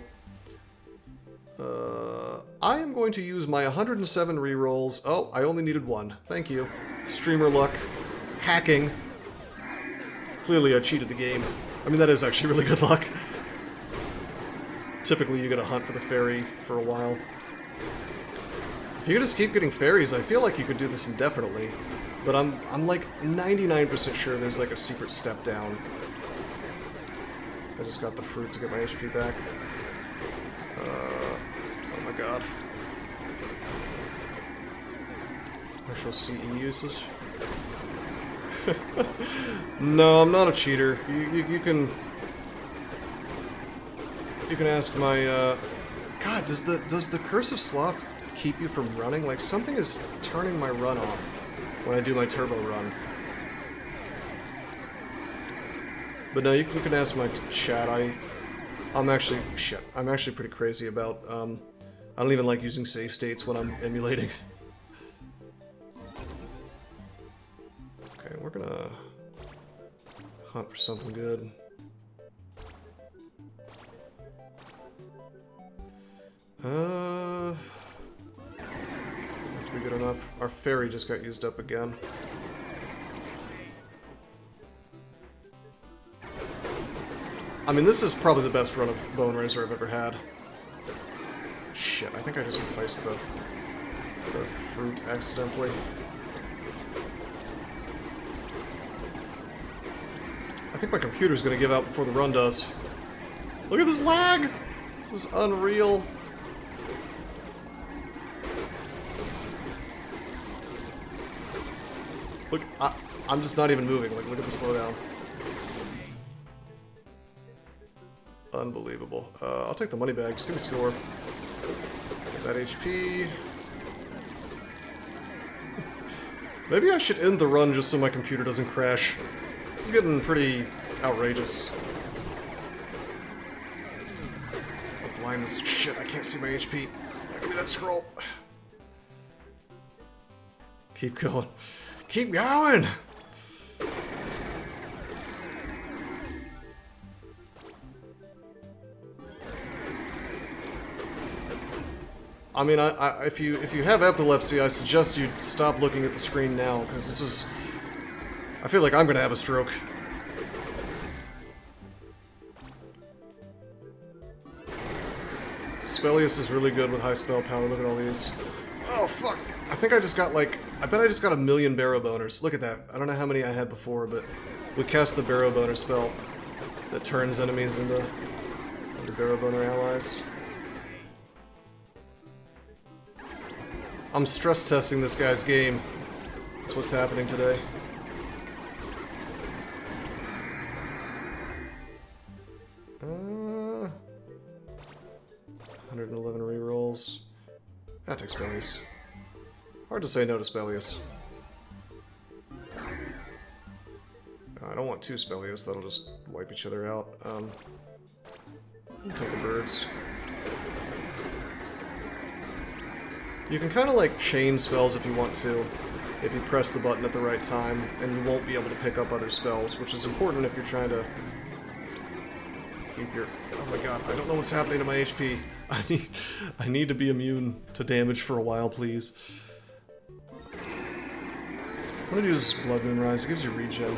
I am going to use my 107 rerolls. Oh, I only needed 1. Thank you. Streamer luck. Hacking. Clearly I cheated the game. I mean, that is actually really good luck. Typically you gotta hunt for the fairy for a while. If you just keep getting fairies, I feel like you could do this indefinitely. But I'm like 99% sure there's like a secret step down. I just got the fruit to get my HP back. Oh my god. Actual CE usage. No, I'm not a cheater. You can ask my God, does the Curse of Sloth keep you from running? Like, something is turning my run off when I do my turbo run. But no, you can ask my chat. I'm actually pretty crazy about I don't even like using save states when I'm emulating. Okay, we're gonna hunt for something good. That to be good enough. Our fairy just got used up again. I mean, this is probably the best run of Boneraiser I've ever had. Shit, I think I just replaced the fruit accidentally. I think my computer's gonna give out before the run does. Look at this lag! This is unreal. Look, I'm just not even moving. Like, look at the slowdown. Unbelievable. I'll take the money bag. Just give me score. Get that HP. Maybe I should end the run just so my computer doesn't crash. This is getting pretty outrageous. Oh, blindness. Shit, I can't see my HP. Give me that scroll. Keep going. Keep going! I mean, if you have epilepsy, I suggest you stop looking at the screen now, because this is... I feel like I'm gonna have a stroke. Spelius is really good with high spell power. Look at all these. Oh, fuck! I think I just got, like... I bet I just got 1,000,000 Barrow Boners. Look at that. I don't know how many I had before, but... we cast the Barrow Boner spell that turns enemies into Barrow Boner allies. I'm stress testing this guy's game. That's what's happening today. Uh, 111 rerolls. That takes Spelius. Hard to say no to Spelius. I don't want 2 Spelius, that'll just wipe each other out. I'll take the birds. You can kind of like chain spells if you want to, if you press the button at the right time, and you won't be able to pick up other spells, which is important if you're trying to keep your... Oh my god, I don't know what's happening to my HP. I need to be immune to damage for a while, please. I'm gonna use Blood Moon Rise, it gives you regen.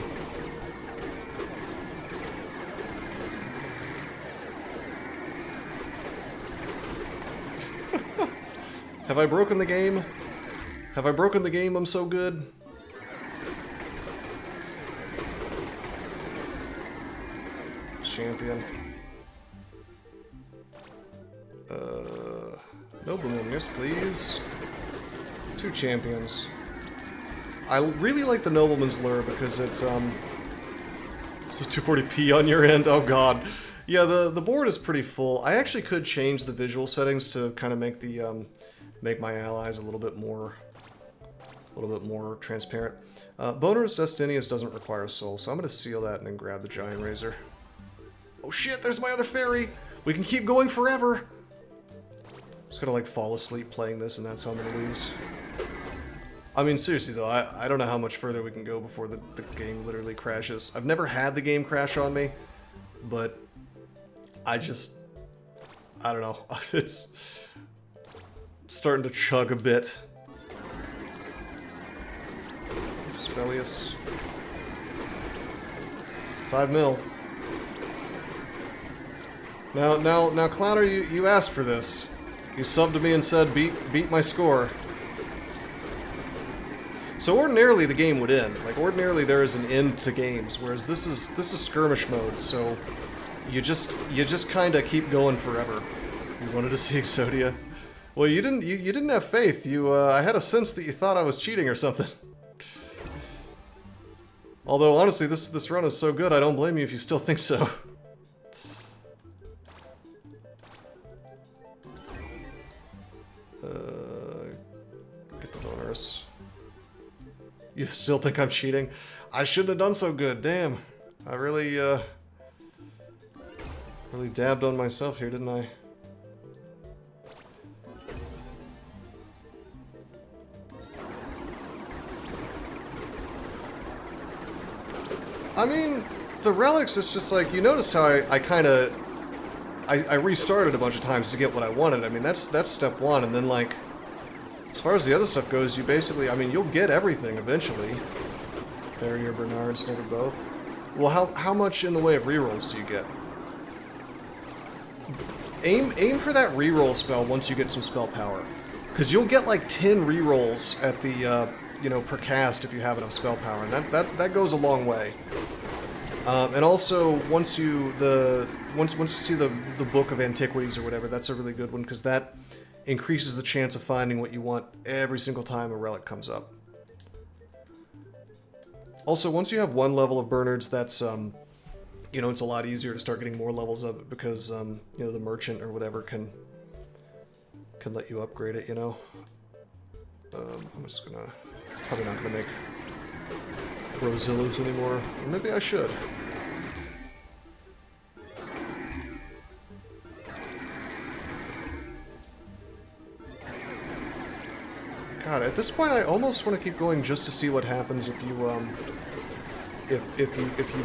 Have I broken the game? Have I broken the game? I'm so good. Champion. Nobleman, yes please. 2 champions. I really like the Nobleman's Lure because it's, this is 240p on your end, oh god. Yeah, the board is pretty full. I actually could change the visual settings to kind of make the, make my allies a little bit more transparent. Boner's Destinius doesn't require soul, so I'm going to seal that and then grab the Giant Razor. Oh shit, there's my other fairy! We can keep going forever! I'm just gonna like fall asleep playing this and that's how I'm gonna lose. I mean, seriously though, I don't know how much further we can go before the game literally crashes. I've never had the game crash on me, but I don't know. It's starting to chug a bit. Spelius. 5 mil. Now, Clowner, you asked for this. You subbed to me and said, beat my score. So ordinarily the game would end. Like ordinarily there is an end to games, whereas this is skirmish mode. So you just kind of keep going forever. You wanted to see Exodia. Well, you didn't have faith. I had a sense that you thought I was cheating or something. Although honestly, this run is so good, I don't blame you if you still think so. Get the boners. You still think I'm cheating? I shouldn't have done so good. Damn, I really dabbed on myself here, didn't I? I mean, the relics is just like, you notice how I restarted a bunch of times to get what I wanted. I mean, that's step one, and then like, as far as the other stuff goes, you basically, I mean, you'll get everything eventually. Fairy or Bernard's, never both. Well, how much in the way of rerolls do you get? Aim for that reroll spell once you get some spell power, because you'll get like 10 rerolls at the you know, per cast if you have enough spell power, and that goes a long way. And also, once you see the Book of Antiquities or whatever, that's a really good one, because that increases the chance of finding what you want every single time a relic comes up. Also, once you have 1 level of Bernards, that's you know, it's a lot easier to start getting more levels of it, because you know, the merchant or whatever can let you upgrade it, you know. I'm just gonna probably not gonna make Rosillas anymore. Or maybe I should. God, at this point I almost want to keep going just to see what happens if you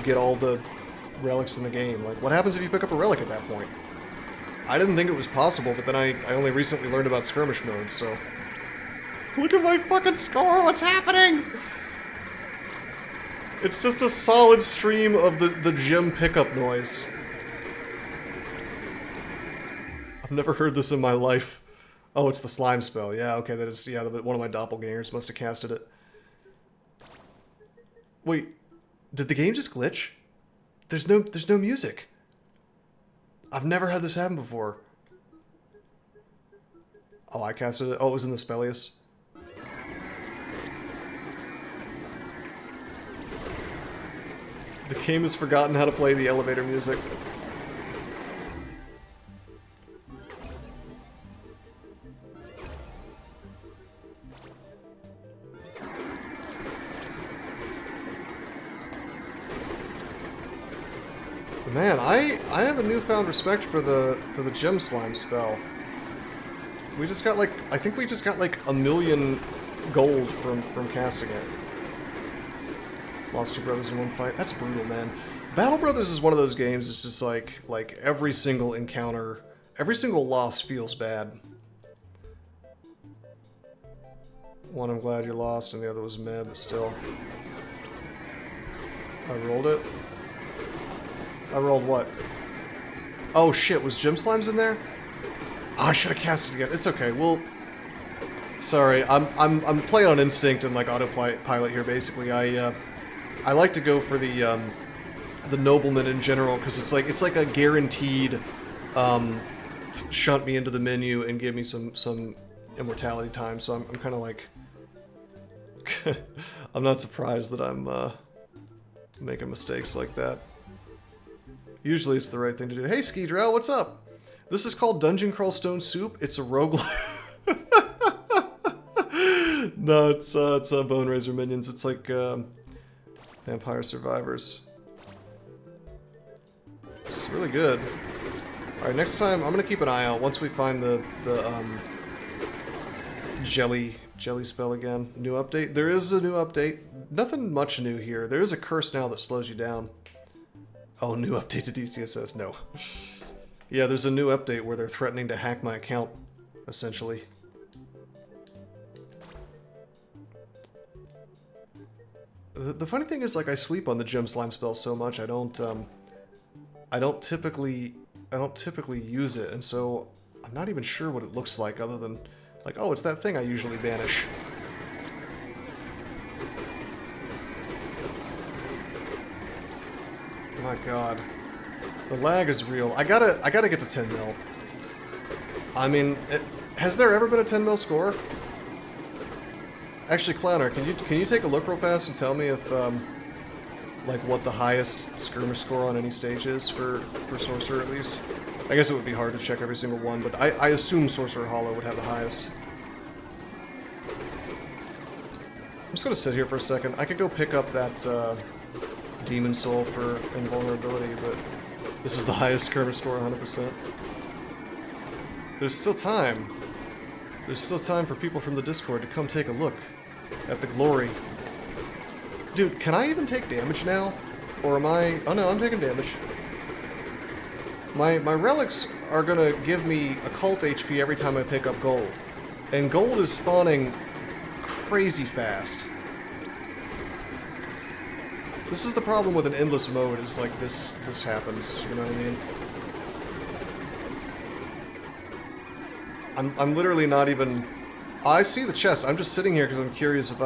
get all the relics in the game. Like, what happens if you pick up a relic at that point? I didn't think it was possible, but then I only recently learned about skirmish modes, so... Look at my fucking score! What's happening?! It's just a solid stream of the gym pickup noise. I've never heard this in my life. Oh, it's the slime spell. Yeah, okay, that is... Yeah, one of my doppelgangers must have casted it. Wait, did the game just glitch? There's no music. I've never had this happen before. Oh, I casted it? Oh, it was in the Spellius. The game has forgotten how to play the elevator music. Man, I have a newfound respect for the gem slime spell. We just got like, I think we just got like 1,000,000 gold from casting it. Lost 2 brothers in one fight. That's brutal, man. Battle Brothers is one of those games. It's just like every single encounter, every single loss feels bad. One, I'm glad you're lost, and the other was meh, but still. I rolled it. I rolled what? Oh shit, was Gem Slimes in there? Oh, I should have cast it again. It's okay. Well, sorry. I'm playing on instinct and like autopilot here. Basically, I like to go for the nobleman in general because it's like a guaranteed shunt me into the menu and give me some immortality time. So I'm kind of like I'm not surprised that I'm making mistakes like that. Usually it's the right thing to do. Hey, Skidrow, what's up? This is called Dungeon Crawl Stone Soup. It's a roguelike. No, it's Boneraiser Minions. It's like Vampire Survivors. It's really good. All right, next time I'm gonna keep an eye out. Once we find the jelly spell again. New update. There is a new update. Nothing much new here. There is a curse now that slows you down. Oh, new update to DCSS. No. Yeah, there's a new update where they're threatening to hack my account, essentially. The funny thing is, like, I sleep on the gem slime spell so much, I don't typically use it, and so I'm not even sure what it looks like other than, like, oh, it's that thing I usually banish. My god. The lag is real. I gotta get to 10 mil. I mean, has there ever been a 10 mil score? Actually, Clowner, can you take a look real fast and tell me if like what the highest skirmish score on any stage is for Sorcerer at least? I guess it would be hard to check every single one, but I assume Sorcerer Hollow would have the highest. I'm just gonna sit here for a second. I could go pick up that Demon Soul for invulnerability, but this is the highest skirmish score, 100%. There's still time. There's still time for people from the Discord to come take a look at the glory. Dude, can I even take damage now? Or am I... Oh no, I'm taking damage. My relics are gonna give me occult HP every time I pick up gold. And gold is spawning crazy fast. This is the problem with an endless mode, is like this happens, you know what I mean? I'm literally not even... I see the chest, I'm just sitting here because I'm curious if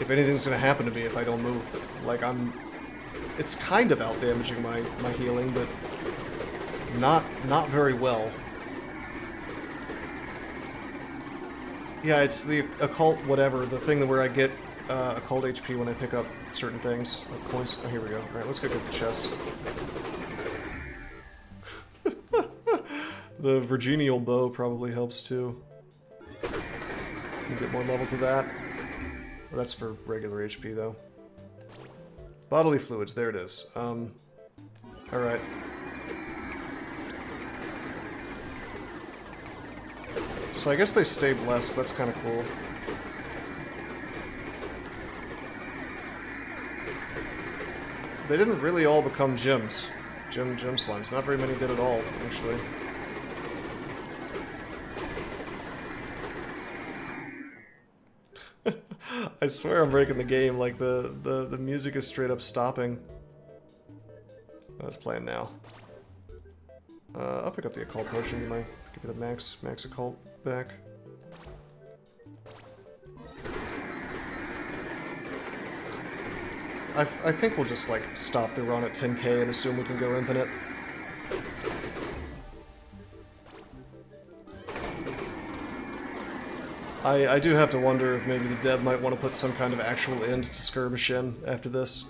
anything's gonna happen to me if I don't move. Like, it's kind of out-damaging my healing, but not very well. Yeah, it's the occult whatever, the thing where I get occult HP when I pick up certain things. Like coins. Oh, here we go. Alright, let's go get the chest. The Virginial Bow probably helps too. You get more levels of that. Well, that's for regular HP though. Bodily fluids, there it is. Alright. So I guess they stay blessed, that's kinda cool. They didn't really all become gems. Gem slimes. Not very many did at all, actually. I swear I'm breaking the game, like the music is straight up stopping. Oh, it's playing now. I'll pick up the occult potion, give me the max occult back. I think we'll just like stop the run at 10k and assume we can go infinite. I do have to wonder if maybe the dev might want to put some kind of actual end to skirmish in after this.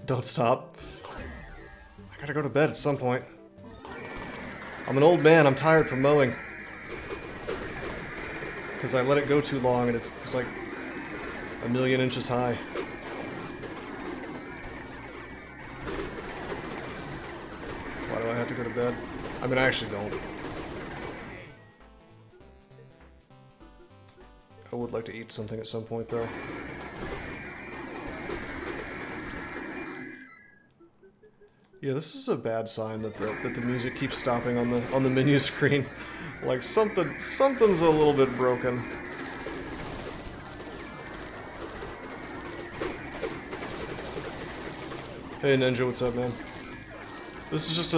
Don't stop. I gotta go to bed at some point. I'm an old man, I'm tired from mowing. Because I let it go too long and it's like a million inches high. Why do I have to go to bed? I mean, I actually don't. I would like to eat something at some point, though. Yeah, this is a bad sign that the music keeps stopping on the menu screen. Like something's a little bit broken. Hey Ninja, what's up, man? This is just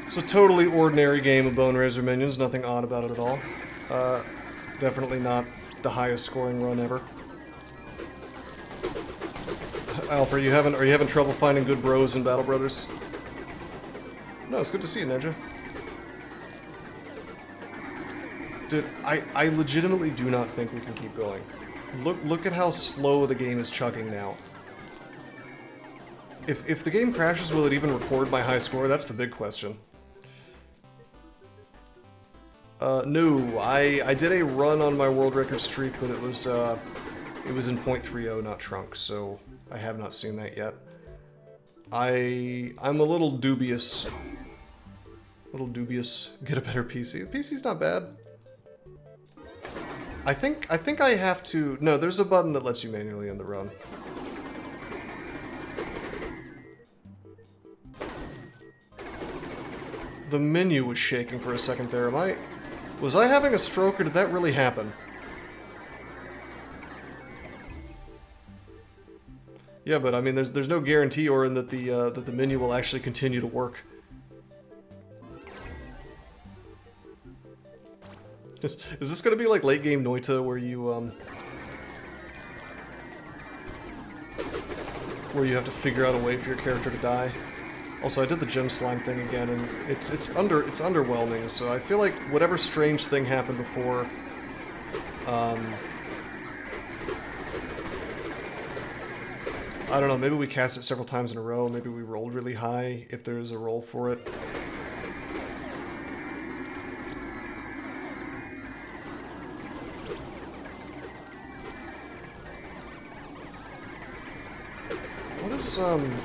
it's a totally ordinary game of Boneraiser Minions. Nothing odd about it at all. Definitely not the highest scoring run ever. Alpha, are you having trouble finding good bros in Battle Brothers? No, it's good to see you, Ninja. Dude, I legitimately do not think we can keep going. Look at how slow the game is chugging now. If the game crashes, will it even record my high score? That's the big question. No, I did a run on my world record streak, but it was in .30, not trunk, so I have not seen that yet. I'm a little dubious. Get a better PC. The PC's not bad. I think I have to. No, there's a button that lets you manually end the run. The menu was shaking for a second there. Was I having a stroke, or did that really happen? Yeah, but I mean, there's no guarantee, Orin, that the menu will actually continue to work. Is this gonna be like late game Noita, where you have to figure out a way for your character to die? Also, I did the gem slime thing again, and it's underwhelming. So I feel like whatever strange thing happened before, I don't know. Maybe we cast it several times in a row. Maybe we rolled really high if there is a roll for it.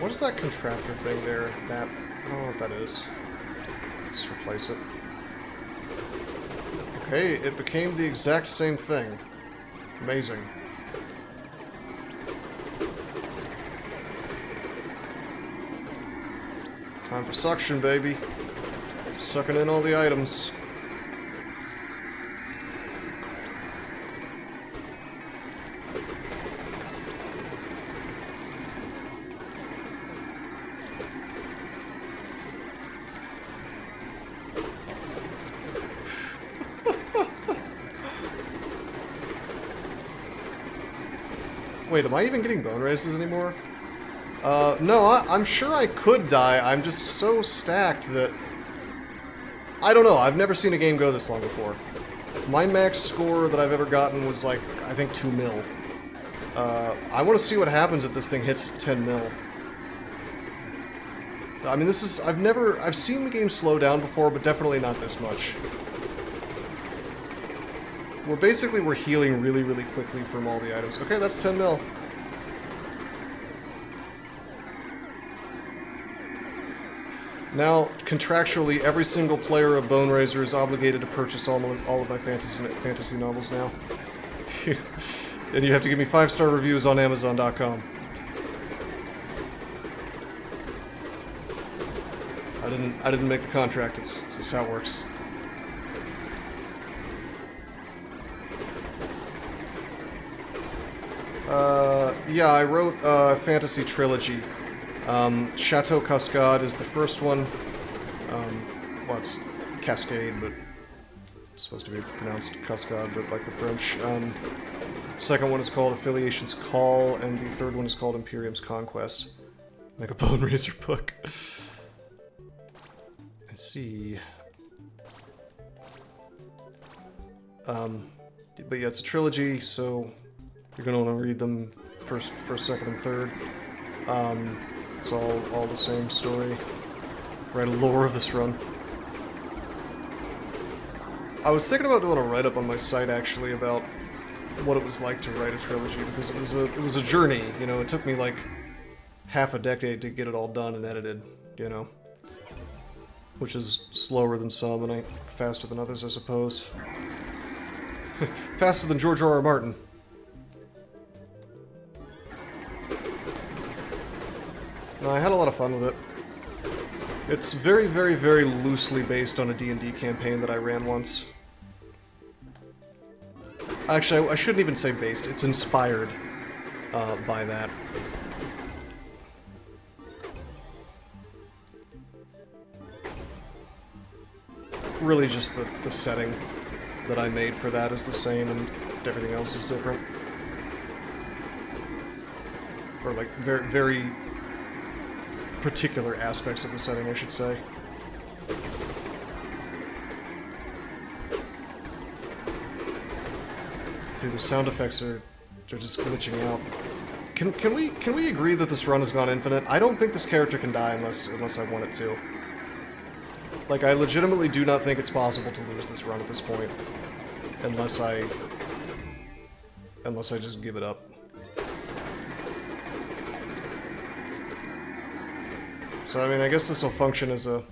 What is that contraptor thing there? That, I don't know what that is. Let's replace it. Okay, it became the exact same thing. Amazing. Time for suction, baby. Sucking in all the items. Wait, am I even getting bone raises anymore? No, I'm sure I could die. I'm just so stacked that... I don't know, I've never seen a game go this long before. My max score that I've ever gotten was like, I think 2 mil. I want to see what happens if this thing hits 10 mil. I mean, this is... I've seen the game slow down before, but definitely not this much. We're healing really, really quickly from all the items. Okay, that's 10 mil. Now, contractually, every single player of Boneraiser is obligated to purchase all of my fantasy novels now. And you have to give me 5-star reviews on Amazon.com. I didn't make the contract. It's just how it works. Yeah, I wrote a fantasy trilogy. Chateau Cascade is the first one. Well, it's Cascade, but it's supposed to be pronounced Cascade, but like the French. Second one is called Affiliation's Call, and the third one is called Imperium's Conquest. Like a Boneraiser book. Let's see. But yeah, it's a trilogy, so you're gonna want to read them first, second, and third. It's all the same story. Write a lore of this run. I was thinking about doing a write-up on my site actually about what it was like to write a trilogy, because it was a journey. You know, it took me like half a decade to get it all done and edited. You know, which is slower than some and faster than others, I suppose. Faster than George R.R. Martin. No, I had a lot of fun with it. It's very, very, very loosely based on a D&D campaign that I ran once. Actually, I shouldn't even say based. It's inspired by that. Really just the setting that I made for that is the same, and everything else is different. Or like very, very particular aspects of the setting, I should say. Dude, the sound effects are just glitching out. Can we agree that this run has gone infinite? I don't think this character can die unless I want it to. Like, I legitimately do not think it's possible to lose this run at this point. Unless I just give it up. So, I mean, I guess this will function as a...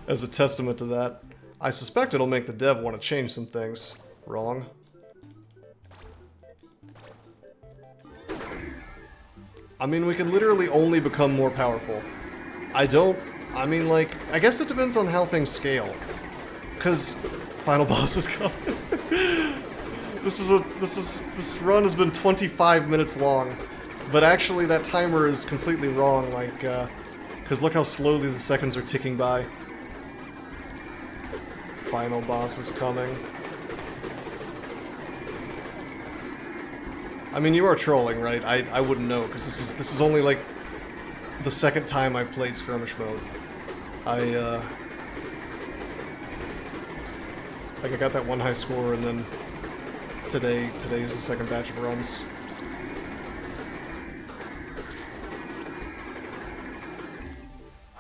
as a testament to that. I suspect it'll make the dev want to change some things. Wrong. I mean, we can literally only become more powerful. I mean, like, I guess it depends on how things scale. Because final boss is coming. This run has been 25 minutes long. But actually, that timer is completely wrong, like, because look how slowly the seconds are ticking by. Final boss is coming. I mean, you are trolling, right? I wouldn't know, because this is only, like, the second time I've played skirmish mode. Like, I got that one high score, and then today is the second batch of runs.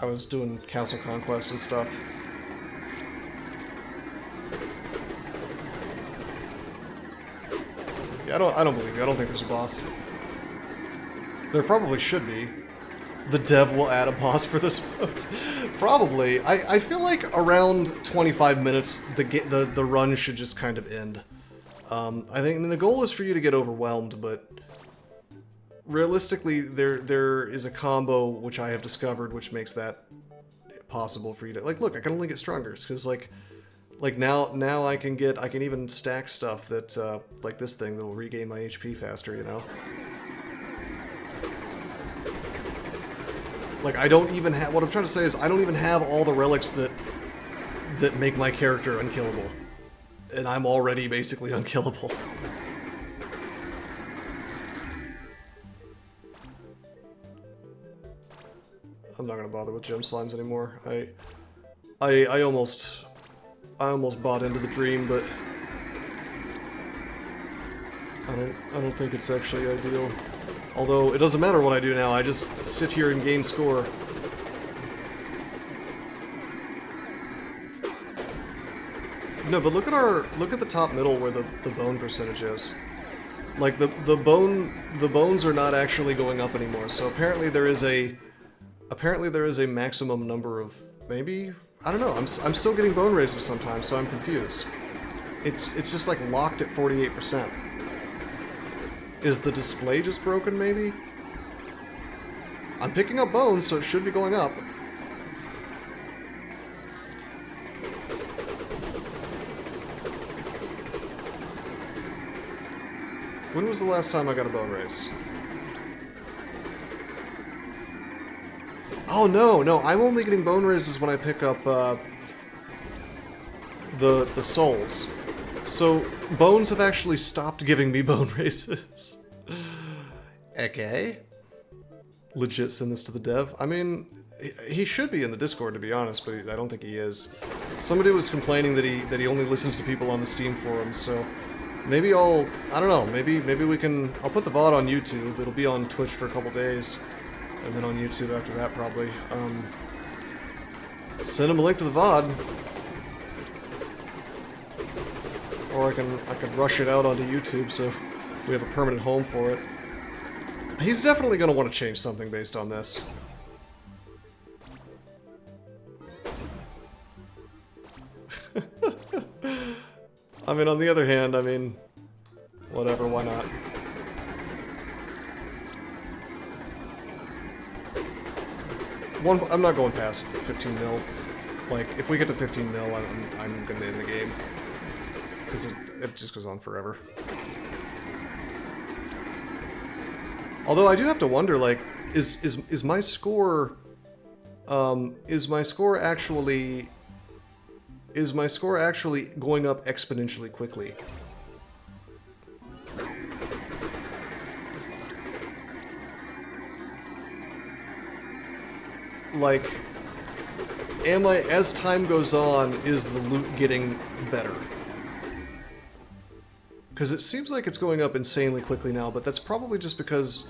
I was doing Castle Conquest and stuff. Yeah, I don't believe you. I don't think there's a boss. There probably should be. The dev will add a boss for this mode. Probably. I feel like around 25 minutes, the run should just kind of end. I mean, the goal is for you to get overwhelmed, but realistically, there is a combo which I have discovered which makes that possible for you to, like, look, I can only get stronger, because like now I can even stack stuff that like this thing that will regain my HP faster, you know. Like, I don't even have, what I'm trying to say is I don't even have all the relics that make my character unkillable, and I'm already basically unkillable. I'm not gonna bother with gem slimes anymore. I almost bought into the dream, but I don't think it's actually ideal. Although it doesn't matter what I do now. I just sit here and gain score. No, but look at the top middle where the bone percentage is. Like the bones are not actually going up anymore. So apparently there is a maximum number of, maybe, I don't know. I'm still getting bone raises sometimes, so I'm confused. It's just like locked at 48%. Is the display just broken, maybe? I'm picking up bones, so it should be going up. When was the last time I got a bone race? Oh, no, I'm only getting bone raises when I pick up, the souls. So, Bones have actually stopped giving me bone raises. Okay. Legit send this to the dev. I mean, he should be in the Discord, to be honest, but I don't think he is. Somebody was complaining that he only listens to people on the Steam forums, so maybe I don't know, maybe we can, I'll put the VOD on YouTube, it'll be on Twitch for a couple days, and then on YouTube after that, probably. Send him a link to the VOD. Or I can rush it out onto YouTube so we have a permanent home for it. He's definitely going to want to change something based on this. I mean, on the other hand, I mean, whatever, why not? I'm not going past 15 mil. Like, if we get to 15 mil, I'm gonna end the game. Because it just goes on forever. Although I do have to wonder, like, is my score actually going up exponentially quickly? Like, as time goes on, is the loot getting better? Because it seems like it's going up insanely quickly now, but that's probably just because,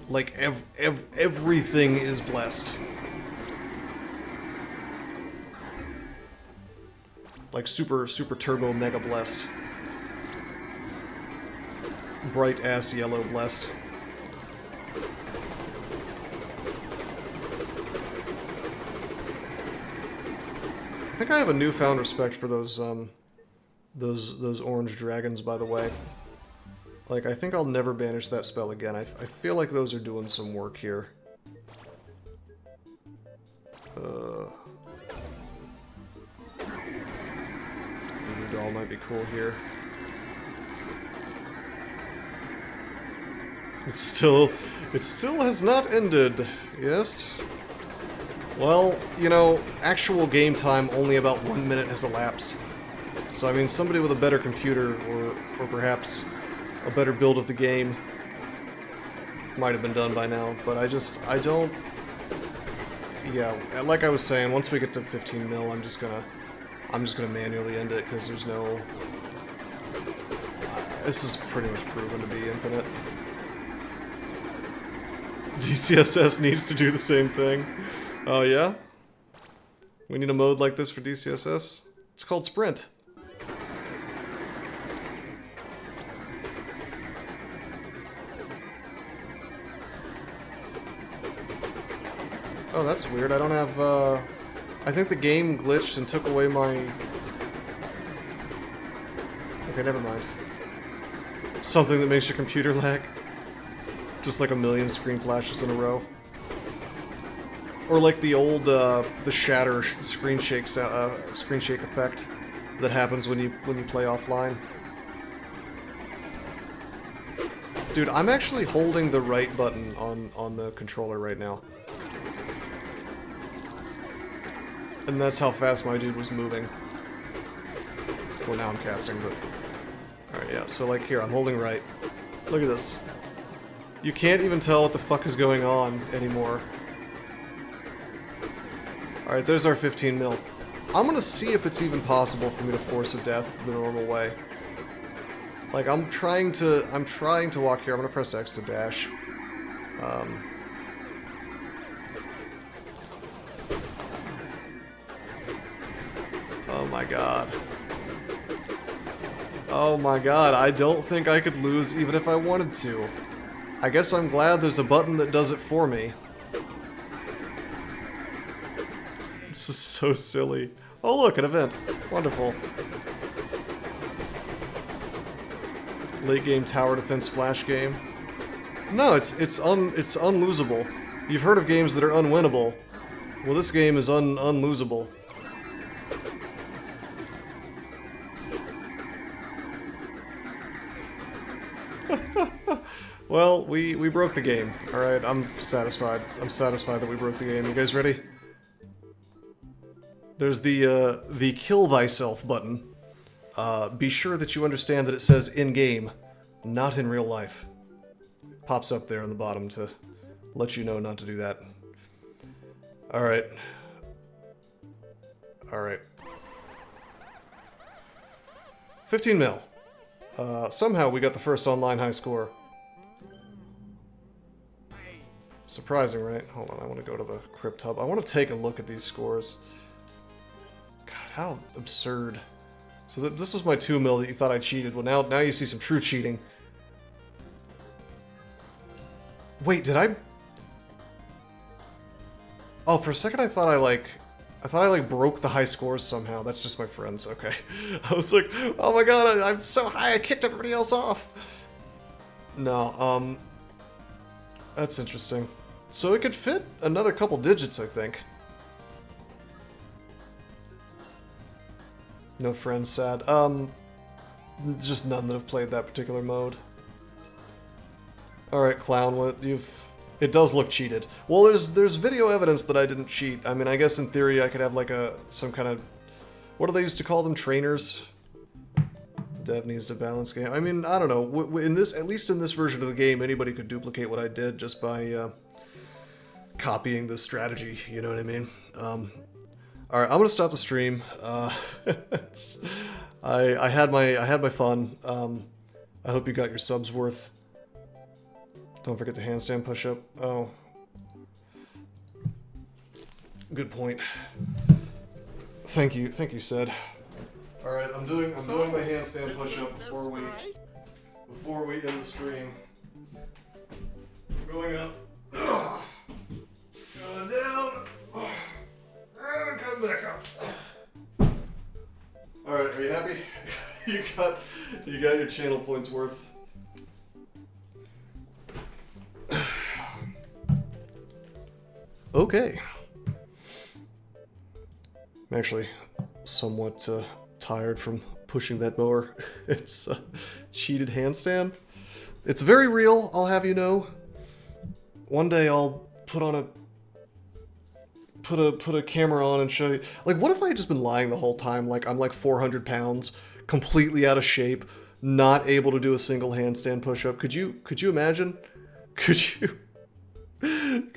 like, everything is blessed. Like, super turbo mega blessed. Bright ass yellow blessed. I think I have a newfound respect for those orange dragons, by the way. Like, I think I'll never banish that spell again. I feel like those are doing some work here. Voodoo doll might be cool here. It still has not ended. Yes? Well, you know, actual game time, only about 1 minute has elapsed. So, I mean, somebody with a better computer, or perhaps a better build of the game, might have been done by now, but I don't... Yeah, like I was saying, once we get to 15 mil, I'm just gonna manually end it, because there's no... this is pretty much proven to be infinite. DCSS needs to do the same thing. Oh, yeah? We need a mode like this for DCSS? It's called Sprint. Oh, that's weird. I don't have, I think the game glitched and took away my... Okay, never mind. Something that makes your computer lag. Just like a million screen flashes in a row. Or like the old, the shatter screen shake effect that happens when you play offline. Dude, I'm actually holding the right button on the controller right now. And that's how fast my dude was moving. Well, now I'm casting, but... Alright, yeah, so like here, I'm holding right. Look at this. You can't even tell what the fuck is going on anymore. Alright, there's our 15 mil. I'm gonna see if it's even possible for me to force a death the normal way. Like, I'm trying to walk here. I'm gonna press X to dash. Oh my god. Oh my god, I don't think I could lose even if I wanted to. I guess I'm glad there's a button that does it for me. This is so silly. Oh look, an event. Wonderful. Late game tower defense flash game. No, it's unlosable. You've heard of games that are unwinnable. Well, this game is unlosable. Well, we broke the game. Alright, I'm satisfied. I'm satisfied that we broke the game. You guys ready? There's the kill thyself button. Be sure that you understand that it says in-game, not in real life. Pops up there on the bottom to let you know not to do that. Alright. Alright. 15 mil. Somehow we got the first online high score. Surprising, right? Hold on, I want to go to the Crypt Hub. I want to take a look at these scores. God, how absurd. So this was my 2 mil that you thought I cheated. Well, now you see some true cheating. Wait, did I... Oh, for a second I thought I broke the high scores somehow. That's just my friends, okay. I was like, oh my god, I'm so high, I kicked everybody else off. No, that's interesting. So it could fit another couple digits, I think. No friends, sad. Just none that have played that particular mode. Alright, Clown, what you've... It does look cheated. Well, there's video evidence that I didn't cheat. I mean, I guess in theory I could have like some kind of... What do they used to call them? Trainers? Dev needs to balance game. I mean, I don't know. In this, at least in this version of the game, anybody could duplicate what I did just by copying the strategy. You know what I mean? All right, I'm gonna stop the stream. I had my fun. I hope you got your subs worth. Don't forget the handstand push-up. Oh, good point. Thank you, Sid. All right, I'm doing my handstand push-up before we end the stream. Going up, going down, and come back up. All right, are you happy? you got your channel points worth. Okay. I'm actually somewhat tired from pushing that mower. It's a cheated handstand. It's very real, I'll have you know. One day I'll put a camera on and show you. Like, what if I had just been lying the whole time? Like, I'm like 400 pounds, completely out of shape, not able to do a single handstand push-up. Could you imagine? Could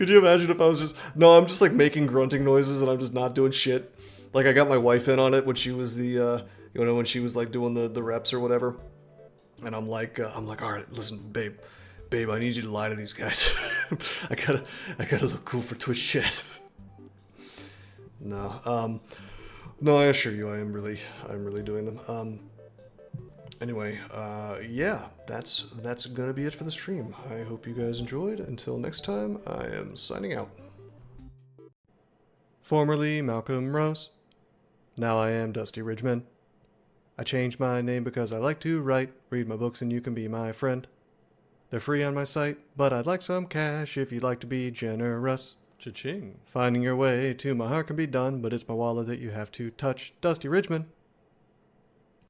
you imagine if I was just... No, I'm just like making grunting noises and I'm just not doing shit. Like, I got my wife in on it when she was when she was like doing the reps or whatever. And I'm like, all right, listen, babe, I need you to lie to these guys. I gotta look cool for Twitch chat. No, I assure you, I am really doing them. Anyway, yeah, that's gonna be it for the stream. I hope you guys enjoyed. Until next time, I am signing out. Formerly Malcolm Rose. Now I am Dusty Ridgeman. I changed my name because I like to write. Read my books and you can be my friend. They're free on my site, but I'd like some cash if you'd like to be generous. Cha-ching. Finding your way to my heart can be done, but it's my wallet that you have to touch. Dusty Ridgeman.